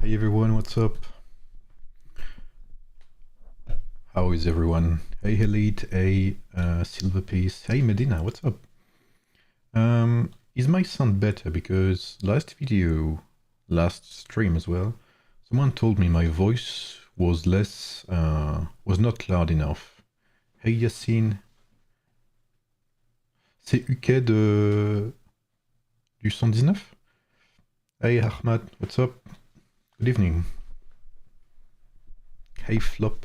Hey everyone, what's up? How is everyone? Hey Elite, hey Silverpiece, hey Medina, what's up? Is my sound better? Because last stream as well, someone told me my voice was was not loud enough. Hey Yacine, c'est UK du 119? Hey Ahmad, what's up? Good evening. Hey Flop.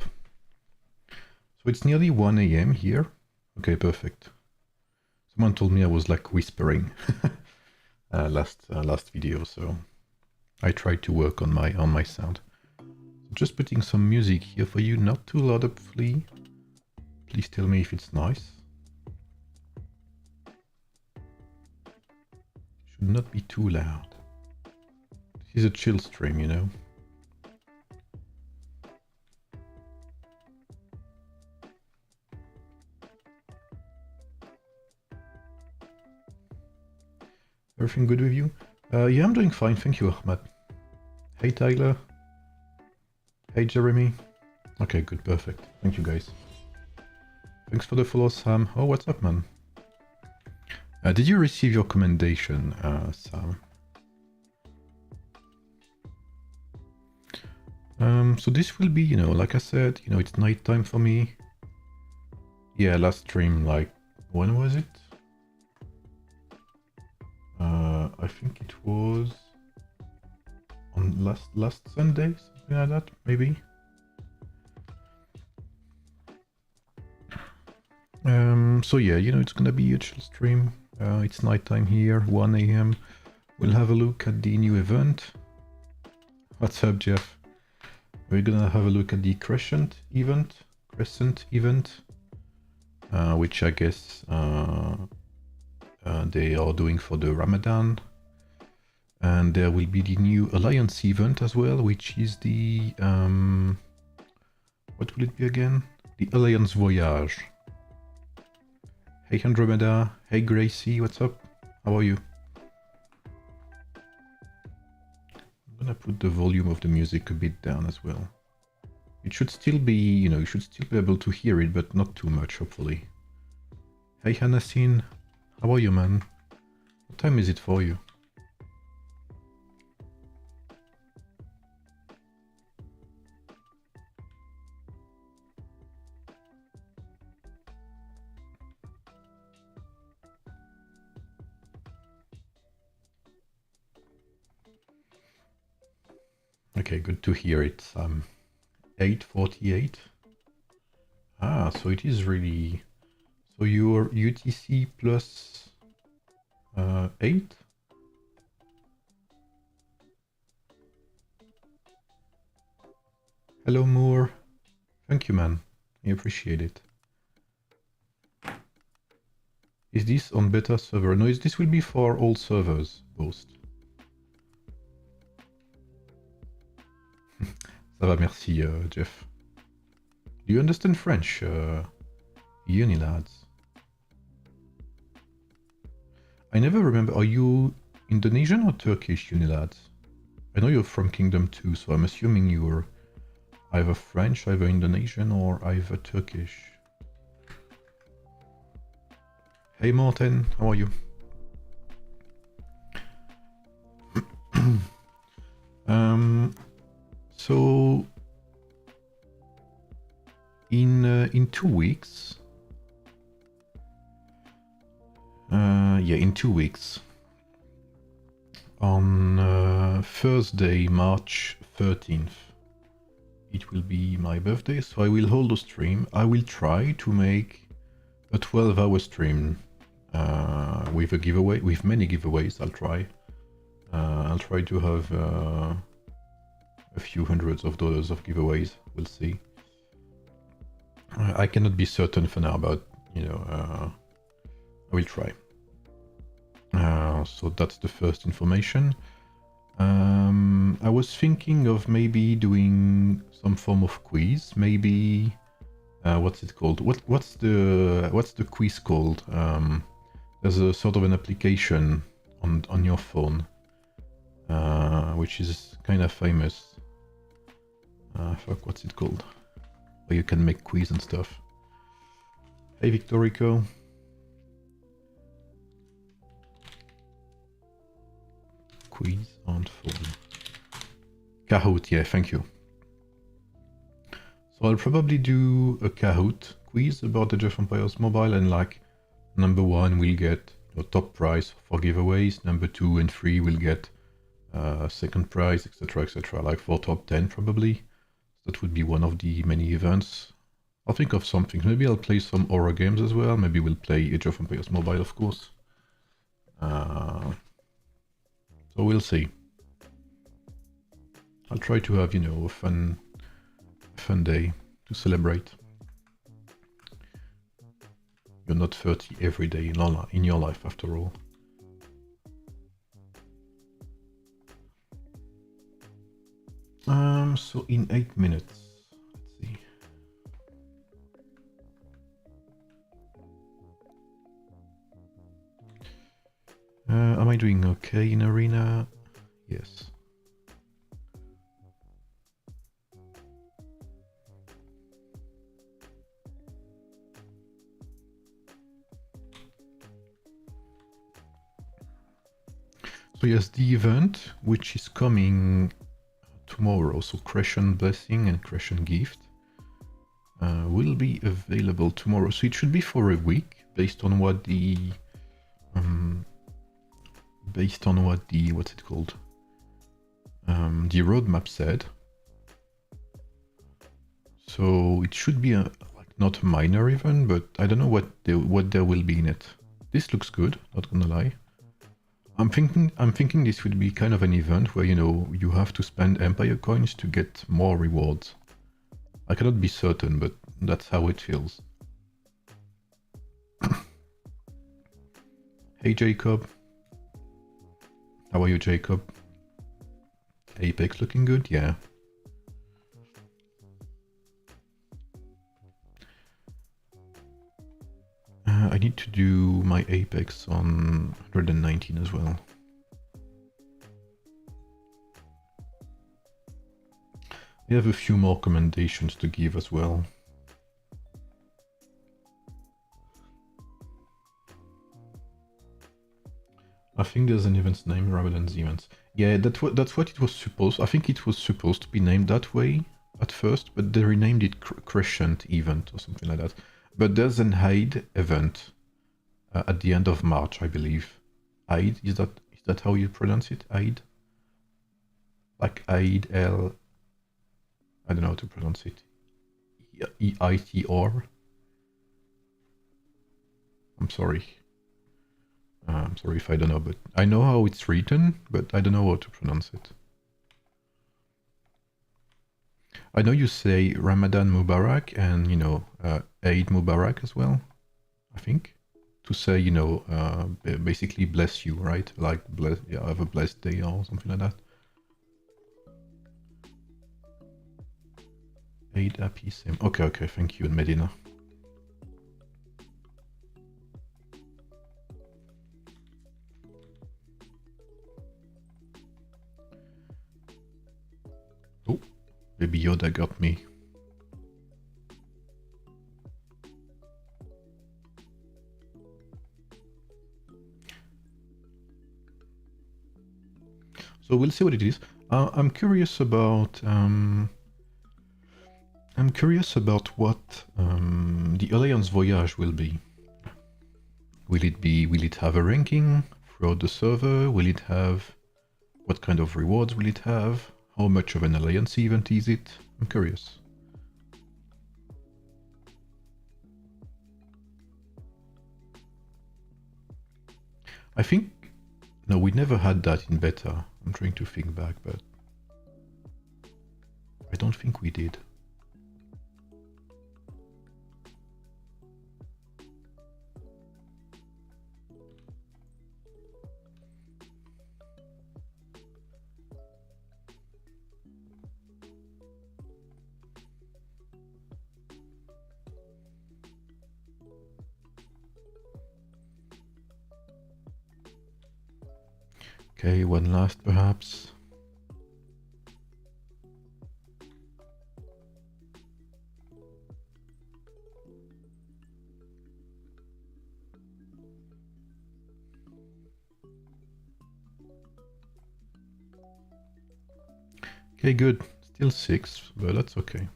So it's nearly 1 a.m. here. Okay, perfect. Someone told me I was like whispering last video, so I tried to work on my sound. So just putting some music here for you, not too loud, hopefully. Please tell me if it's nice. Should not be too loud. This is a chill stream, you know. Everything good with you? Yeah, I'm doing fine, thank you, Ahmad. Hey, Tyler. Hey, Jeremy. Okay, good, perfect. Thank you, guys. Thanks for the follow, Sam. Oh, what's up, man? Did you receive your commendation, Sam? So this will be, you know, like I said, you know, it's nighttime for me. Yeah, last stream, like, when was it? I think it was on last Sunday, something like that, maybe. So yeah, you know, it's gonna be a chill stream. It's nighttime here, 1 a.m. We'll have a look at the new event. What's up, Jeff? We're gonna have a look at the Crescent event, which I guess they are doing for the Ramadan. And there will be the new Alliance event as well, which is the what will it be again? The Alliance Voyage. Hey Andromeda, hey Gracie, what's up? How are you? I'm gonna put the volume of the music a bit down as well. It should still be, you know, you should still be able to hear it, but not too much, hopefully. Hey Hanasin, how are you, man? What time is it for you? Okay, good to hear it. 8:48. Ah, so it is really... So you're UTC plus 8? Hello, Moore. Thank you, man. I appreciate it. Is this on beta server? No, this will be for all servers, Boast. Ça va, merci, Jeff. Do you understand French, Unilads? I never remember, are you Indonesian or Turkish, Unilads? I know you're from Kingdom 2, so I'm assuming you're either French, either Indonesian, or either Turkish. Hey Martin, how are you? So in 2 weeks, in 2 weeks, on Thursday, March 13th, it will be my birthday, so I will hold a stream. I will try to make a 12-hour stream with a giveaway, with many giveaways. I'll try to have a few hundreds of dollars of giveaways. We'll see. I cannot be certain for now, but you know, I will try. So that's the first information. I was thinking of maybe doing some form of quiz. Maybe what's it called? What's the quiz called? There's a sort of an application on your phone which is kind of famous. Fuck, what's it called? Where you can make quiz and stuff. Hey, Victorico. Quiz on phone. Kahoot, yeah, thank you. So I'll probably do a Kahoot quiz about Age of Empires Mobile, and like number 1 will get a top prize for giveaways, number 2 and 3 will get second prize, etc, etc, like for top 10 probably. That would be one of the many events. I'll think of something. Maybe I'll play some horror games as well. Maybe we'll play Age of Empires Mobile, of course. So we'll see. I'll try to have, you know, a fun day to celebrate. You're not 30 every day in your life, after all. So in 8 minutes, let's see. Am I doing okay in arena? Yes. So yes, the event, which is coming tomorrow, so Crescent Blessing and Crescent Gift, will be available tomorrow. So it should be for a week, based on what the what's it called? The roadmap said. So it should be a not a minor event, but I don't know what there will be in it. This looks good, not gonna lie. I'm thinking this would be kind of an event where, you know, you have to spend Empire coins to get more rewards. I cannot be certain, but that's how it feels. Hey Jacob. How are you, Jacob? Apex looking good? Yeah. I need to do my Apex on 119 as well. We have a few more commendations to give as well. I think there's an event's name rather than the events. Yeah, that's what it was supposed. I think it was supposed to be named that way at first, but they renamed it Crescent event or something like that. But there's an Hyde event at the end of March, I believe. Hyde, is that how you pronounce it? Hyde? Like Hyde L. I don't know how to pronounce it. EITR. I'm sorry. I'm sorry if I don't know, but I know how it's written, but I don't know how to pronounce it. I know you say Ramadan Mubarak and, you know, Eid Mubarak as well, I think. To say, you know, basically bless you, right? Like, bless, yeah, have a blessed day or something like that. Eid Happy Sim. Okay, thank you, Medina. Oh, Baby Yoda got me. So we'll see what it is. I'm curious about what the Alliance Voyage will be. Will it have a ranking throughout the server? Will it have, what kind of rewards will it have? How much of an Alliance event is it? I'm curious. I think, no, we never had that in beta. I'm trying to think back, but I don't think we did. Okay, one last perhaps. Okay, good. Still 6, but that's okay.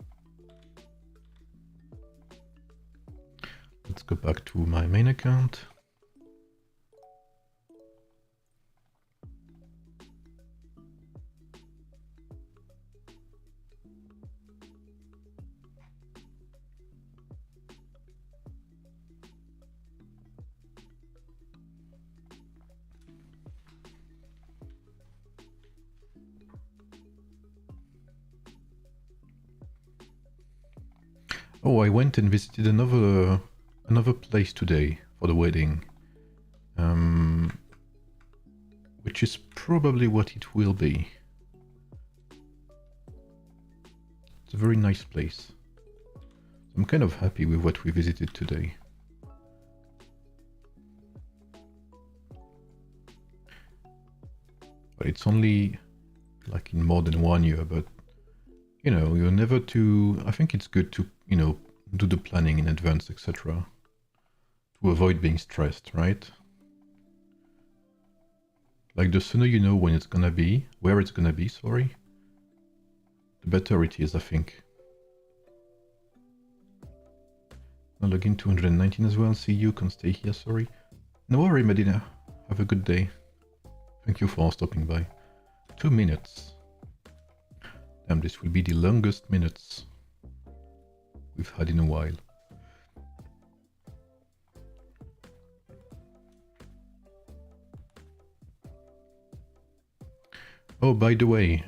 Let's go back to my main account. Oh, I went and visited another place today for the wedding. Which is probably what it will be. It's a very nice place. I'm kind of happy with what we visited today. But it's only like in more than 1 year, but you know, you're never too... I think it's good to, you know, do the planning in advance, etc. To avoid being stressed, right? Like the sooner you know when it's gonna be, where it's gonna be, sorry, the better it is, I think. I'll log in 219 as well. See you, can stay here, sorry. No worry, Medina. Have a good day. Thank you for stopping by. 2 minutes. Damn, this will be the longest minutes we've had in a while. Oh, by the way,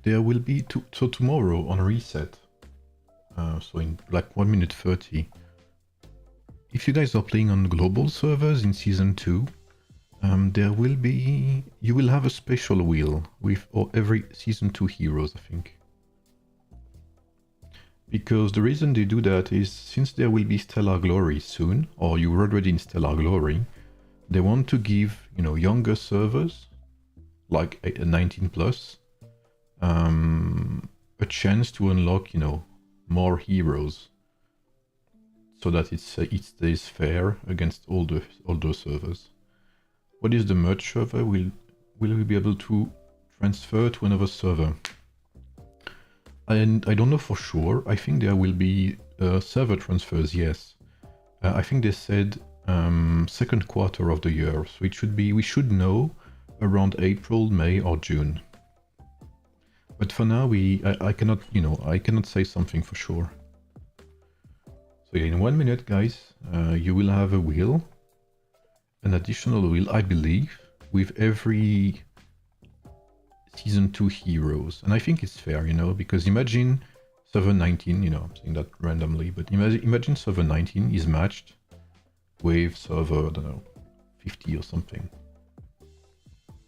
there will be so tomorrow on reset. So in like 1 minute 30. If you guys are playing on global servers in season 2, you will have a special wheel with every season 2 heroes, I think. Because the reason they do that is since there will be Stellar Glory soon, or you're already in Stellar Glory, they want to give, you know, younger servers, like a 19 plus, a chance to unlock, you know, more heroes, so that it stays fair against all those servers. What is the merge server? Will we be able to transfer to another server? And I don't know for sure. I think there will be server transfers, yes. I think they said second quarter of the year, so it should be, we should know around April, May or June. But for now, I cannot, you know, I cannot say something for sure. So yeah, in 1 minute, guys, you will have a wheel, an additional wheel, I believe, with every season 2 heroes. And I think it's fair, you know, because imagine server 19, you know, I'm saying that randomly, but imagine server 19 is matched with server, I don't know, 50 or something.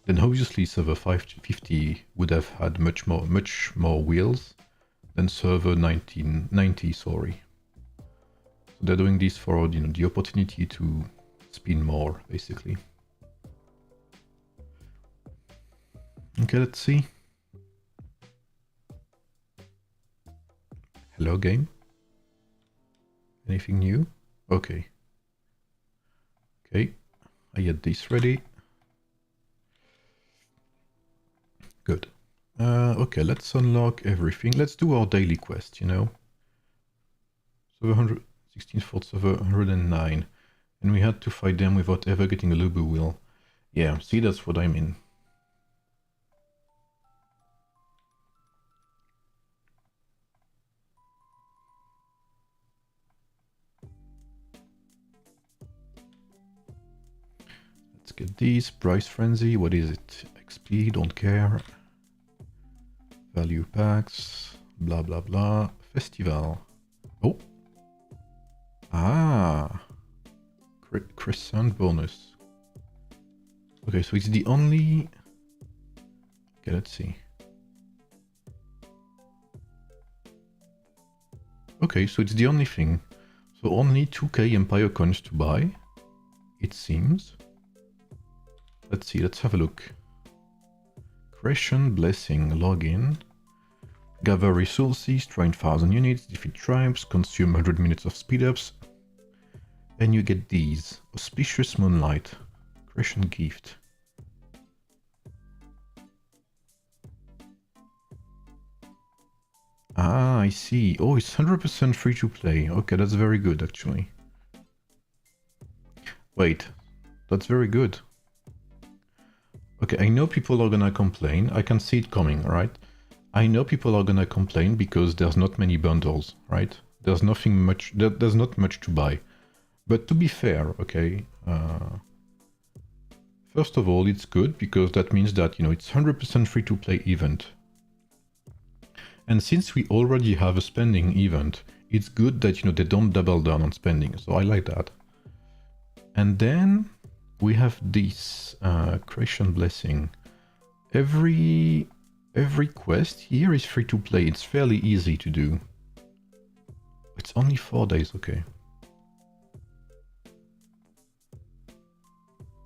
Then obviously server 50 would have had much more wheels than server 90, sorry. So they're doing this for, you know, the opportunity to spin more, basically. Okay, let's see. Hello, game. Anything new? Okay. Okay, I had this ready. Good. Okay, let's unlock everything. Let's do our daily quest, you know. Server 116th Fort server 109. And we had to fight them without ever getting a Lubu wheel. Yeah, see, that's what I mean. Let's get these. Price Frenzy, what is it? XP, don't care. Value packs, blah blah blah. Festival. Oh. Ah. Crescent bonus. Okay, so it's the only... Okay, let's see. Okay, so it's the only thing. So only 2k Empire coins to buy, it seems. Let's see, let's have a look. Crescent, Blessing, login. Gather resources, train 1000 units, defeat tribes, consume 100 minutes of speed ups. And you get these. Auspicious Moonlight. Crescent Gift. Ah, I see. Oh, it's 100% free to play. Okay, that's very good, actually. Wait, that's very good. Okay, I know people are gonna complain. I can see it coming, right? I know people are gonna complain because there's not many bundles, right? There's nothing much, there's not much to buy. But to be fair, okay, first of all, it's good because that means that, you know, it's 100% free to play event. And since we already have a spending event, it's good that, you know, they don't double down on spending. So I like that. And then we have this Crescent Blessing. Every quest here is free to play. It's fairly easy to do. It's only 4 days, okay.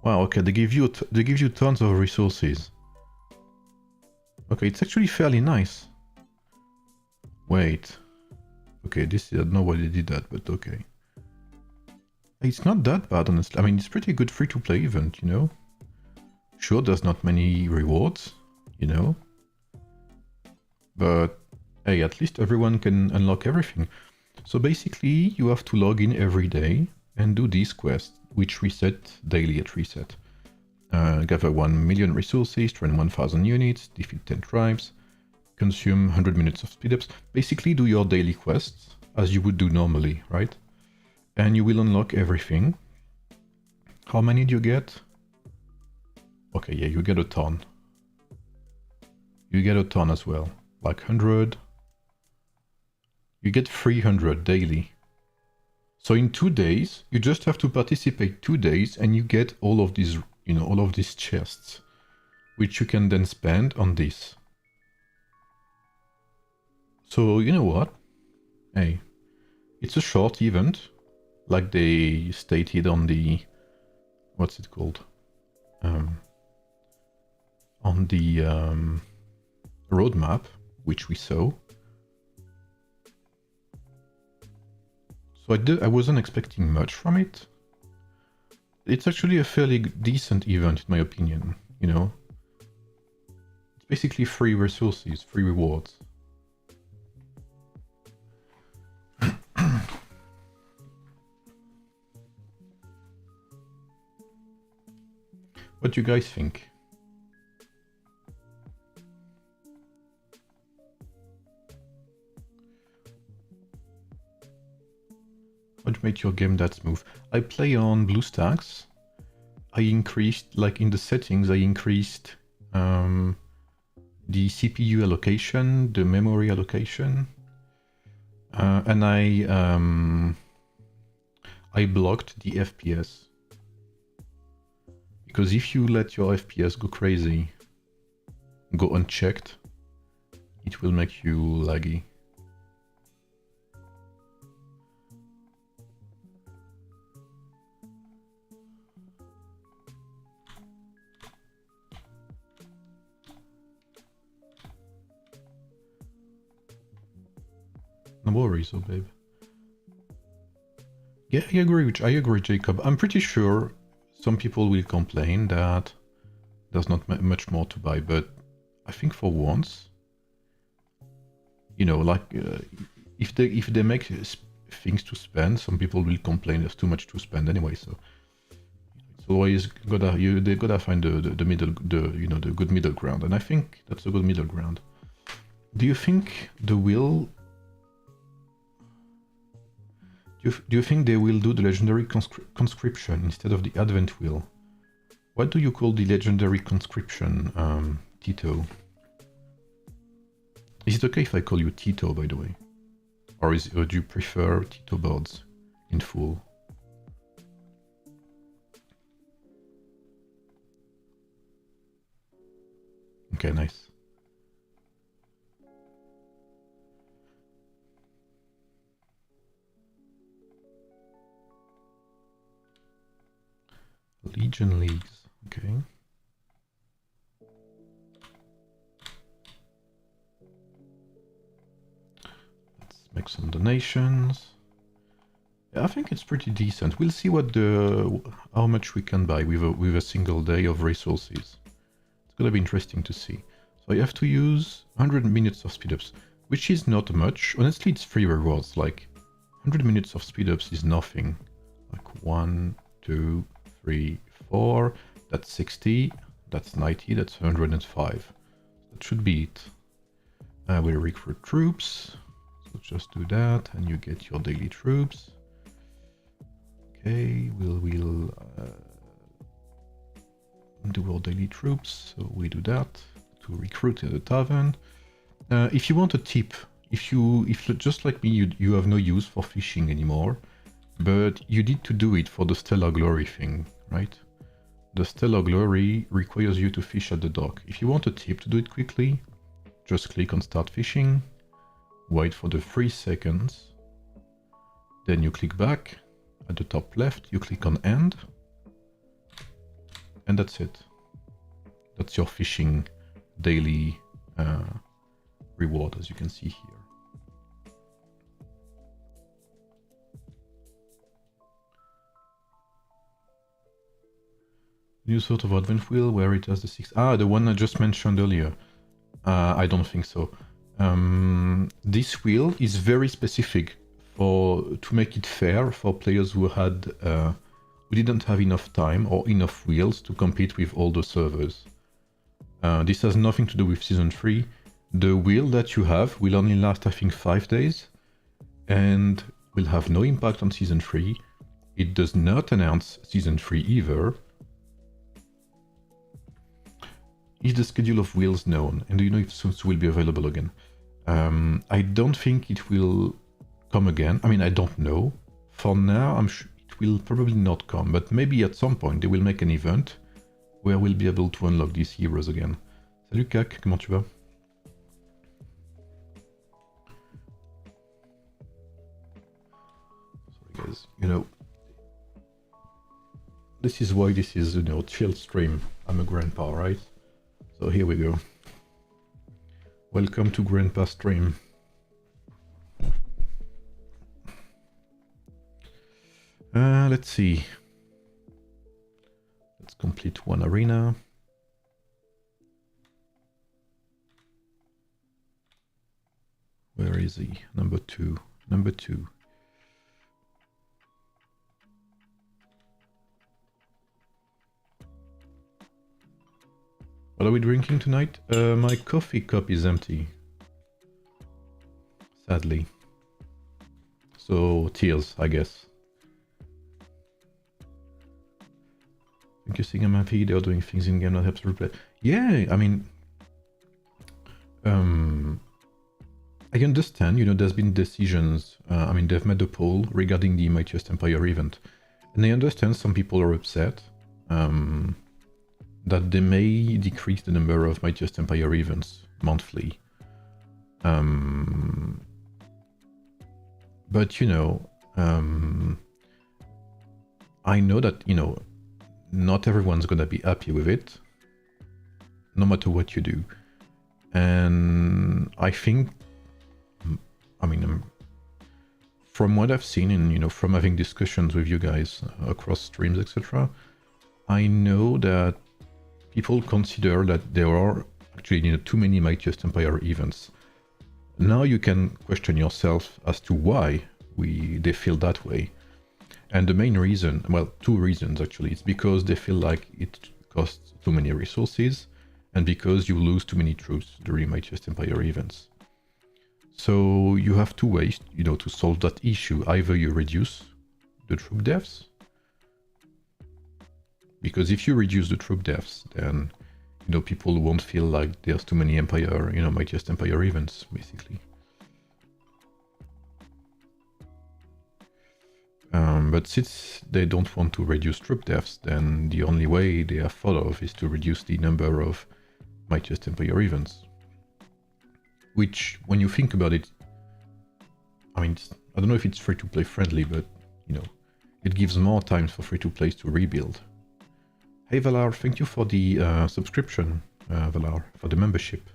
Wow, okay, they give you tons of resources. Okay, it's actually fairly nice. Wait. Okay, this I don't know why they did that, but okay. It's not that bad, honestly. I mean, it's pretty good free-to-play event, you know? Sure, there's not many rewards, you know? But, hey, at least everyone can unlock everything. So basically, you have to log in every day and do these quests, which reset daily at reset. Gather 1 million resources, train 1,000 units, defeat 10 tribes, consume 100 minutes of speed-ups. Basically, do your daily quests, as you would do normally, right? And you will unlock everything. How many do you get? Okay, yeah, you get a ton. You get a ton as well. Like 100. You get 300 daily. So in 2 days, you just have to participate 2 days and you get all of these, you know, all of these chests, which you can then spend on this. So, you know what? Hey, it's a short event, like they stated on the, what's it called? On the roadmap, which we saw. So I wasn't expecting much from it. It's actually a fairly decent event, in my opinion, you know? It's basically free resources, free rewards. What do you guys think? How to make your game that smooth? I play on BlueStacks. I increased, like in the settings, I increased the CPU allocation, the memory allocation, and I blocked the FPS. Because if you let your FPS go crazy, go unchecked, it will make you laggy. No worries, oh babe. Yeah, I agree, Jacob. I'm pretty sure some people will complain that there's not much more to buy, but I think for once, you know, like if they make things to spend, some people will complain there's too much to spend anyway. So it's always they gotta find the middle, the good middle ground, and I think that's a good middle ground. Do you think the will? Do you think they will do the legendary conscription instead of the advent wheel? What do you call the legendary conscription, Tito? Is it okay if I call you Tito, by the way? Or do you prefer Tito boards in full? Okay, nice. Legion Leagues, okay. Let's make some donations. I think it's pretty decent. We'll see how much we can buy with a single day of resources. It's gonna be interesting to see. So I have to use 100 minutes of speedups, which is not much. Honestly, it's free rewards. Like 100 minutes of speedups is nothing. Like 1, 2, 3, 4. That's 60. That's 90. That's 105. That should be it. We'll recruit troops. So just do that, and you get your daily troops. Okay, we'll do our daily troops. So we do that to recruit in the tavern. If you want a tip, if just like me, you have no use for fishing anymore, but you need to do it for the Stellar Glory thing, right? The Stellar Glory requires you to fish at the dock. If you want a tip to do it quickly, just click on Start Fishing, wait for the 3 seconds, then you click back. At the top left, you click on End, and that's it. That's your fishing daily reward, as you can see here. New sort of advent wheel where it has the 6. The one I just mentioned earlier. I don't think so. This wheel is very specific to make it fair for players who didn't have enough time or enough wheels to compete with all the servers. This has nothing to do with Season 3. The wheel that you have will only last, I think, 5 days and will have no impact on Season 3. It does not announce Season 3 either. Is the schedule of wheels known? And do you know if Suits will be available again? I don't think it will come again. I mean, I don't know. For now, I'm sure it will probably not come, but maybe at some point they will make an event where we'll be able to unlock these heroes again. Salut Kak, comment tu vas? Sorry guys, this is why this is, chill stream. I'm a grandpa, right? So here we go. Welcome to Grandpa Stream. Let's see. Let's complete one arena. Where is he? Number 2. Number 2. What are we drinking tonight? My coffee cup is empty. Sadly. So, tears, I guess. Thank you, saying I'm happy they're doing things in game that helps replay. Yeah, I mean... I understand, there's been decisions. I mean, they've made a poll regarding the Mightiest Empire event. And I understand some people are upset. That they may decrease the number of Mightiest Empire events monthly. But, I know that, not everyone's gonna be happy with it, no matter what you do. And I think, I mean, from what I've seen and, from having discussions with you guys across streams, etc., I know that people consider that there are actually too many Mightiest Empire events. Now you can question yourself as to why they feel that way. And the main reason, well, 2 reasons actually. It's because they feel like it costs too many resources and because you lose too many troops during Mightiest Empire events. So you have 2 ways, to solve that issue. Either you reduce the troop deaths, because if you reduce the troop deaths, then people won't feel like there's too many Mightiest Empire events, basically. But since they don't want to reduce troop deaths, then the only way they have thought of is to reduce the number of Mightiest Empire events. Which, when you think about it, I mean, I don't know if it's free-to-play friendly, but, it gives more time for free-to-plays to rebuild. Hey Valar, thank you for the subscription, Valar, for the membership.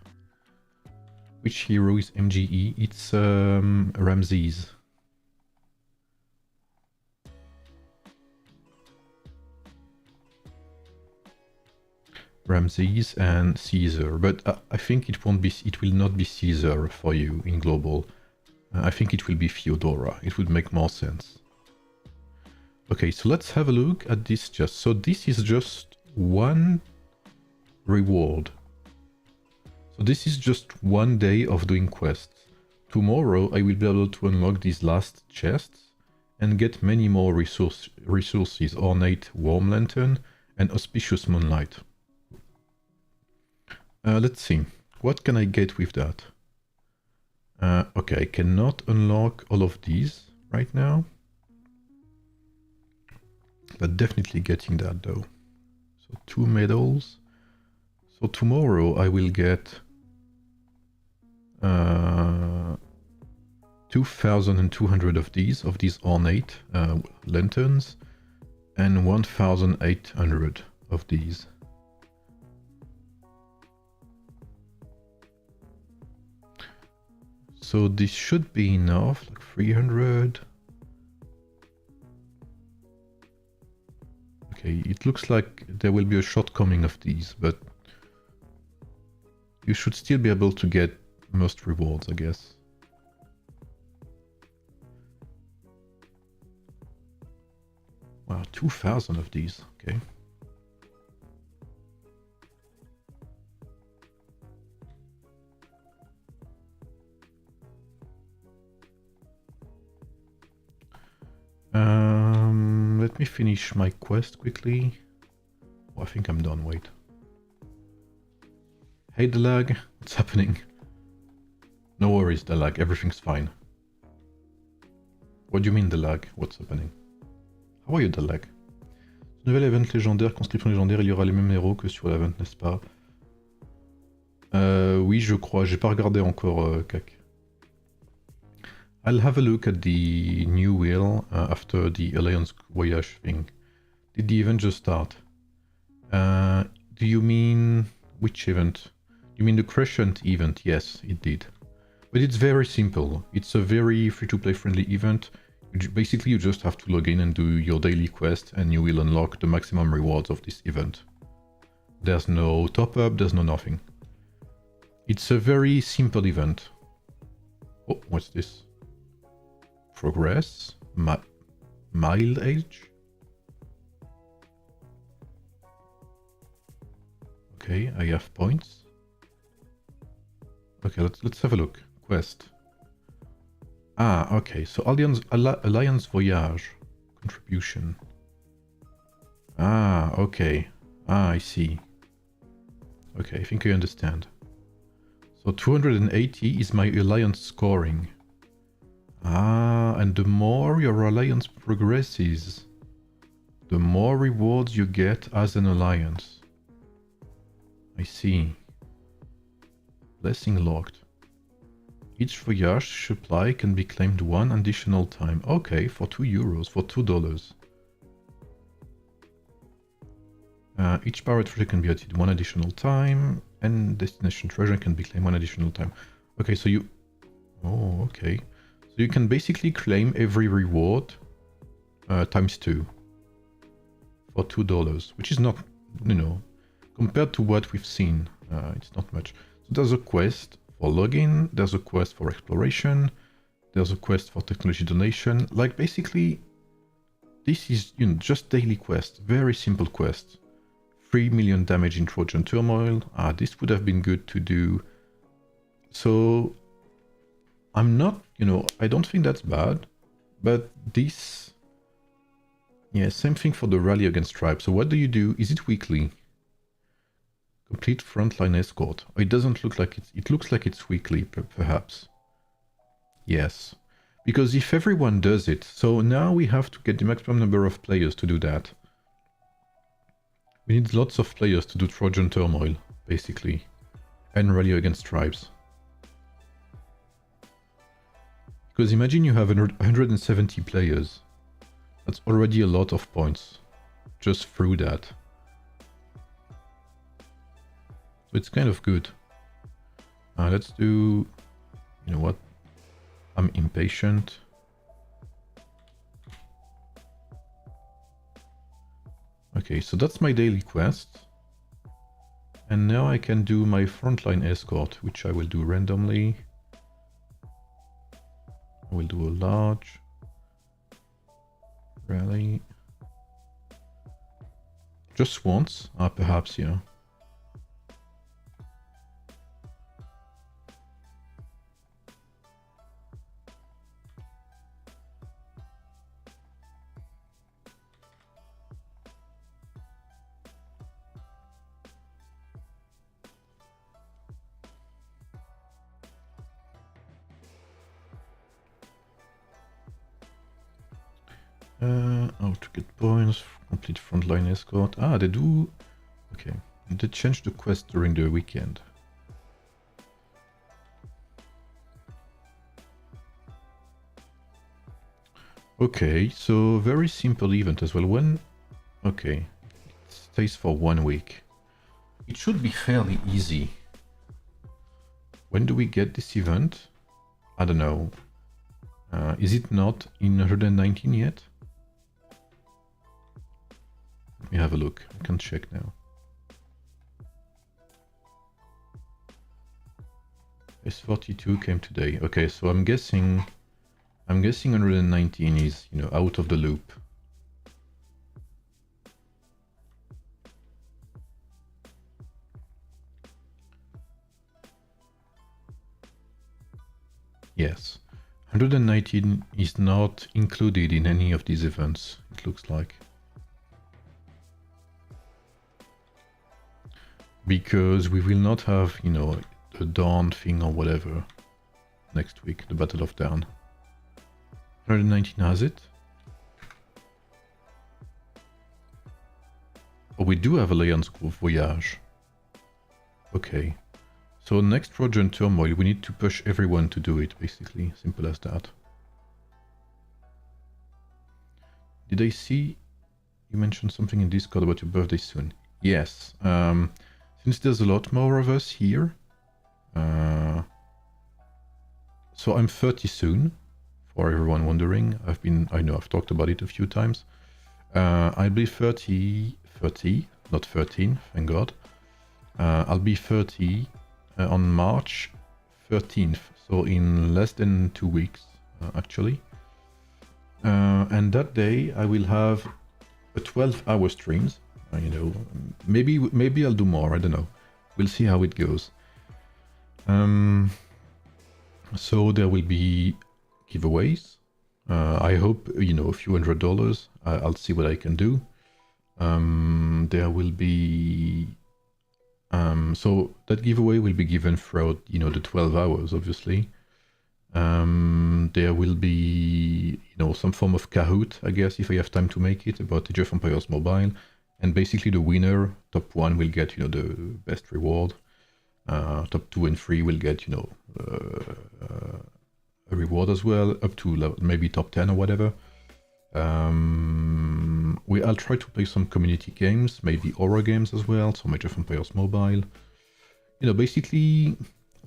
Which hero is MGE? It's Ramses. Ramses and Caesar, but I think it will not be Caesar for you in global. I think it will be Theodora. It would make more sense. Okay, so let's have a look at this just. So this is just one reward. So this is just one day of doing quests. Tomorrow I will be able to unlock these last chests and get many more resources, ornate warm lantern and auspicious moonlight. Let's see, what can I get with that? Okay, I cannot unlock all of these right now, but definitely getting that though. So 2 medals. So tomorrow I will get 2,200 of these ornate lanterns and 1,800 of these. So this should be enough, like 300. Okay, it looks like there will be a shortcoming of these, but you should still be able to get most rewards, I guess. Wow, 2,000 of these, okay. Let me finish my quest quickly. Oh, I think I'm done, wait. Hey, the lag, what's happening? No worries, the lag, everything's fine. What do you mean the lag? What's happening? How are you, the lag? Nouvel event légendaire, conscription légendaire, il y aura les mêmes héros que sur l'event, n'est-ce pas? Oui, je crois, j'ai pas regardé encore, Kak. I'll have a look at the new wheel after the Alliance Voyage thing. Did the event just start? Do you mean which event? You mean the Crescent event? Yes, it did. But it's very simple. It's a very free-to-play friendly event. Basically, you just have to log in and do your daily quest and you will unlock the maximum rewards of this event. There's no top-up, there's no nothing. It's a very simple event. Oh, what's this? Progress? Mild age? Okay, I have points. Okay, let's have a look. Quest. Ah, okay, so Alliance Voyage. Contribution. Ah, okay. Ah, I see. Okay, I think I understand. So 280 is my alliance scoring. Ah, and the more your alliance progresses, the more rewards you get as an alliance. I see. Blessing locked. Each voyage supply can be claimed 1 additional time. Okay, for €2, for $2. Each pirate treasure can be added 1 additional time, and destination treasure can be claimed 1 additional time. Okay, so you... Oh, okay. So you can basically claim every reward times 2 for $2, which is not, you know, compared to what we've seen, it's not much. So there's a quest for login, there's a quest for exploration, there's a quest for technology donation. Like basically, this is, you know, just daily quests, very simple quests. 3 million damage in Trojan turmoil. This would have been good to do. So I'm not, you know, I don't think that's bad, but this, yeah, same thing for the rally against tribes. So what do you do? Is it weekly? Complete frontline escort. Oh, it doesn't look like it looks like it's weekly, perhaps. Yes, because if everyone does it, so now we have to get the maximum number of players to do that. We need lots of players to do Trojan turmoil, basically, and rally against tribes. Because imagine you have 170 players. That's already a lot of points, just through that. So it's kind of good. Let's do... You know what? I'm impatient. Okay, so that's my daily quest. And now I can do my frontline escort, which I will do randomly. I will do a large rally. Just once, perhaps, yeah. How to get points, complete frontline escort. Ah, they do... Okay, they changed the quest during the weekend. Okay, so very simple event as well. When... Okay, it stays for 1 week. It should be fairly easy. When do we get this event? I don't know. Is it not in 119 yet? Let me have a look. I can check now. S42 came today. Okay, so I'm guessing 119 is, you know, out of the loop. Yes. 119 is not included in any of these events, it looks like. Because we will not have, you know, the Dawn thing or whatever next week, the Battle of Dawn. 119 has it. Oh, we do have Alliance Group Voyage. Okay. So next Trojan Turmoil, we need to push everyone to do it, basically. Simple as that. Did I see you mentioned something in Discord about your birthday soon? Yes. Since there's a lot more of us here, so I'm 30 soon, for everyone wondering. I know I've talked about it a few times. I'll be 30, not 13, thank God. I'll be 30 on March 13th, so in less than 2 weeks, actually. And that day I will have a 12-hour streams. You know, maybe I'll do more. I don't know. We'll see how it goes. So there will be giveaways. I hope, you know, a few $100. I'll see what I can do. There will be... so that giveaway will be given throughout, you know, the 12 hours, obviously. There will be, you know, some form of Kahoot, I guess, if I have time to make it, about Age of Empires Mobile. And basically the winner, top 1, will get, you know, the best reward. Top 2 and 3 will get, you know, a reward as well, up to maybe top 10 or whatever. I'll try to play some community games, maybe horror games as well, some Age of Empires Mobile. You know, basically,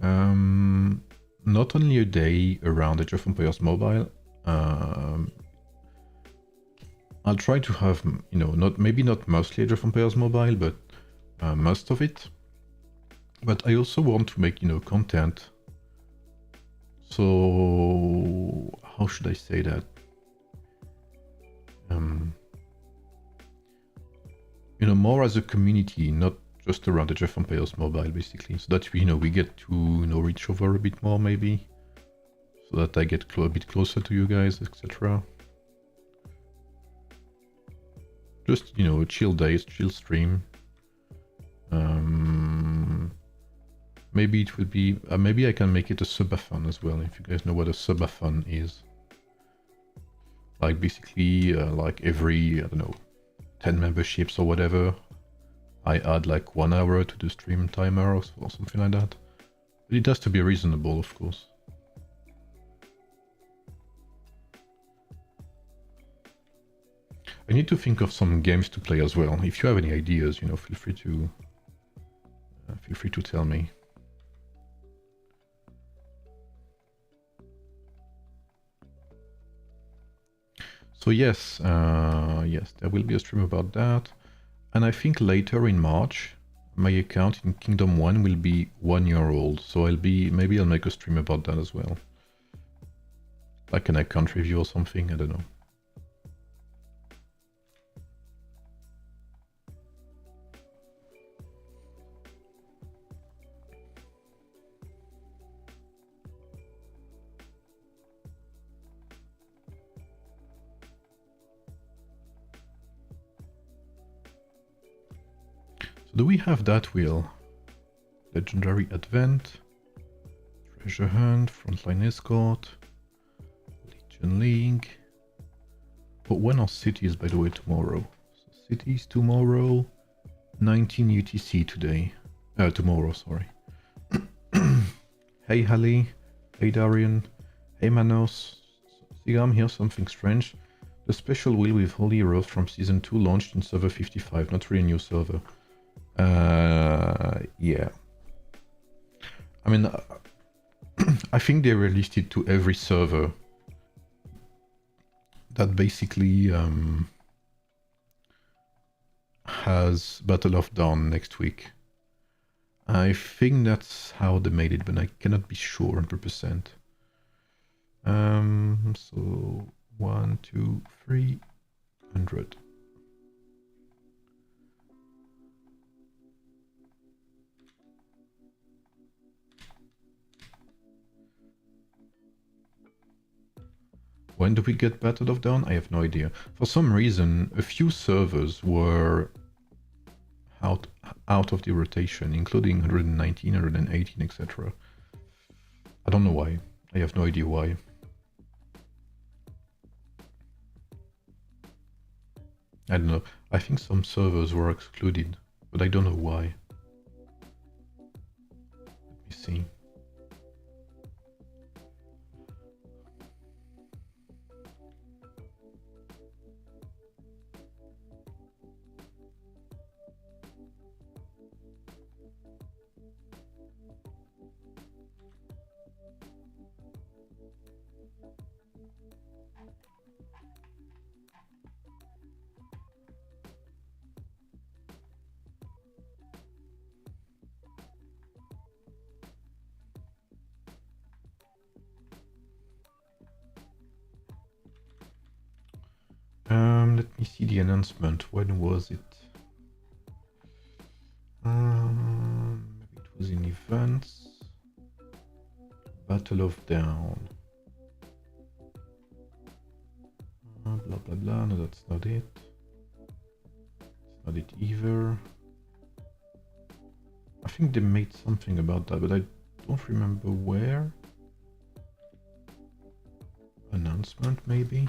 not only a day around Age of Empires Mobile. I'll try to have, you know, maybe not mostly Age of Empires Mobile, but most of it. But I also want to make, you know, content. So how should I say that? You know, more as a community, not just around Age of Empires Mobile, basically, so that we, you know, we get to, you know, reach over a bit more, maybe, so that I get a bit closer to you guys, etc. Just, you know, a chill day, chill stream. Maybe it would be, maybe I can make it a subathon as well, if you guys know what a subathon is. Like basically, like every, I don't know, 10 memberships or whatever, I add like 1 hour to the stream timer or something like that. But it has to be reasonable, of course. I need to think of some games to play as well. If you have any ideas, you know, feel free to tell me. So yes, yes, there will be a stream about that. And I think later in March, my account in Kingdom 1 will be 1 year old, so maybe I'll make a stream about that as well. Like an account review or something, I don't know. So do we have that wheel? Legendary Advent, Treasure Hunt, Frontline Escort, Legion League. But when are cities, by the way, tomorrow? So cities tomorrow, 19 UTC today. Tomorrow, sorry. Hey Halley, hey Darian, hey Manos. Sigam here, something strange. The special wheel with Holy Heroes from Season 2 launched in server 55, not really a new server. Yeah. I mean, I think they released it to every server that basically has Battle of Dawn next week. I think that's how they made it, but I cannot be sure 100%. So 1, 2, 300. When do we get Battle of Dawn? I have no idea. For some reason, a few servers were out of the rotation, including 119, 118, etc. I don't know why. I have no idea why. I don't know. I think some servers were excluded, but I don't know why. Let me see. Let me see the announcement. When was it? Maybe it was in events. Battle of Dawn. Blah blah blah. No, that's not it. It's not it either. I think they made something about that, but I don't remember where. Announcement, maybe.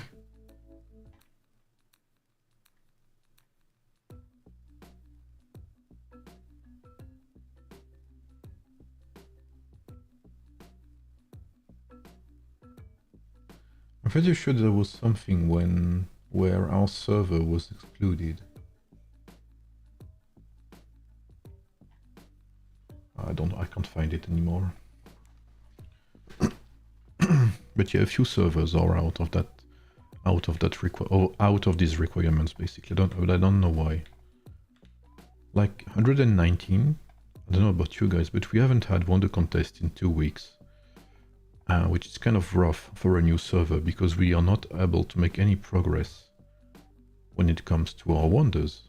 I'm pretty sure there was something where our server was excluded. I can't find it anymore. But yeah, a few servers are out of these requirements basically. I don't know why. Like 119. I don't know about you guys, but we haven't had Wonder Contest in 2 weeks. Which is kind of rough for a new server because we are not able to make any progress when it comes to our wonders,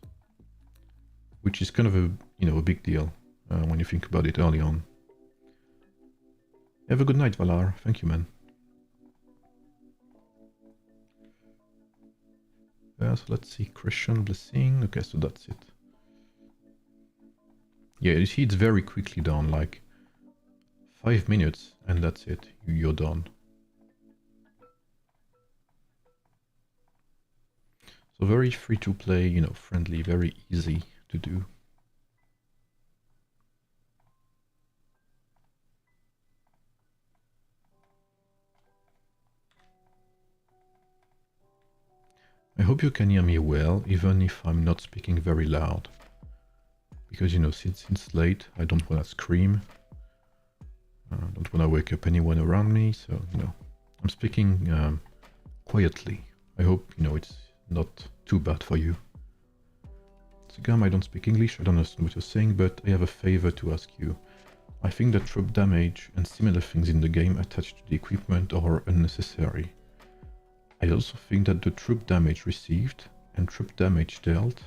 which is kind of a big deal when you think about it early on. Have a good night, Valar. Thank you, man. So let's see, Crescent Blessing. Okay, so that's it. Yeah, you see, it's very quickly done, like 5 minutes, and that's it. You're done. So very free to play, friendly, very easy to do. I hope you can hear me well, even if I'm not speaking very loud. Because, since it's late, I don't want to scream. I don't want to wake up anyone around me, so, I'm speaking quietly. I hope, it's not too bad for you. Oxygam, I don't speak English, I don't understand what you're saying, but I have a favor to ask you. I think that troop damage and similar things in the game attached to the equipment are unnecessary. I also think that the troop damage received and troop damage dealt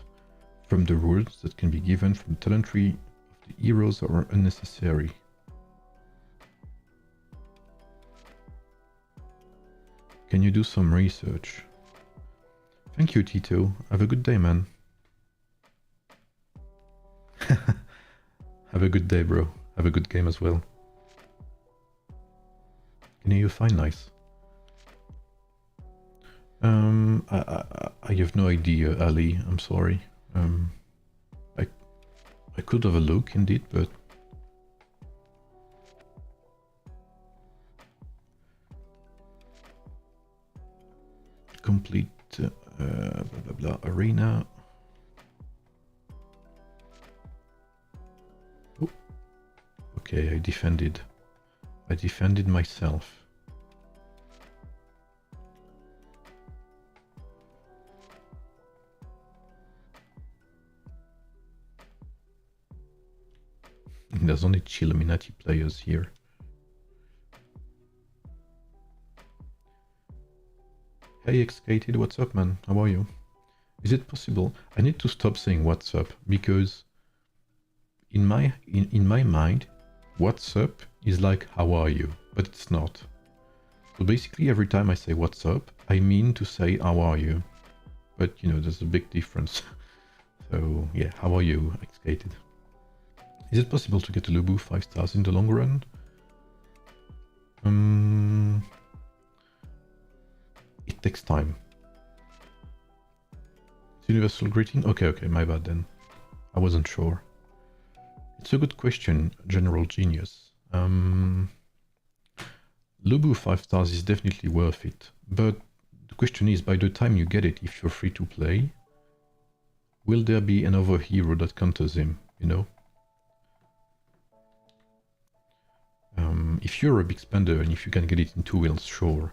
from the rules that can be given from the talent tree of the heroes are unnecessary. Can you do some research? Thank you, Tito. Have a good day, man. Have a good day, bro. Have a good game as well. Can you find nice? I have no idea, Ali. I'm sorry. I could have a look indeed, but complete blah blah blah arena. Oh. Okay, I defended myself. There's only Chilluminati players here. Hey Xcated, what's up, man? How are you? Is it possible? I need to stop saying what's up because in my mind, what's up is like how are you, but it's not. So basically every time I say what's up, I mean to say how are you. But you know, there's a big difference. So yeah, how are you, Xcated? Is it possible to get a Lubu 5 stars in the long run? It takes time. It's universal greeting? Okay, my bad then. I wasn't sure. It's a good question, General Genius. Lubu 5 stars is definitely worth it, but the question is, by the time you get it, if you're free to play, will there be another hero that counters him, you know? If you're a big spender and if you can get it in 2 wheels, sure.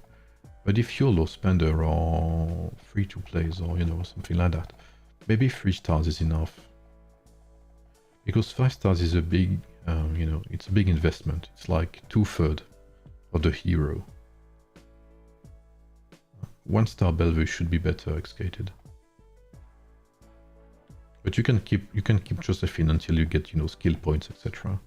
But if you're low spender or free to plays or, you know, something like that, maybe 3 stars is enough. Because 5 stars is a big, you know, it's a big investment. It's like 2/3 of the hero. 1 star Bellevue should be better Xcated. But you can keep Josephine until you get, you know, skill points, etc.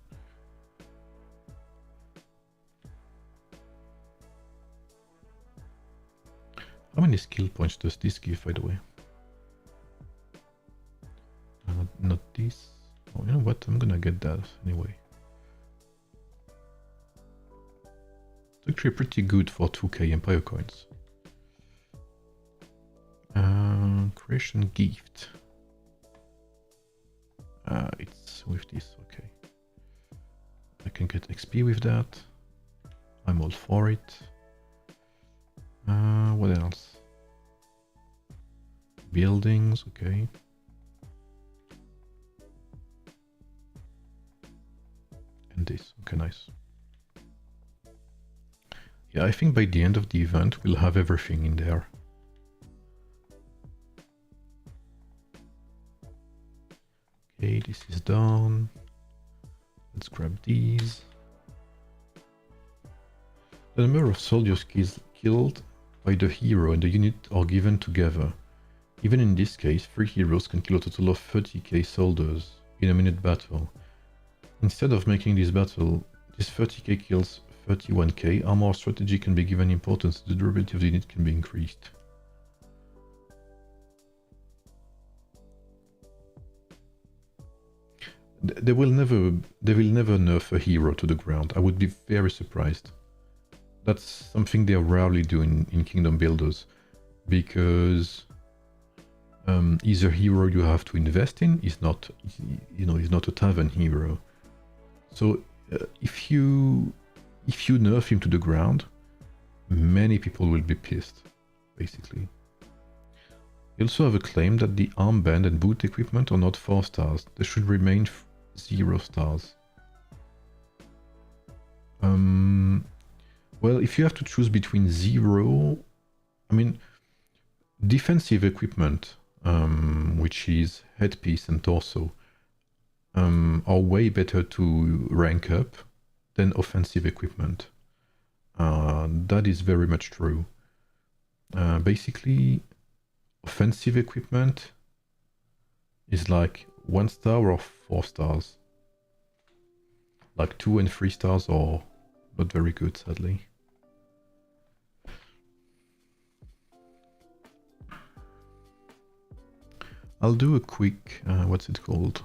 How many skill points does this give, by the way? Not this. Oh, you know what? I'm gonna get that anyway. It's actually pretty good for 2k Empire coins. Creation gift. It's with this, okay. I can get XP with that. I'm all for it. What else? Buildings, okay. And this, okay, nice. Yeah, I think by the end of the event we'll have everything in there. Okay, this is done. Let's grab these. The number of soldiers killed by the hero and the unit are given together. Even in this case, 3 heroes can kill a total of 30k soldiers in a minute battle. Instead of making this battle, this 30k kills 31k, armor strategy can be given importance, the durability of the unit can be increased. They will never nerf a hero to the ground. I would be very surprised. That's something they rarely do in Kingdom Builders, because he's a hero you have to invest in. He's not, you know, he's not a tavern hero. So if you nerf him to the ground, many people will be pissed, basically. You also have a claim that the armband and boot equipment are not 4 stars. They should remain 0 stars. Well, if you have to choose between 0, I mean, defensive equipment with which is headpiece and torso, are way better to rank up than offensive equipment. That is very much true. Basically, offensive equipment is like 1 star or 4 stars. Like 2 and 3 stars are not very good, sadly. I'll do a quick, what's it called?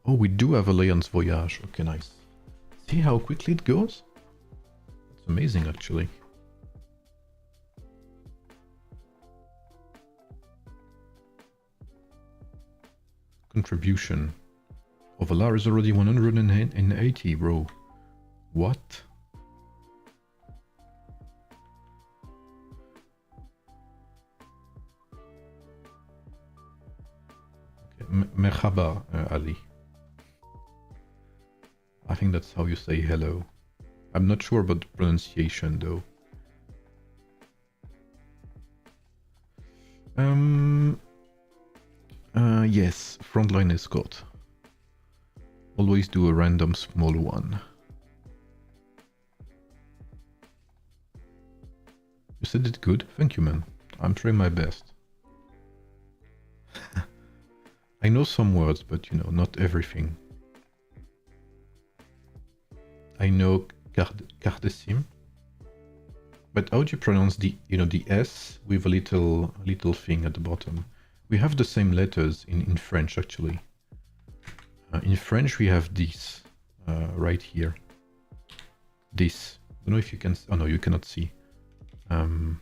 Oh, we do have Alliance Voyage. Okay, nice. See how quickly it goes? It's amazing, actually. Contribution. Oh, Valar is already 180, bro. What? Okay, Merhaba, Ali. I think that's how you say hello. I'm not sure about the pronunciation, though. Yes, frontline escort. Always do a random small one. You said it good. Thank you, man. I'm trying my best. I know some words, but you know, not everything. I know Cardesim. But how do you pronounce the, you know, the S with a little thing at the bottom? We have the same letters in French, actually. In French, we have this right here. This. I don't know if you can... Oh, no, you cannot see. Wait.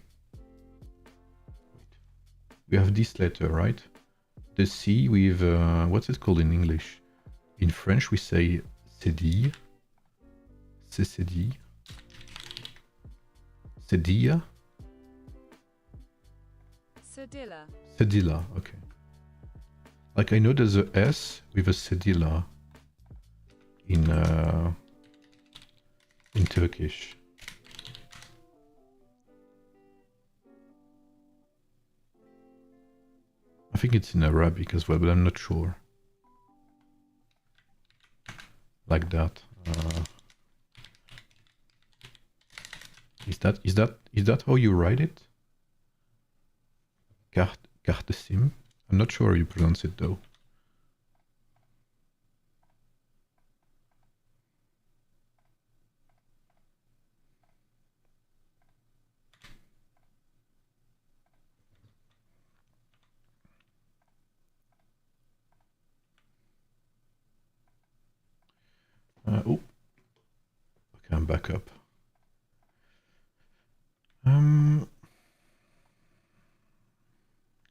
We have this letter, right? The C with... what's it called in English? In French, we say cédille. C'est cédille. Cedilla? Cedilla. Cedilla, okay. Like I know there's a S with a cedilla in Turkish. I think it's in Arabic as well, but I'm not sure. Like that. Is that how you write it? Cartesim? I'm not sure how you pronounce it though. Oh. Okay, I'm back up.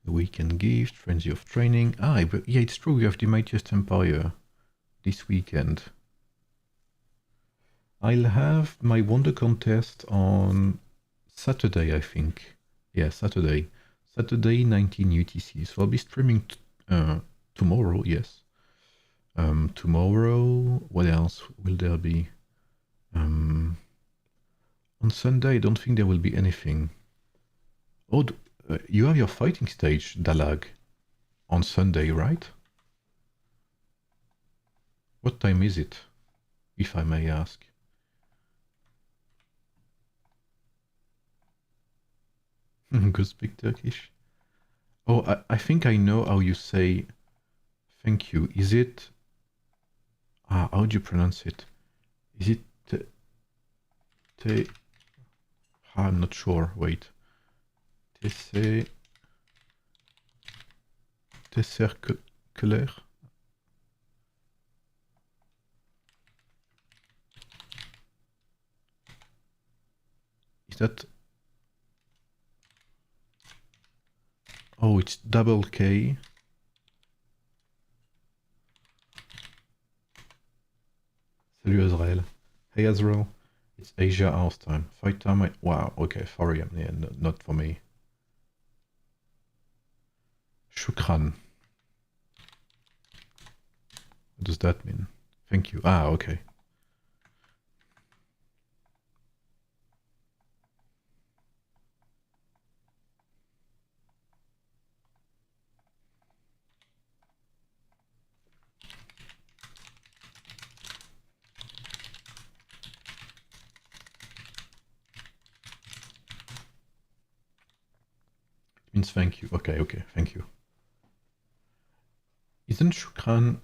Weekend gift, frenzy of training. But yeah, it's true. We have the Mightiest Empire this weekend. I'll have my Wonder Contest on Saturday, I think. Yeah, Saturday. Saturday, 19 UTC. So I'll be streaming tomorrow, yes. Tomorrow, what else will there be? On Sunday, I don't think there will be anything. Oh, you have your fighting stage, Dalag, on Sunday, right? What time is it, if I may ask? Go speak Turkish. Oh, I think I know how you say thank you. Is it... how do you pronounce it? Is it... I'm not sure. Wait. Tesserkler? Is that... Oh, it's double K. Salut Azrael. Hey Azrael. It's Asia house time. Fight time. Wow, okay, sorry. Yeah, not for me. Shukran. What does that mean? Thank you. Okay. means thank you. Okay, okay, thank you. Isn't shukran...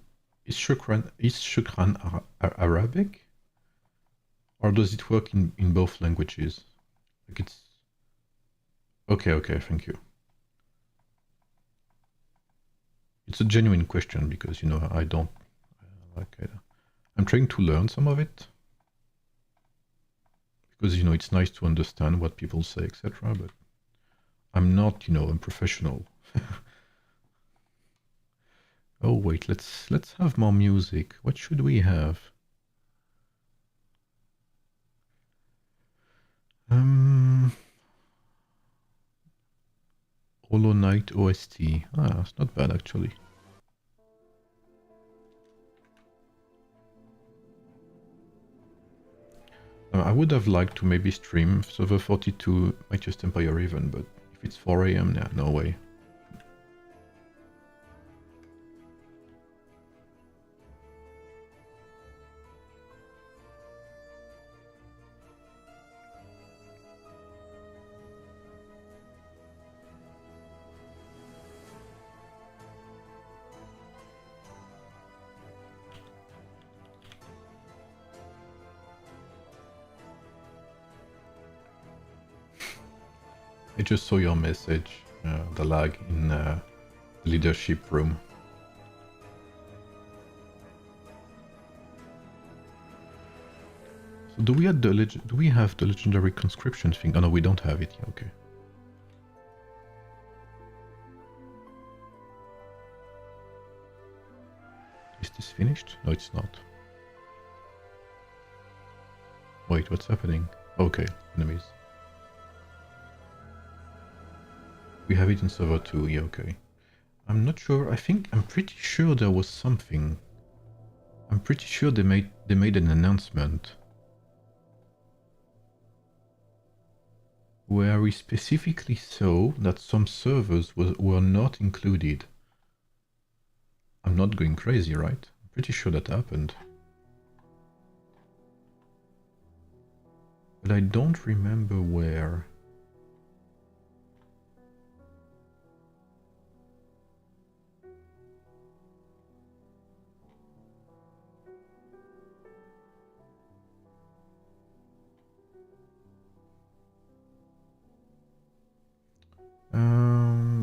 Is shukran Arabic? Or does it work in both languages? Like it's... Okay, okay, thank you. It's a genuine question because, you know, I don't... I'm trying to learn some of it. Because, you know, it's nice to understand what people say, etc. But I'm not, you know, a professional. Oh, wait, let's have more music. What should we have? Hollow Knight OST. Ah, it's not bad actually. I would have liked to maybe stream server 42 Mightiest Empire even, but if it's 4 AM, yeah, no way. I just saw your message, the lag in the leadership room. So do we have the legendary conscription thing? Oh no, we don't have it. Yeah, okay. Is this finished? No, it's not. Wait, what's happening? Okay, enemies. We have it in server 2, yeah, okay. I'm not sure, I'm pretty sure there was something. I'm pretty sure they made an announcement where we specifically saw that some servers were not included. I'm not going crazy, right? I'm pretty sure that happened. But I don't remember where.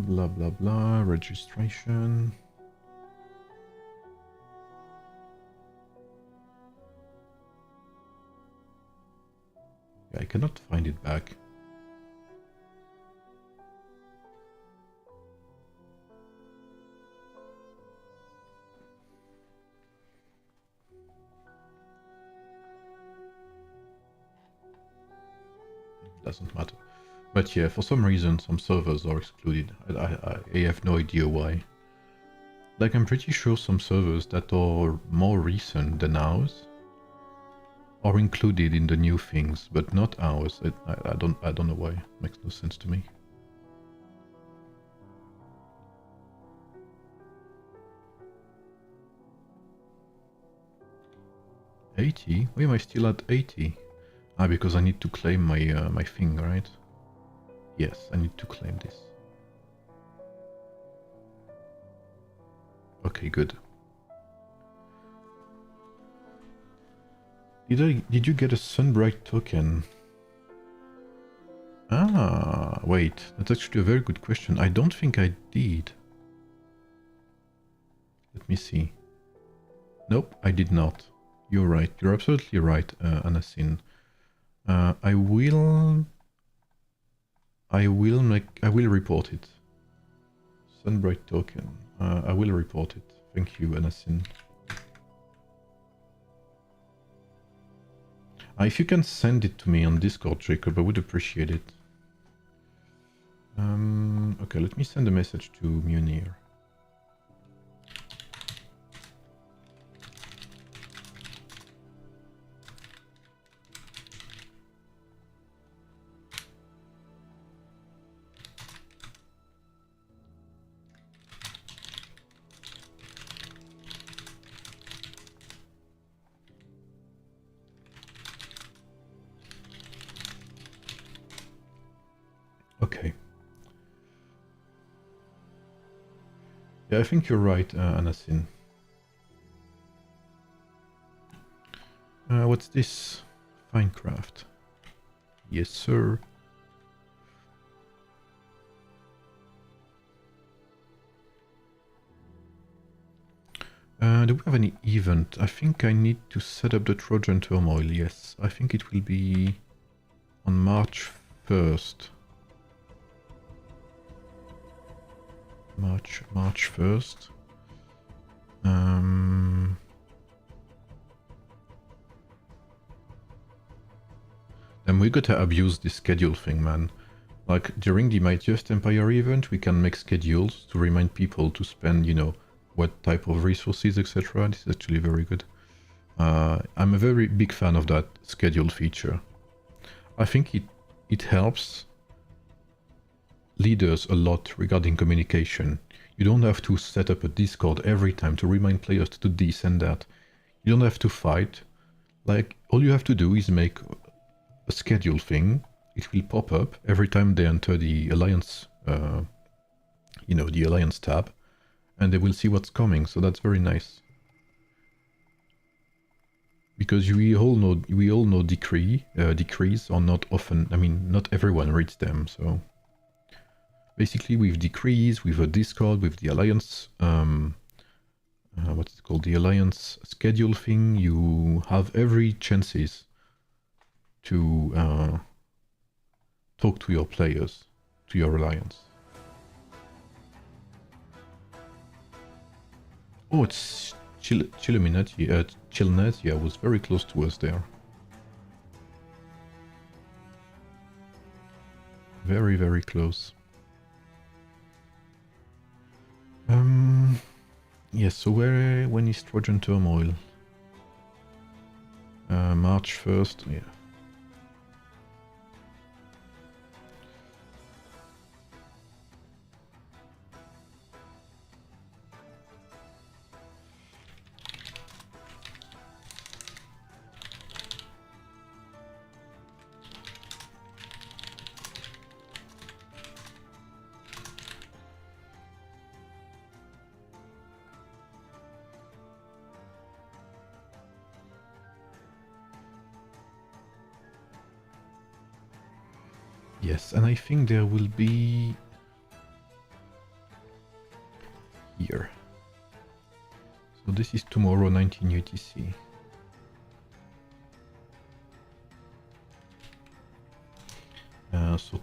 Blah blah blah, registration. Yeah, I cannot find it back. Doesn't matter. But yeah, for some reason, some servers are excluded. I have no idea why. Like, I'm pretty sure some servers that are more recent than ours are included in the new things, but not ours. I don't know why. Makes no sense to me. $80? Why am I still at 80? Ah, because I need to claim my my thing, right? Yes, I need to claim this. Okay, good. Did you get a Sunbright token? Ah, wait, that's actually a very good question. I don't think I did. Let me see. Nope, I did not. You're right. You're absolutely right, Anasin. I will report it. Sunbright token. I will report it. Thank you, Anasin. If you can send it to me on Discord, Jacob, I would appreciate it. Okay, let me send a message to Munir. Okay. Yeah, I think you're right, Anasin. What's this? Finecraft. Yes, sir. Do we have any event? I think I need to set up the Trojan Turmoil, yes. I think it will be on March 1st. March 1st. And we gotta abuse this schedule thing, man. Like, during the Mightiest Empire event, we can make schedules to remind people to spend, you know, what type of resources, etc. This is actually very good. I'm a very big fan of that schedule feature. I think it helps leaders a lot regarding communication. You don't have to set up a Discord every time to remind players to do this and that. You don't have to fight. Like, all you have to do is make a schedule thing. It will pop up every time they enter the Alliance, you know, the Alliance tab, and they will see what's coming, so that's very nice. Because we all know decrees are not often, I mean, not everyone reads them, so... Basically, with decrees, with a Discord, with the Alliance, what's it called, the Alliance schedule thing, you have every chances to talk to your players, to your Alliance. Oh, it's Chilnetia was very close to us there. Very, very close. Yes, so when is Trojan Turmoil? March 1st, yeah. Yes, and I think there will be here. So this is tomorrow, 19 UTC. So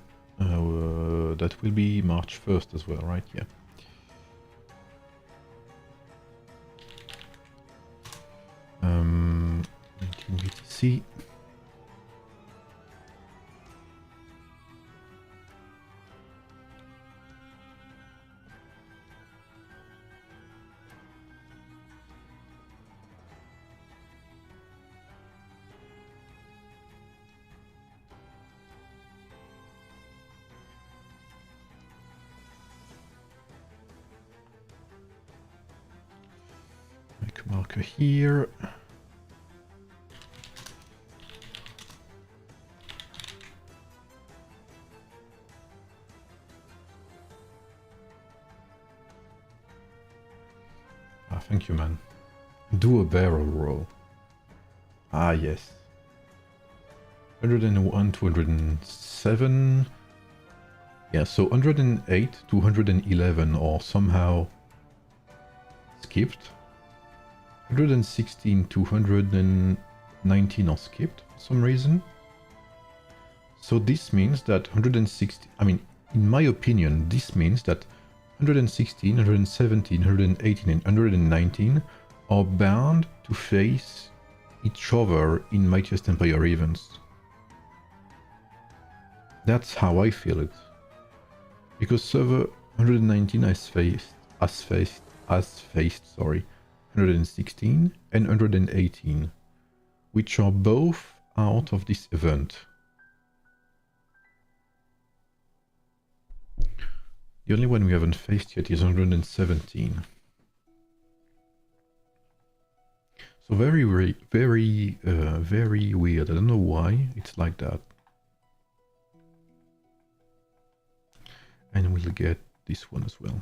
that will be March 1st as well, right? Yeah. Um, 19 UTC. Make a marker here. Ah, thank you, man. Do a barrel roll. Ah, yes. 101, 207. Yeah, so 108 to 111 are somehow skipped. 116 to 119 are skipped for some reason. So this means that 160, I mean, in my opinion, this means that 116, 117, 118 and 119 are bound to face each other in Mightiest Empire events. That's how I feel it. Because server 119 has faced 116 and 118, which are both out of this event. The only one we haven't faced yet is 117. So very weird. I don't know why it's like that. And we'll get this one as well.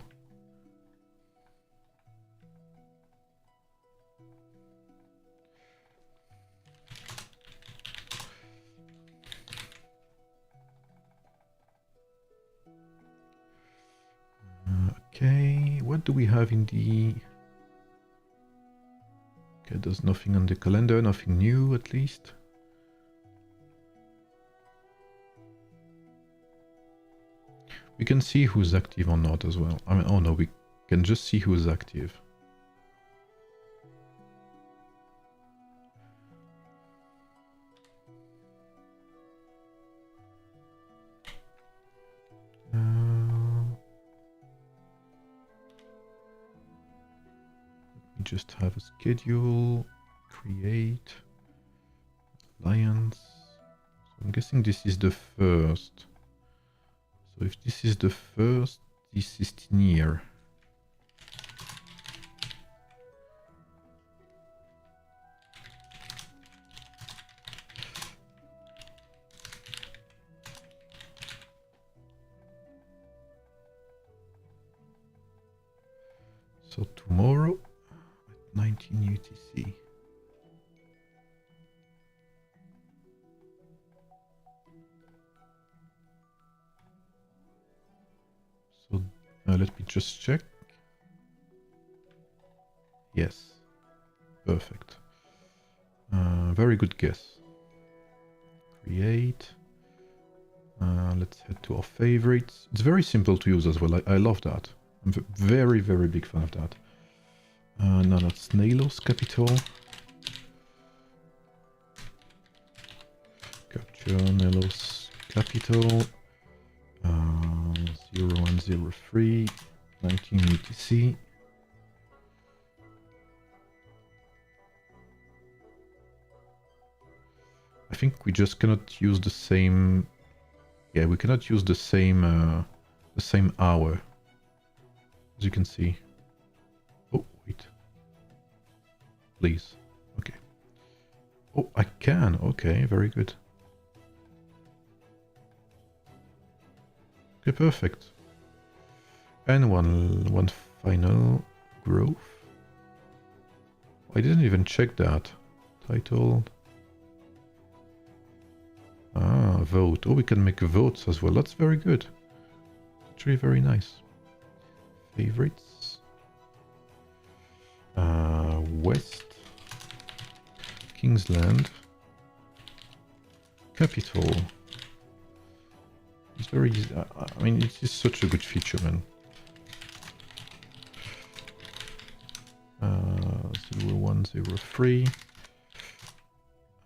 Okay, what do we have in the... Okay, there's nothing on the calendar, nothing new at least. We can see who's active or not as well. I mean, oh no, we can just see who's active. Let me just have a schedule, create, alliance. So I'm guessing this is the first. So if this is the first, this is near. So tomorrow at 19 UTC. So let me just check. Yes, perfect. Very good guess. Create. Let's head to our favorites. It's very simple to use as well. I love that. I'm a very, very big fan of that. No, not Snail's capital. Capture Nelos capital. 0103 19 UTC. I think we just cannot use the same. Yeah, we cannot use the same hour. As you can see. Oh, wait. Please. Okay. Oh, I can. Okay, very good. Okay, perfect. And one final growth. I didn't even check that. Title. Ah, vote. Oh, we can make votes as well. That's very good. Actually, very nice. Favorites. West. Kingsland. Capital. It's very easy. I mean, it's just such a good feature, man. 0103.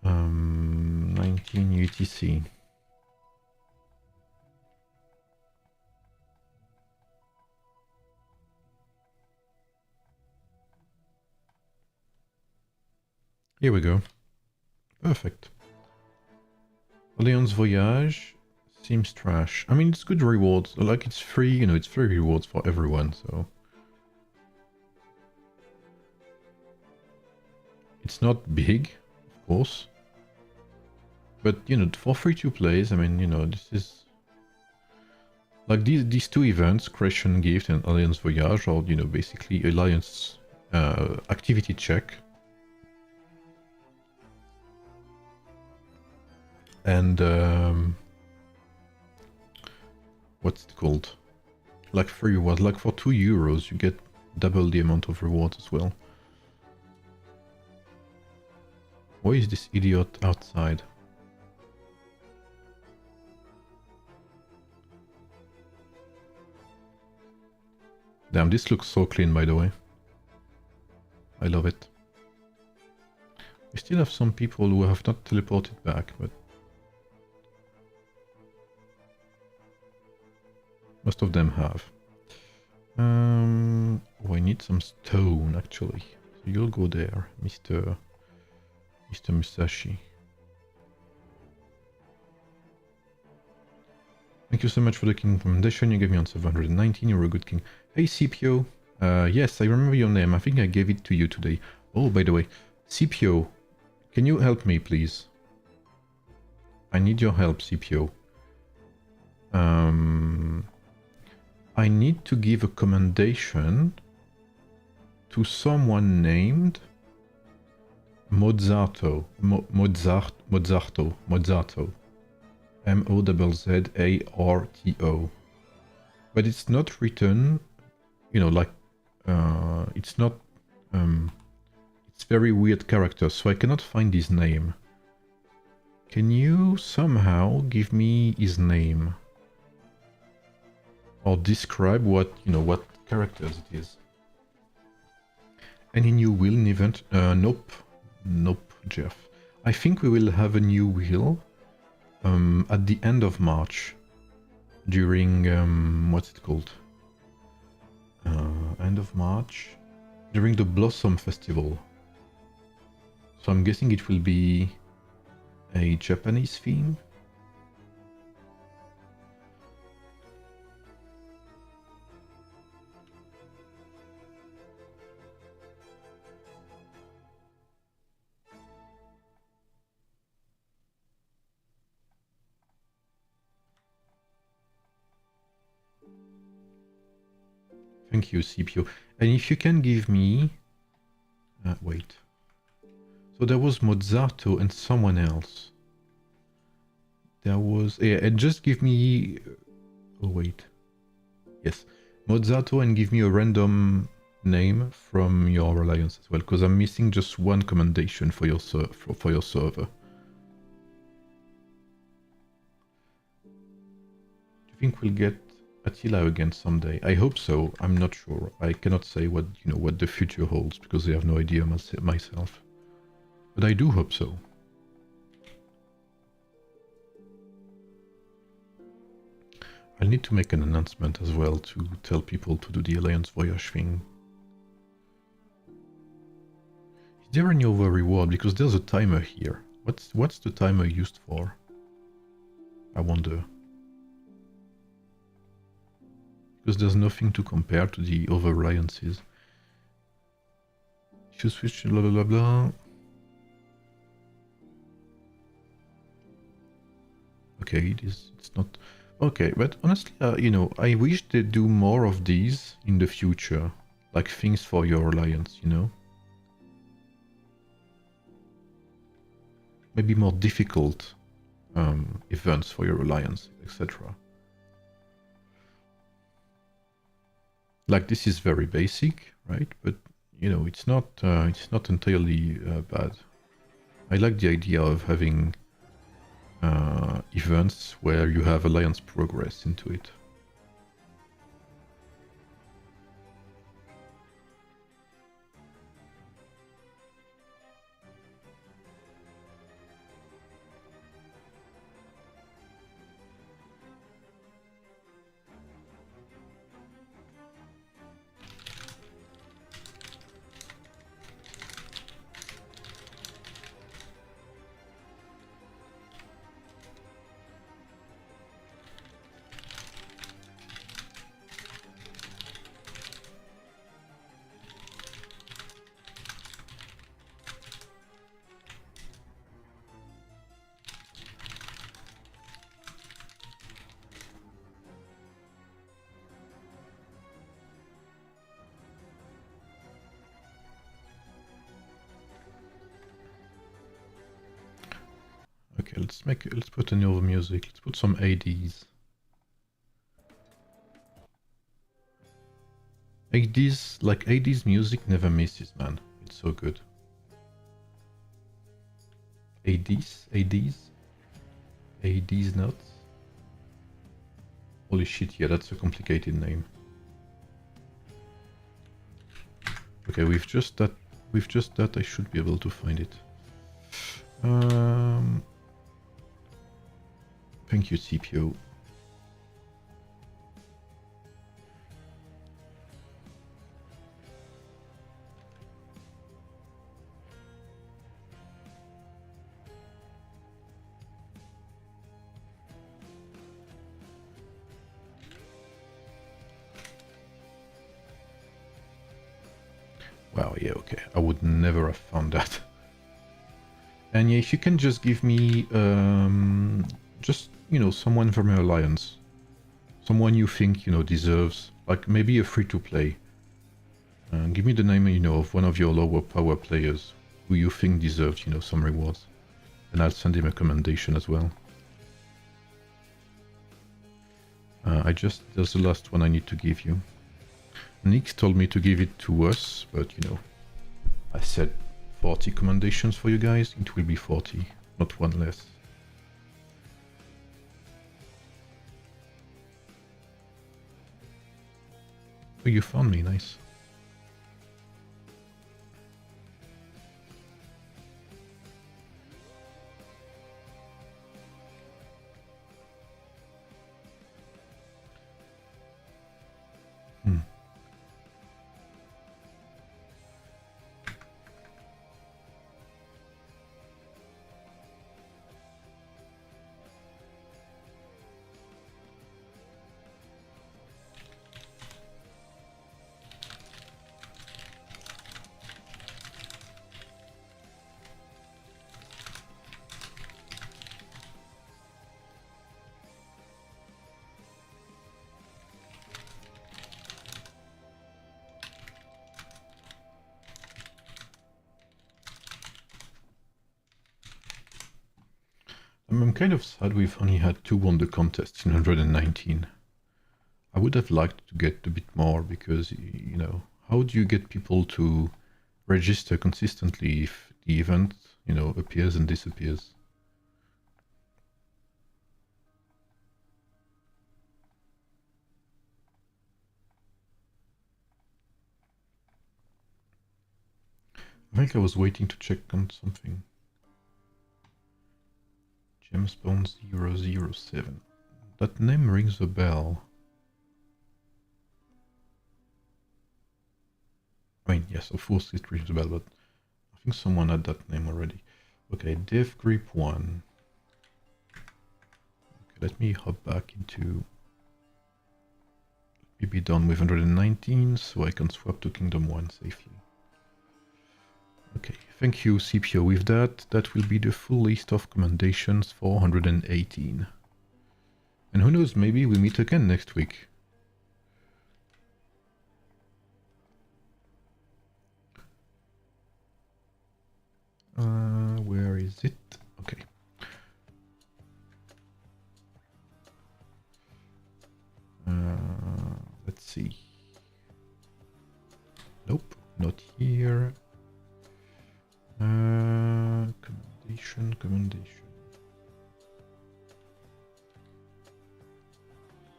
19 UTC. Here we go. Perfect. Alliance Voyage seems trash. I mean, it's good rewards. Like, it's free, you know, it's free rewards for everyone, so... It's not big, of course. But, you know, for free-to-plays, I mean, you know, this is... Like, these two events, Crescent Gift and Alliance Voyage, are, you know, basically Alliance activity check. And, what's it called? Like free rewards. Like for €2, you get double the amount of rewards as well. Why is this idiot outside? Damn, this looks so clean, by the way. I love it. We still have some people who have not teleported back, but... most of them have. Oh, I need some stone, actually. So you'll go there, Mr. Musashi. Thank you so much for the king recommendation. You gave me on 719. You're a good king. Hey, CPO. Yes, I remember your name. I think I gave it to you today. Oh, by the way, CPO, can you help me, please? I need your help, CPO. I need to give a commendation to someone named Mozzato. Mozzato. Mozzarto. But it's not written you know, like, it's not, it's very weird character, so I cannot find his name. Can you somehow give me his name? Or describe what, you know, what characters it is? Any new wheel in event? Nope. Nope, Jeff. I think we will have a new wheel at the end of March during, what's it called? End of March, during the Blossom Festival. So I'm guessing it will be a Japanese theme. Thank you, CPO. And if you can give me... wait. So there was Mozzato and someone else. There was... Yeah, and just give me... Oh, wait. Yes. Mozzato, and give me a random name from your alliance as well, because I'm missing just one commendation for your server. Do you think we'll get Attila again someday? I hope so. I'm not sure. I cannot say what, you know, what the future holds, because I have no idea myself. But I do hope so. I'll need to make an announcement as well to tell people to do the Alliance Voyage thing. Is there any other reward? Because there's a timer here. What's the timer used for? I wonder. Because there's nothing to compare to the other alliances. If you switch blah blah blah blah. Okay, it's not... Okay, but honestly, you know, I wish they'd do more of these in the future. Like things for your alliance, you know? Maybe more difficult events for your alliance, etc. Like, this is very basic, right? But, you know, it's not entirely bad. I like the idea of having events where you have alliance progress into it. Okay, let's put any other music. Let's put some ADs. ADs music never misses, man. It's so good. ADs nuts. Holy shit, yeah, that's a complicated name. Okay, with just that I should be able to find it. Thank you, CPO. Wow, yeah, okay. I would never have found that. And yeah, if you can just give me, just, you know, someone from your alliance. Someone you think, you know, deserves, like maybe a free-to-play. Give me the name, you know, of one of your lower power players who you think deserves, you know, some rewards. And I'll send him a commendation as well. There's the last one I need to give you. Nix told me to give it to us, but you know, I said 40 commendations for you guys. It will be 40, not one less. Oh, you found me, nice. I'm kind of sad we've only had 2 won the contest in 119. I would have liked to get a bit more because, you know, how do you get people to register consistently if the event, you know, appears and disappears? I think I was waiting to check on something. Gemspawn 007. That name rings a bell. I mean, yes, of course it rings a bell, but I think someone had that name already. Okay, Dev Grip 1. Okay, let me hop back into... Let me be done with 119 so I can swap to Kingdom 1 safely. Okay, thank you CPO. With that, that will be the full list of commendations for 118. And who knows, maybe we meet again next week. Where is it? Okay. Let's see. Nope, not here. Commendation.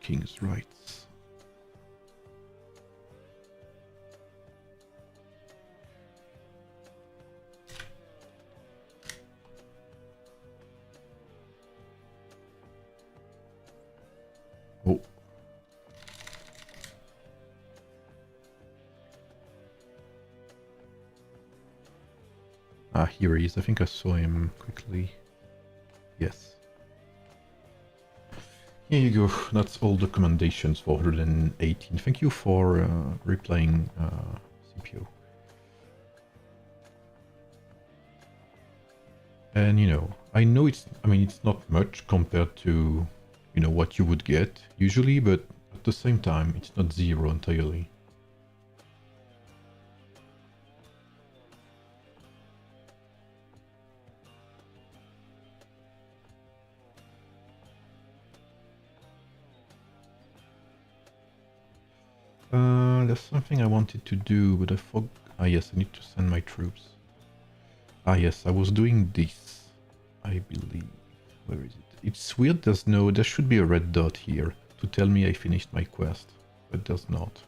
King's rights. Oh. Ah, here he is. I think I saw him quickly. Yes. Here you go. That's all the commendations for 118. Thank you for replying, CPO. And you know, I know it's not much compared to, you know, what you would get usually, but at the same time, it's not zero entirely. There's something I wanted to do, but I forgot. Ah yes, I need to send my troops. Ah yes, I was doing this, I believe. Where is it? It's weird, there should be a red dot here to tell me I finished my quest, but there's not.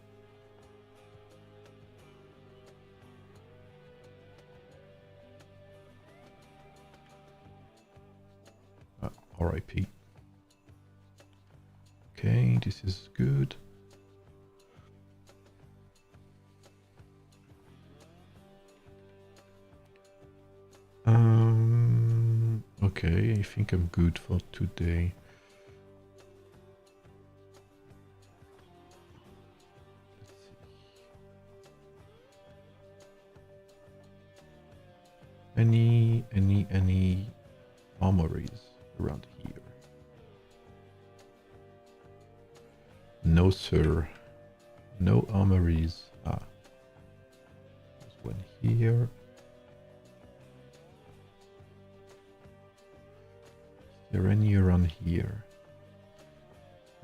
RIP. Okay, this is good. Okay, I think I'm good for today. Any armories around here? No, sir. No armories. Ah. There's one here. Is there any around here?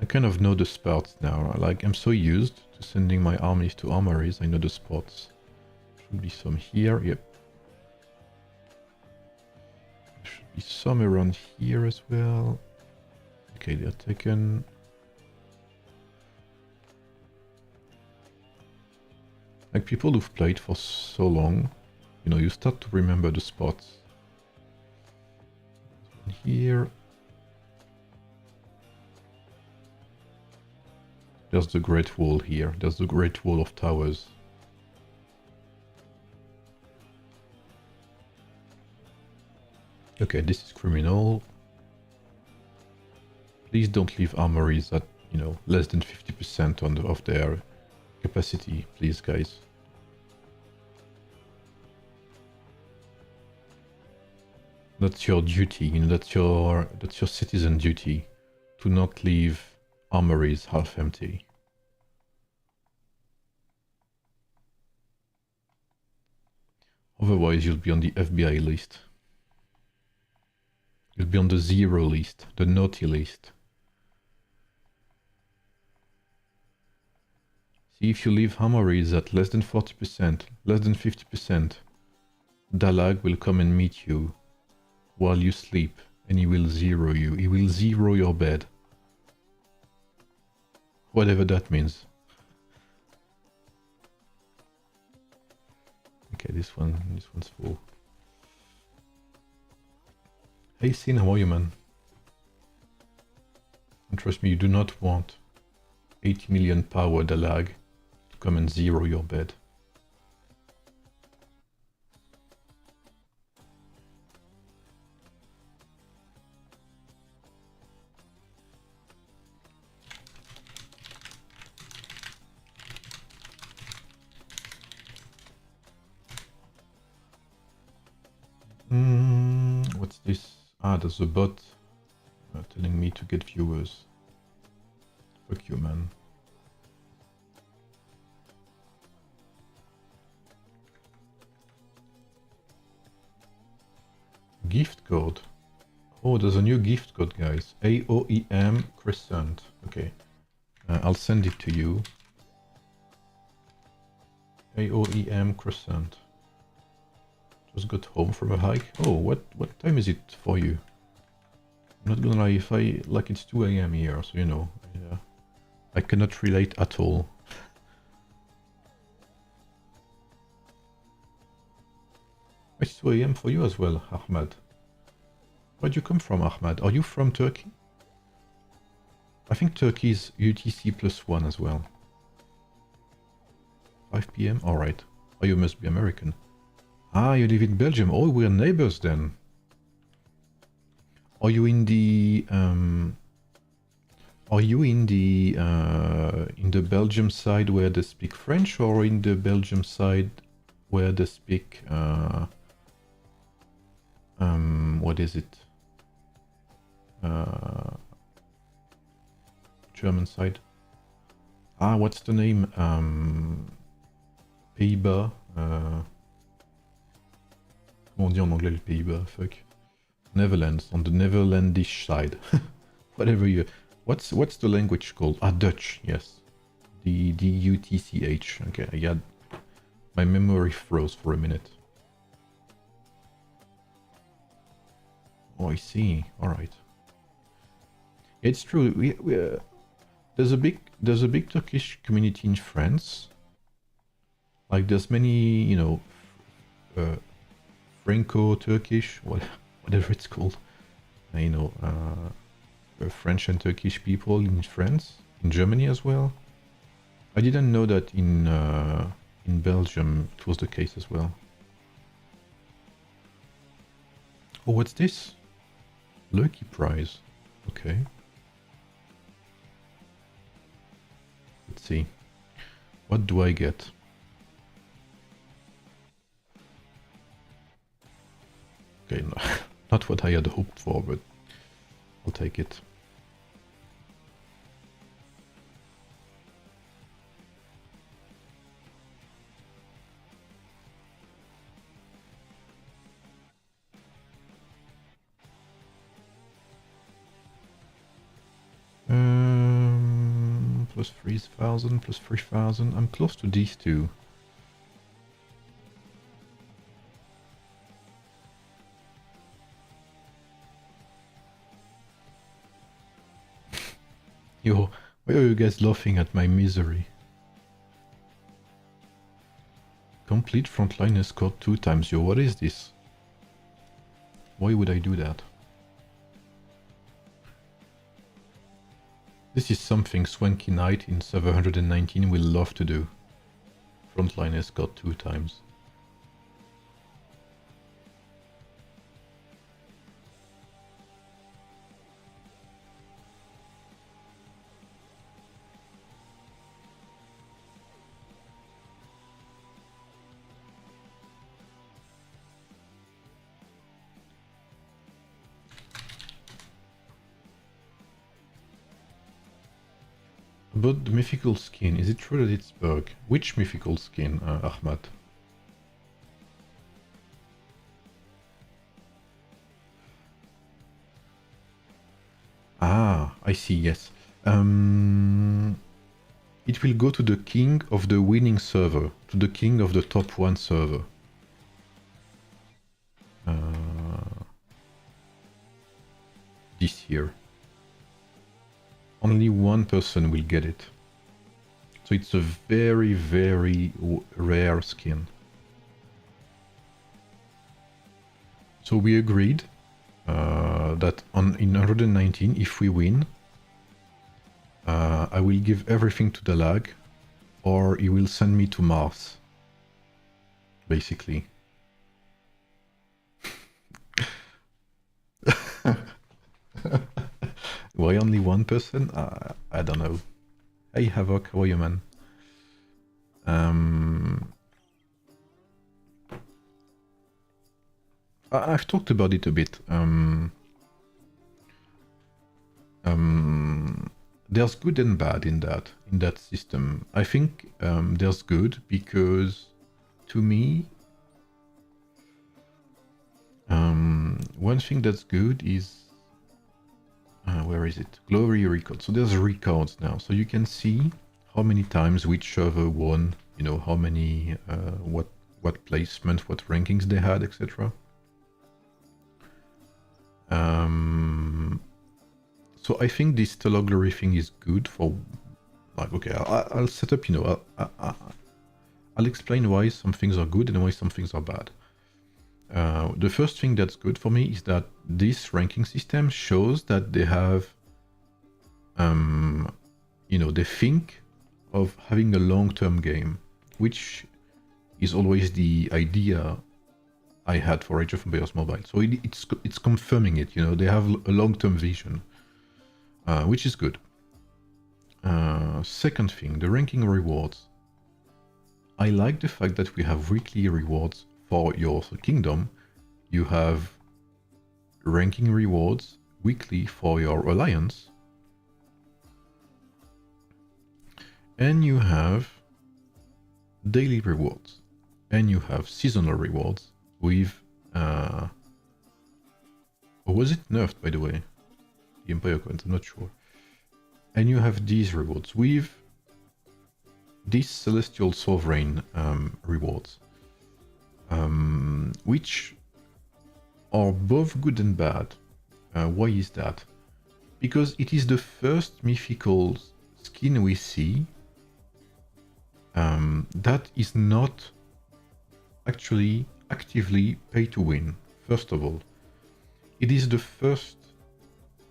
I kind of know the spouts now. Like, I'm so used to sending my armies to armories. I know the spots. Should be some here. Yep. There should be some around here as well. Okay, they're taken. Like people who've played for so long, you know, you start to remember the spots. Here. There's the Great Wall here. There's the Great Wall of Towers. Okay, this is criminal. Please don't leave armories at, you know, less than 50% of their capacity, please, guys. That's your duty, you know, that's your citizen duty to not leave armories half empty. Otherwise, you'll be on the FBI list. You'll be on the 0 list, the naughty list. See, if you leave armories at less than 40%, less than 50%, Dalag will come and meet you while you sleep, and he will 0 you. He will 0 your bed. Whatever that means. Okay, this one's full. Hey Sin, how are you, man? And trust me, you do not want 80 million power Dalag to come and 0 your bed. What's this? Ah, there's a bot telling me to get viewers. Fuck you, man. Gift code. Oh, there's a new gift code, guys. AoEM Crescent. Okay. I'll send it to you. AoEM Crescent. Just got home from a hike. Oh, what time is it for you? I'm not gonna lie, it's 2 AM here, so you know, yeah, I cannot relate at all. It's 2 AM for you as well, Ahmad. Where'd you come from, Ahmad? Are you from Turkey? I think Turkey is UTC +1 as well. 5 PM? Alright. Oh, you must be American. Ah, you live in Belgium. Oh, we're neighbors then. Are you in the Belgium side where they speak French, or in the Belgium side where they speak what is it? German side. Ah, what's the name? Pays-Bas. Comment on dit en anglais le Pays-Bas? Fuck. Netherlands, on the Netherlandish side. Whatever you... What's the language called? Ah, Dutch, yes. The D-U-T-C-H. Okay, I got... My memory froze for a minute. Oh, I see. Alright. It's true. There's a big Turkish community in France. Like, there's many, you know... Franco-Turkish, whatever it's called, you know, French and Turkish people in France, in Germany as well. I didn't know that in Belgium it was the case as well. Oh, what's this? Lucky prize. Okay. Let's see. What do I get? Okay, no, not what I had hoped for, but I'll take it. plus 3,000, plus 3,000. I'm close to these two. Yo, why are you guys laughing at my misery? Complete frontline escort 2 times. Yo, what is this? Why would I do that? This is something Swanky Knight in server 119 will love to do. Frontline escort 2 times. About the mythical skin, is it true that it's bug? Which mythical skin, Ahmad? Ah, I see, yes. It will go to the king of the winning server, to the king of the top 1 server. This year. Only 1 person will get it. So it's a very, very rare skin. So we agreed that in 119, if we win, I will give everything to the lag, or he will send me to Mars. Basically. Why only 1 person? I don't know. Hey Havoc, how are you, man? I've talked about it a bit. There's good and bad in that system. I think there's good because, to me, one thing that's good is where is it? Glory record. So there's records now, so you can see how many times which server won. You know how many, what placement, what rankings they had, etc. So I think this glory thing is good for, like, okay, I'll set up, you know, I'll explain why some things are good and why some things are bad. The first thing that's good for me is that this ranking system shows that they have, you know, they think of having a long-term game, which is always the idea I had for Age of Empires Mobile. So it's confirming it, you know, they have a long-term vision, which is good. Second thing, the ranking rewards. I like the fact that we have weekly rewards for your kingdom. You have ranking rewards weekly for your alliance. And you have daily rewards. And you have seasonal rewards with... or was it nerfed, by the way? The Empire coins, I'm not sure. And you have these rewards with these Celestial Sovereign rewards. Which are both good and bad. Why is that? Because it is the first mythical skin we see that is not actually actively pay to win, first of all. It is the first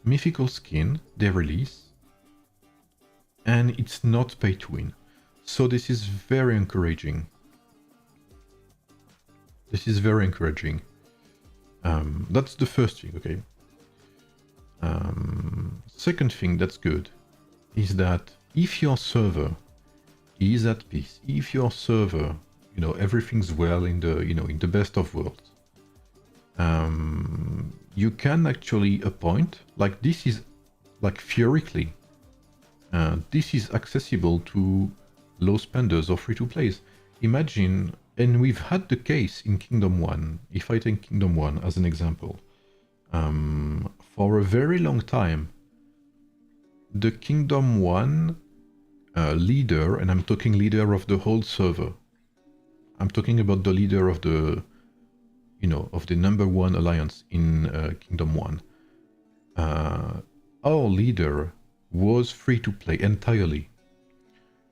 mythical skin they release, and it's not pay to win. So this is very encouraging. This is very encouraging. That's the first thing, okay? Second thing that's good is that if your server is at peace, if your server, you know, everything's well in the, you know, in the best of worlds, you can actually appoint, like this is, like theoretically, this is accessible to low spenders or free-to-plays. Imagine, and we've had the case in Kingdom 1, if I take Kingdom 1 as an example, for a very long time, the Kingdom 1 leader, and I'm talking leader of the whole server. I'm talking about the leader of the, you know, of the #1 alliance in Kingdom 1. Our leader was free to play entirely.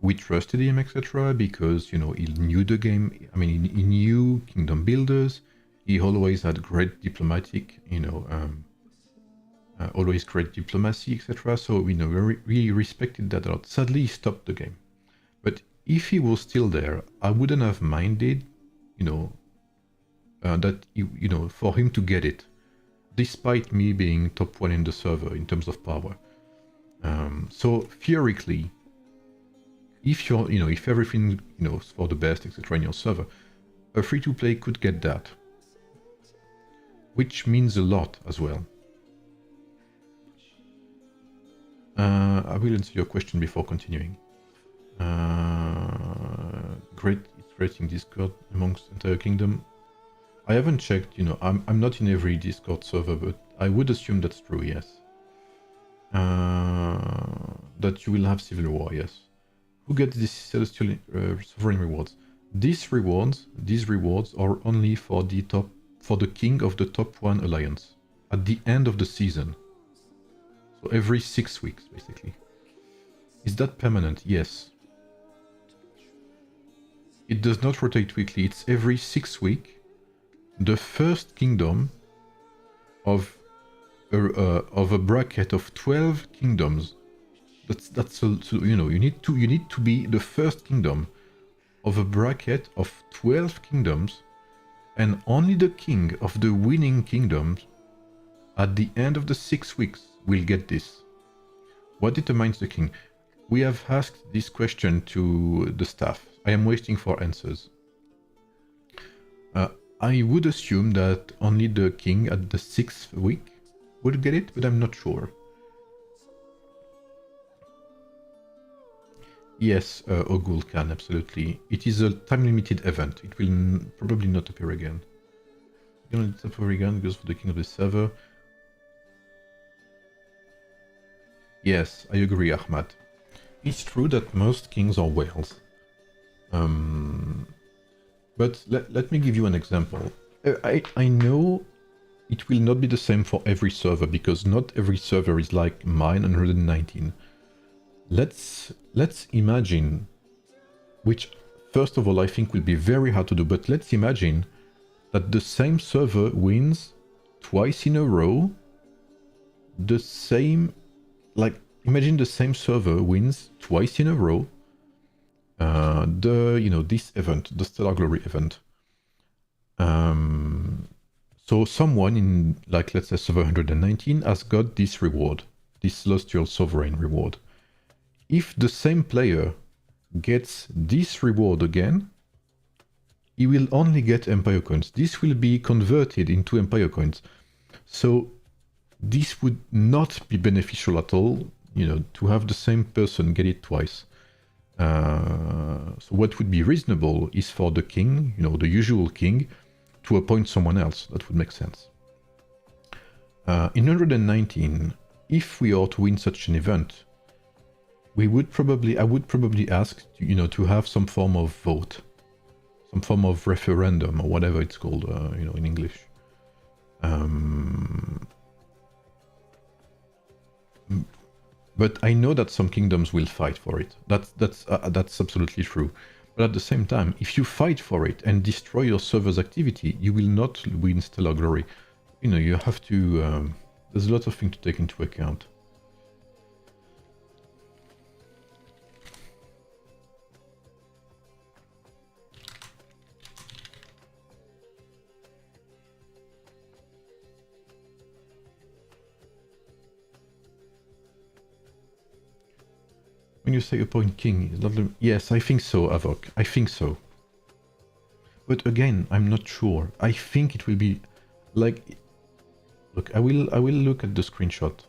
We trusted him, etc., because, you know, he knew the game. I mean, he knew Kingdom Builders. He always had great diplomatic, you know, always great diplomacy, etc. So, you know, we really respected that a lot. Sadly, he stopped the game. But if he was still there, I wouldn't have minded, you know, that, you know, for him to get it, despite me being top 1 in the server in terms of power. So theoretically, if you're, you know, if everything, you know, is for the best, etc., in your server, a free-to-play could get that, which means a lot as well. I will answer your question before continuing. It's great in Discord amongst entire kingdom. I haven't checked, you know, I'm not in every Discord server, but I would assume that's true, yes. That you will have civil war, yes. Who gets these celestial sovereign rewards? These rewards are only for the king of the top 1 alliance at the end of the season. So every 6 weeks, basically. Is that permanent? Yes. It does not rotate weekly. It's every 6 weeks. The first kingdom of a bracket of 12 kingdoms. That's so, you know, you need to be the first kingdom of a bracket of 12 kingdoms, and only the king of the winning kingdoms at the end of the 6 weeks will get this. What determines the king? We have asked this question to the staff. I am waiting for answers. I would assume that only the king at the 6th week would get it, but I'm not sure. Yes, Ogul can, absolutely. It is a time-limited event. It will probably not appear again. It's appear again, goes for the king of the server. Yes, I agree, Ahmad. It's true that most kings are whales. But let me give you an example. I know it will not be the same for every server, because not every server is like mine 119. Let's imagine, which first of all I think will be very hard to do, but let's imagine that the same server wins twice in a row. The same, like, imagine the same server wins twice in a row this event, the Stellar Glory event. So someone in, like, let's say server 119 has got this reward, this Celestial Sovereign reward. If the same player gets this reward again, he will only get Empire Coins. This will be converted into Empire Coins. So this would not be beneficial at all, you know, to have the same person get it twice. So what would be reasonable is for the king, you know, the usual king, to appoint someone else. That would make sense. In 119, if we are to win such an event, I would probably ask, you know, to have some form of vote, some form of referendum, or whatever it's called, you know, in English. But I know that some kingdoms will fight for it. That's absolutely true. But at the same time, if you fight for it and destroy your server's activity, you will not win Stellar Glory. You know, you have to... there's a lot of things to take into account. When you say appoint king, yes, I think so, Avok. I think so. But again, I'm not sure. I think it will be like. Look, I will look at the screenshot.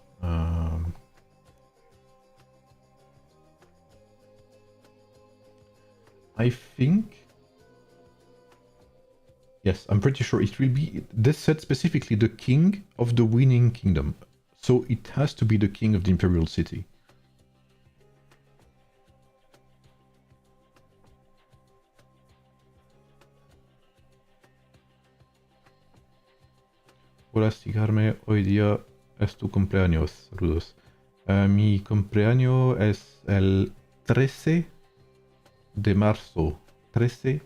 I think. Yes, I'm pretty sure it will be. This said specifically the king of the winning kingdom, so it has to be the king of the imperial city. Practicarme hoy día es tu cumpleaños, saludos. Mi cumpleaños es el 13 de marzo. 13.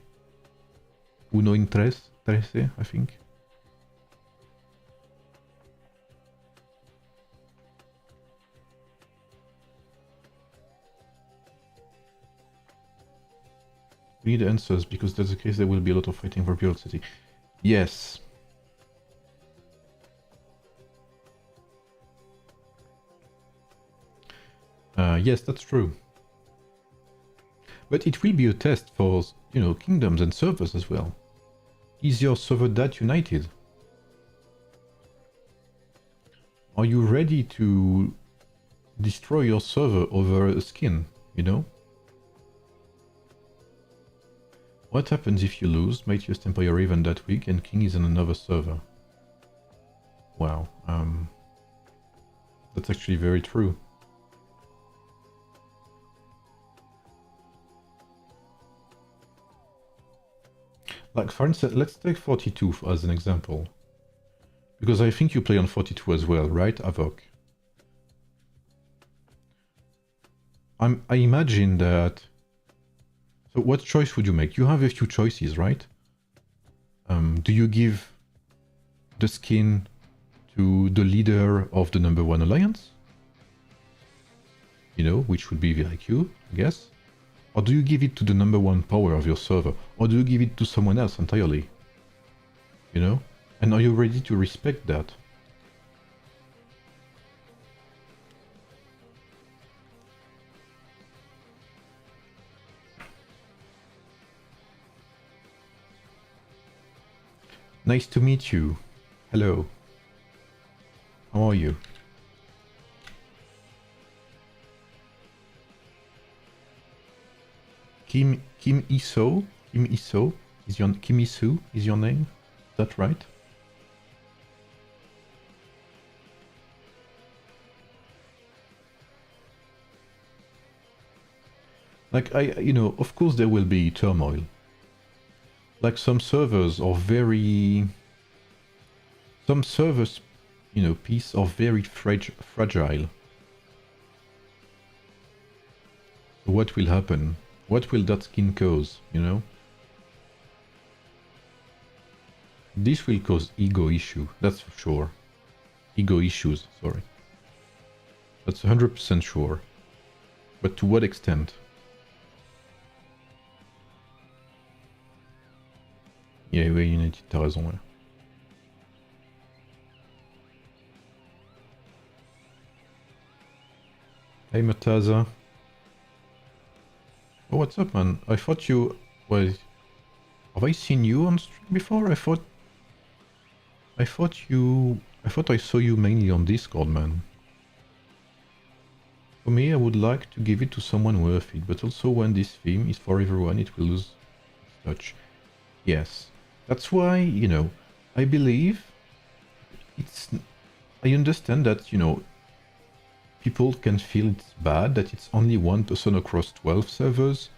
1 en 3. 13, I think. We need answers, because that's the case there will be a lot of fighting for Pure City. Yes. Yes, that's true. But it will be a test for, you know, kingdoms and servers as well. Is your server that united? Are you ready to destroy your server over a skin, you know? What happens if you lose Mightiest Empire event that week and King is on another server? Wow, that's actually very true. Like, for instance, let's take 42 as an example. Because I think you play on 42 as well, right, Avok? I imagine that... So what choice would you make? You have a few choices, right? Do you give the skin to the leader of the #1 alliance? You know, which would be VIQ, I guess? Or do you give it to the #1 power of your server? Or do you give it to someone else entirely? You know? And are you ready to respect that? Nice to meet you. Hello. How are you? Kim Iso? Kim Iso is your Kim Isu is your name? Is that right? Like, you know, of course there will be turmoil. Like, some servers are very... Some servers, you know, piece are very fragile. So what will happen? What will that skin cause, you know? This will cause ego issue, that's for sure. Ego issues, sorry. That's 100% sure. But to what extent? Yeah, ouais, Unity, t'as raison, ouais. Hey, Mataza. Oh, what's up, man? I thought you... Well, have I seen you on stream before? I thought I saw you mainly on Discord, man. For me, I would like to give it to someone worth it, but also when this theme is for everyone, it will lose its touch. Yes. That's why, you know, I believe it's... I understand that, you know, people can feel it's bad that it's only one person across 12 servers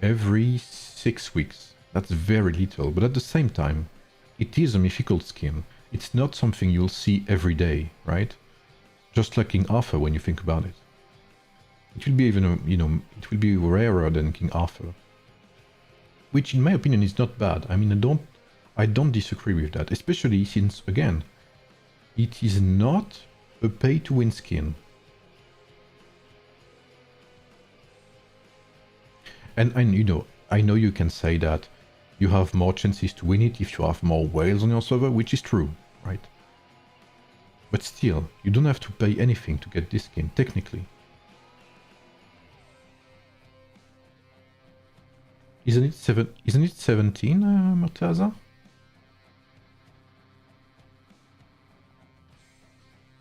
every 6 weeks. That's very little, but at the same time, it is a mythical skin. It's not something you'll see every day, right? Just like King Arthur when you think about it. It will be even, you know, it will be rarer than King Arthur. Which in my opinion is not bad. I mean, I don't disagree with that, especially since, again, it is not a pay-to-win skin. And you know, I know you can say that you have more chances to win it if you have more whales on your server, which is true, right? But still, you don't have to pay anything to get this skin, technically. Isn't it 17, Murtaza?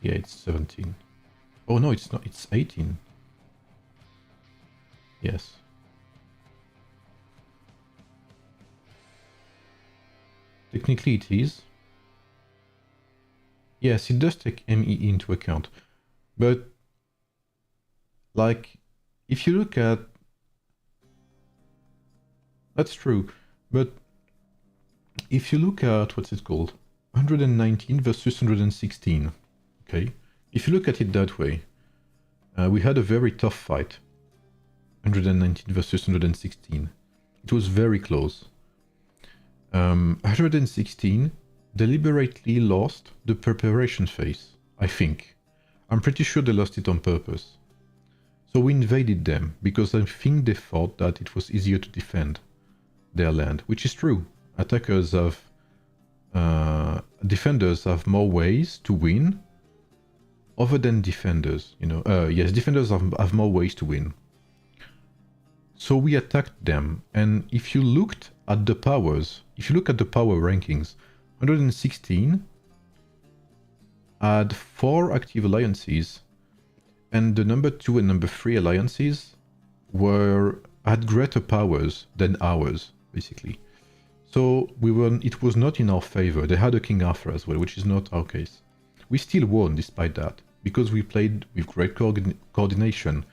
Yeah, it's 17. Oh no, it's not, it's 18. Yes. Technically it is. Yes, it does take ME into account. But, like, if you look at... That's true. But if you look at, what's it called? 119 versus 116. Okay, if you look at it that way, we had a very tough fight. 119 versus 116. It was very close. 116 deliberately lost the preparation phase, I think. I'm pretty sure they lost it on purpose. So we invaded them, because I think they thought that it was easier to defend their land, which is true. Attackers have... defenders have more ways to win, other than defenders, you know. Yes, defenders have more ways to win. So we attacked them, and if you looked at the powers, if you look at the power rankings, 116 had 4 active alliances, and the number 2 and number 3 alliances had greater powers than ours, basically. So it was not in our favor. They had a King Arthur as well, which is not our case. We still won despite that, because we played with great coordination,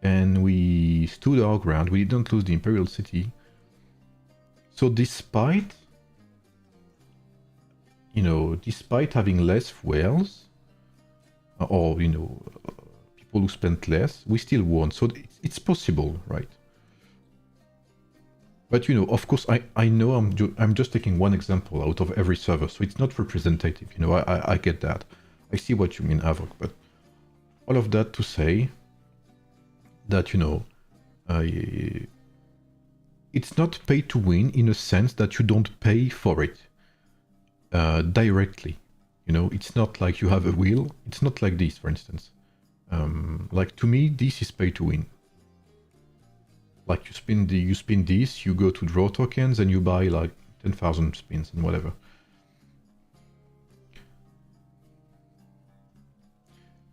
and we stood our ground. We didn't lose the Imperial City. So despite, you know, despite having less whales, or, you know, people who spent less, we still won. So it's possible, right? But, you know, of course, I know I'm just taking one example out of every server, so it's not representative. You know, I get that. I see what you mean, Avoc, but all of that to say that, you know, it's not pay to win in a sense that you don't pay for it directly. You know, it's not like you have a wheel. It's not like this, for instance. Like, to me, this is pay to win. Like, you spin this, you go to draw tokens, and you buy like 10,000 spins and whatever.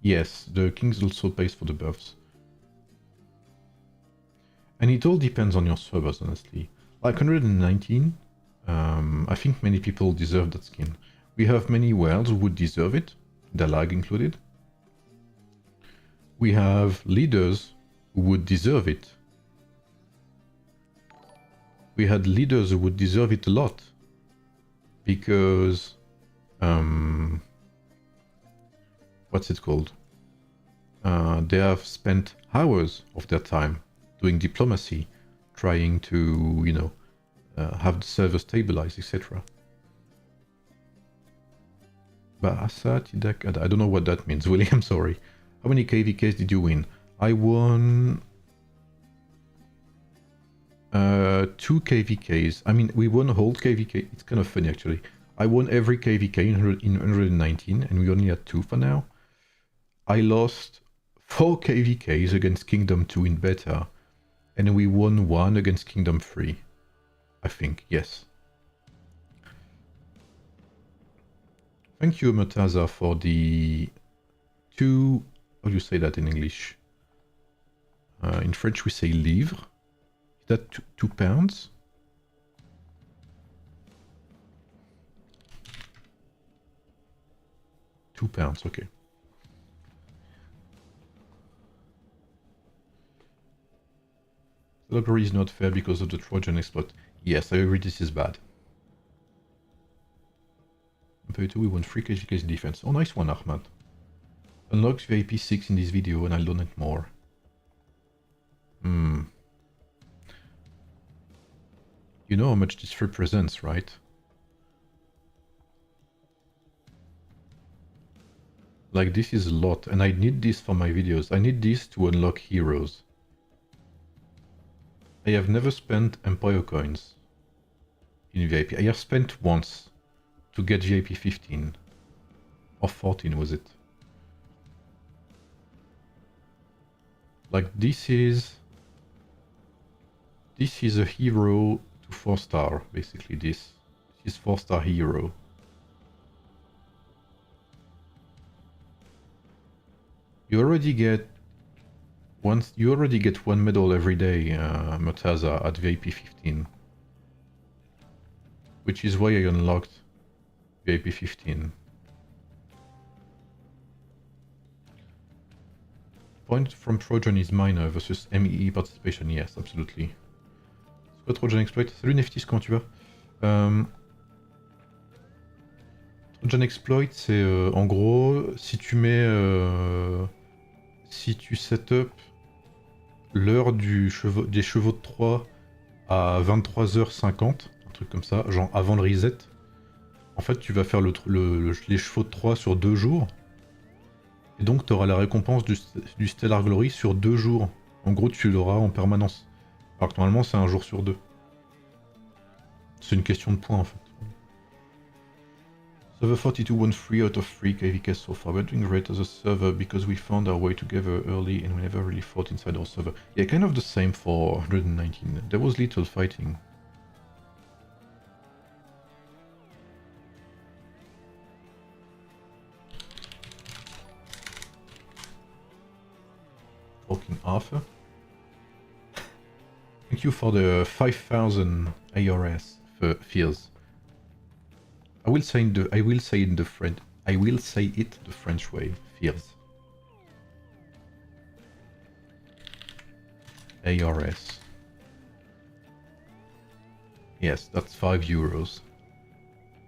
Yes, the kings also pays for the buffs. And it all depends on your servers, honestly. Like 119, I think many people deserve that skin. We have many whales who would deserve it, the lag included. We have leaders who would deserve it. We had leaders who would deserve it a lot, because what's it called? They have spent hours of their time doing diplomacy, trying to, you know, have the server stabilize, etc. I don't know what that means, Willie, I'm sorry. How many KVKs did you win? I won 2 KVKs. I mean, we won a whole KVK. It's kind of funny, actually. I won every KVK in 119, and we only had 2 for now. I lost 4 KVKs against Kingdom 2 in beta, and we won 1 against Kingdom 3. I think, yes. Thank you, Mataza, for the 2... How do you say that in English? In French, we say livres. Is that 2 pounds? £2, okay. The lottery is not fair because of the Trojan exploit. Yes, I agree, this is bad. Number 2, we won 3 KGK's defense. Oh, nice one, Ahmad. Unlock VIP 6 in this video and I'll donate more. You know how much this represents, right? Like, this is a lot, and I need this for my videos. I need this to unlock heroes. I have never spent Empire coins in VIP. I have spent once to get VIP 15. Or 14, was it? Like, this is a hero to 4-star, basically. This is 4-star hero. You already get one medal every day, Murtaza, at VIP 15. Which is why I unlocked VIP 15. Point from Trojan is minor versus MEE participation, yes, absolutely. Squad Trojan exploit. Salut Neftis, comment tu vas? Dodge and exploit, c'est en gros, si tu mets... si tu set up l'heure des chevaux de Troie à 23h50, un truc comme ça, genre avant le reset, en fait tu vas faire les chevaux de Troie sur 2 jours, et donc tu auras la récompense du Stellar Glory sur 2 jours. En gros tu l'auras en permanence. Alors que normalement c'est un jour sur 2. C'est une question de points en fait. Server 42 won 3 out of 3 KVK so far. We're doing great as a server because we found our way together early and we never really fought inside our server. Yeah, kind of the same for 119. There was little fighting. Talking Arthur. Thank you for the 5,000 ARS for fears. I will say it the French way. Fears. ARS. Yes, that's 5 euros.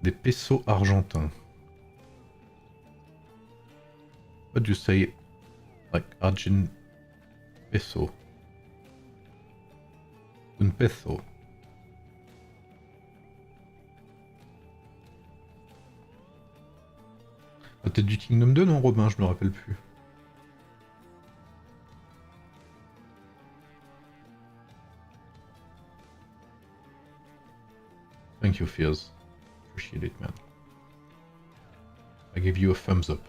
Des pesos argentins. What do you say? Like Argent peso. Un peso. Ah, t'es du Kingdom 2, non, Robin? Je me rappelle plus. Thank you, Fears. Appreciate it, man. I give you a thumbs up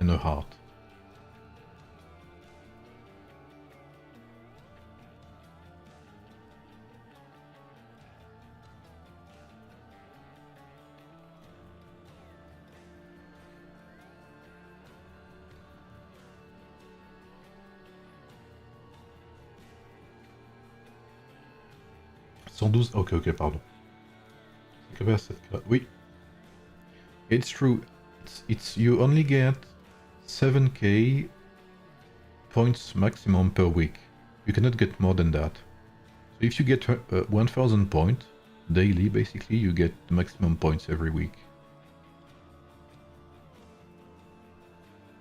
and a heart. Ok, pardon. Oui. It's true. It's you only get 7k points maximum per week. You cannot get more than that. So if you get 1000 points daily, basically, you get the maximum points every week.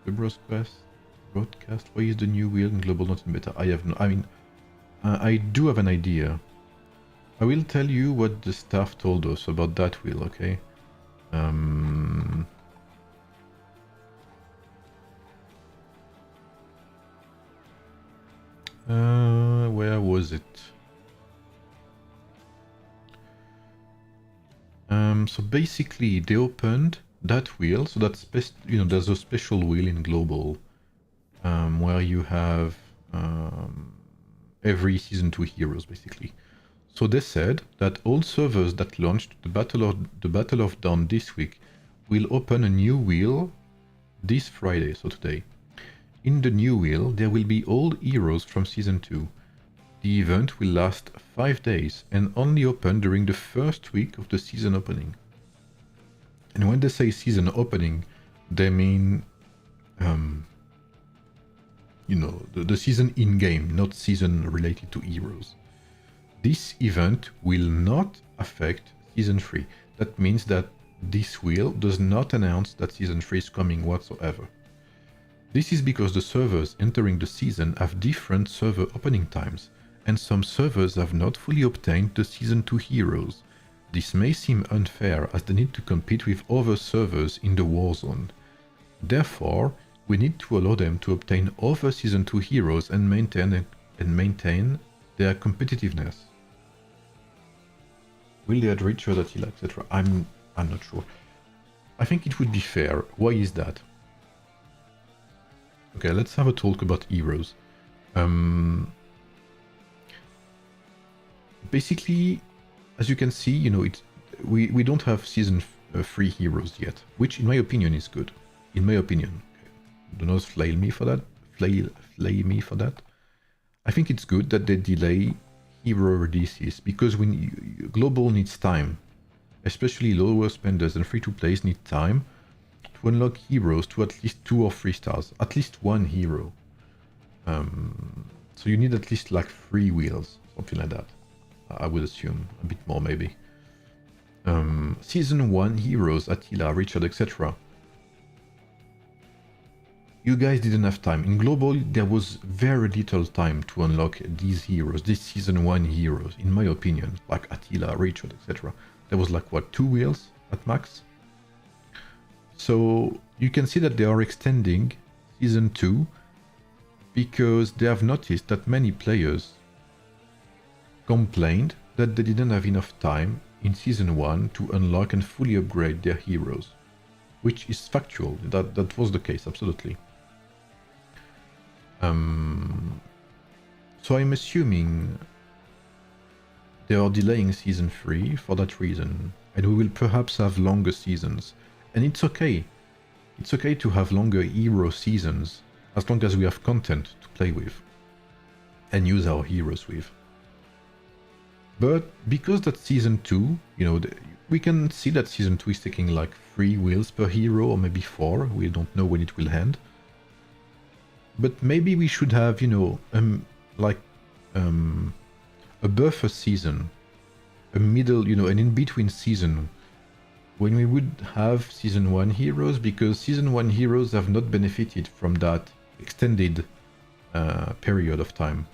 The broadcast. Why is the new wheel in global not in beta? I do have an idea. I will tell you what the staff told us about that wheel, okay? Where was it? So basically, they opened that wheel. So that's there's a special wheel in global, where you have every season 2 heroes basically. So they said that all servers that launched the Battle of Dawn this week will open a new wheel this Friday, so today. In the new wheel, there will be all heroes from Season 2. The event will last 5 days and only open during the first week of the season opening. And when they say season opening, they mean, the season in-game, not season related to heroes. This event will not affect Season 3. That means that this wheel does not announce that Season 3 is coming whatsoever. This is because the servers entering the season have different server opening times, and some servers have not fully obtained the Season 2 heroes. This may seem unfair as they need to compete with other servers in the warzone. Therefore, we need to allow them to obtain other Season 2 heroes and maintain their competitiveness. Will they add Richard, Attila, etc.? I'm not sure. I think it would be fair. Why is that? Okay, let's have a talk about heroes. Basically, as you can see, we don't have season 3 heroes yet, which in my opinion is good. In my opinion, do not flay me for that. Flay me for that. I think it's good that they delay hero releases because global needs time, especially lower spenders and free-to-plays need time to unlock heroes to at least 2 or 3 stars, at least 1 hero. So you need at least like 3 wheels, something like that. I would assume a bit more maybe. Season 1 heroes, Attila, Richard, etc. You guys didn't have time. In Global, there was very little time to unlock these heroes, these Season 1 heroes, in my opinion, like Attila, Richard, etc. There was like, what, 2 wheels at max? So you can see that they are extending Season 2 because they have noticed that many players complained that they didn't have enough time in Season 1 to unlock and fully upgrade their heroes, which is factual. That was the case, absolutely. So I'm assuming they are delaying Season 3 for that reason, and we will perhaps have longer seasons. And it's okay. It's okay to have longer hero seasons, as long as we have content to play with and use our heroes with. But because that's Season 2, you know, we can see that Season 2 is taking like 3 wheels per hero, or maybe 4, we don't know when it will end. But maybe we should have, you know, a buffer season, a middle, you know, an in-between season, when we would have Season 1 heroes, because Season 1 heroes have not benefited from that extended period of time.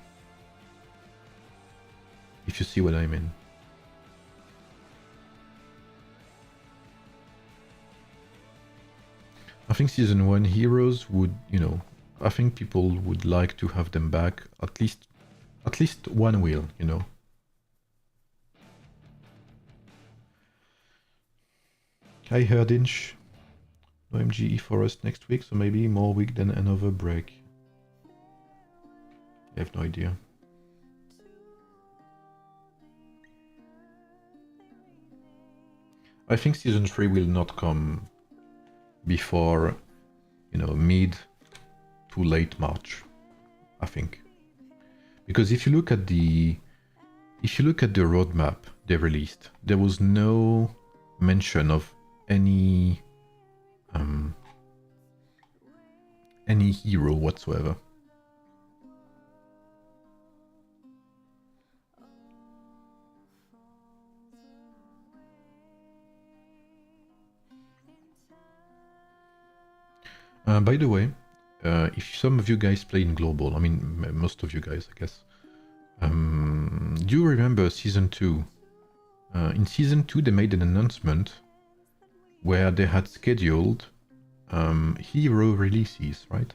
If you see what I mean. I think Season 1 heroes would, you know, I think people would like to have them back, at least one wheel, you know. Hi Herdinch. No MGE for us next week, so maybe more week than another break. I have no idea. I think Season 3 will not come before, you know, mid to late March, I think. Because if you look at the roadmap they released, there was no mention of any hero whatsoever. By the way, if some of you guys play in Global, I mean most of you guys, I guess, do you remember Season 2? In Season 2 they made an announcement where they had scheduled hero releases, right?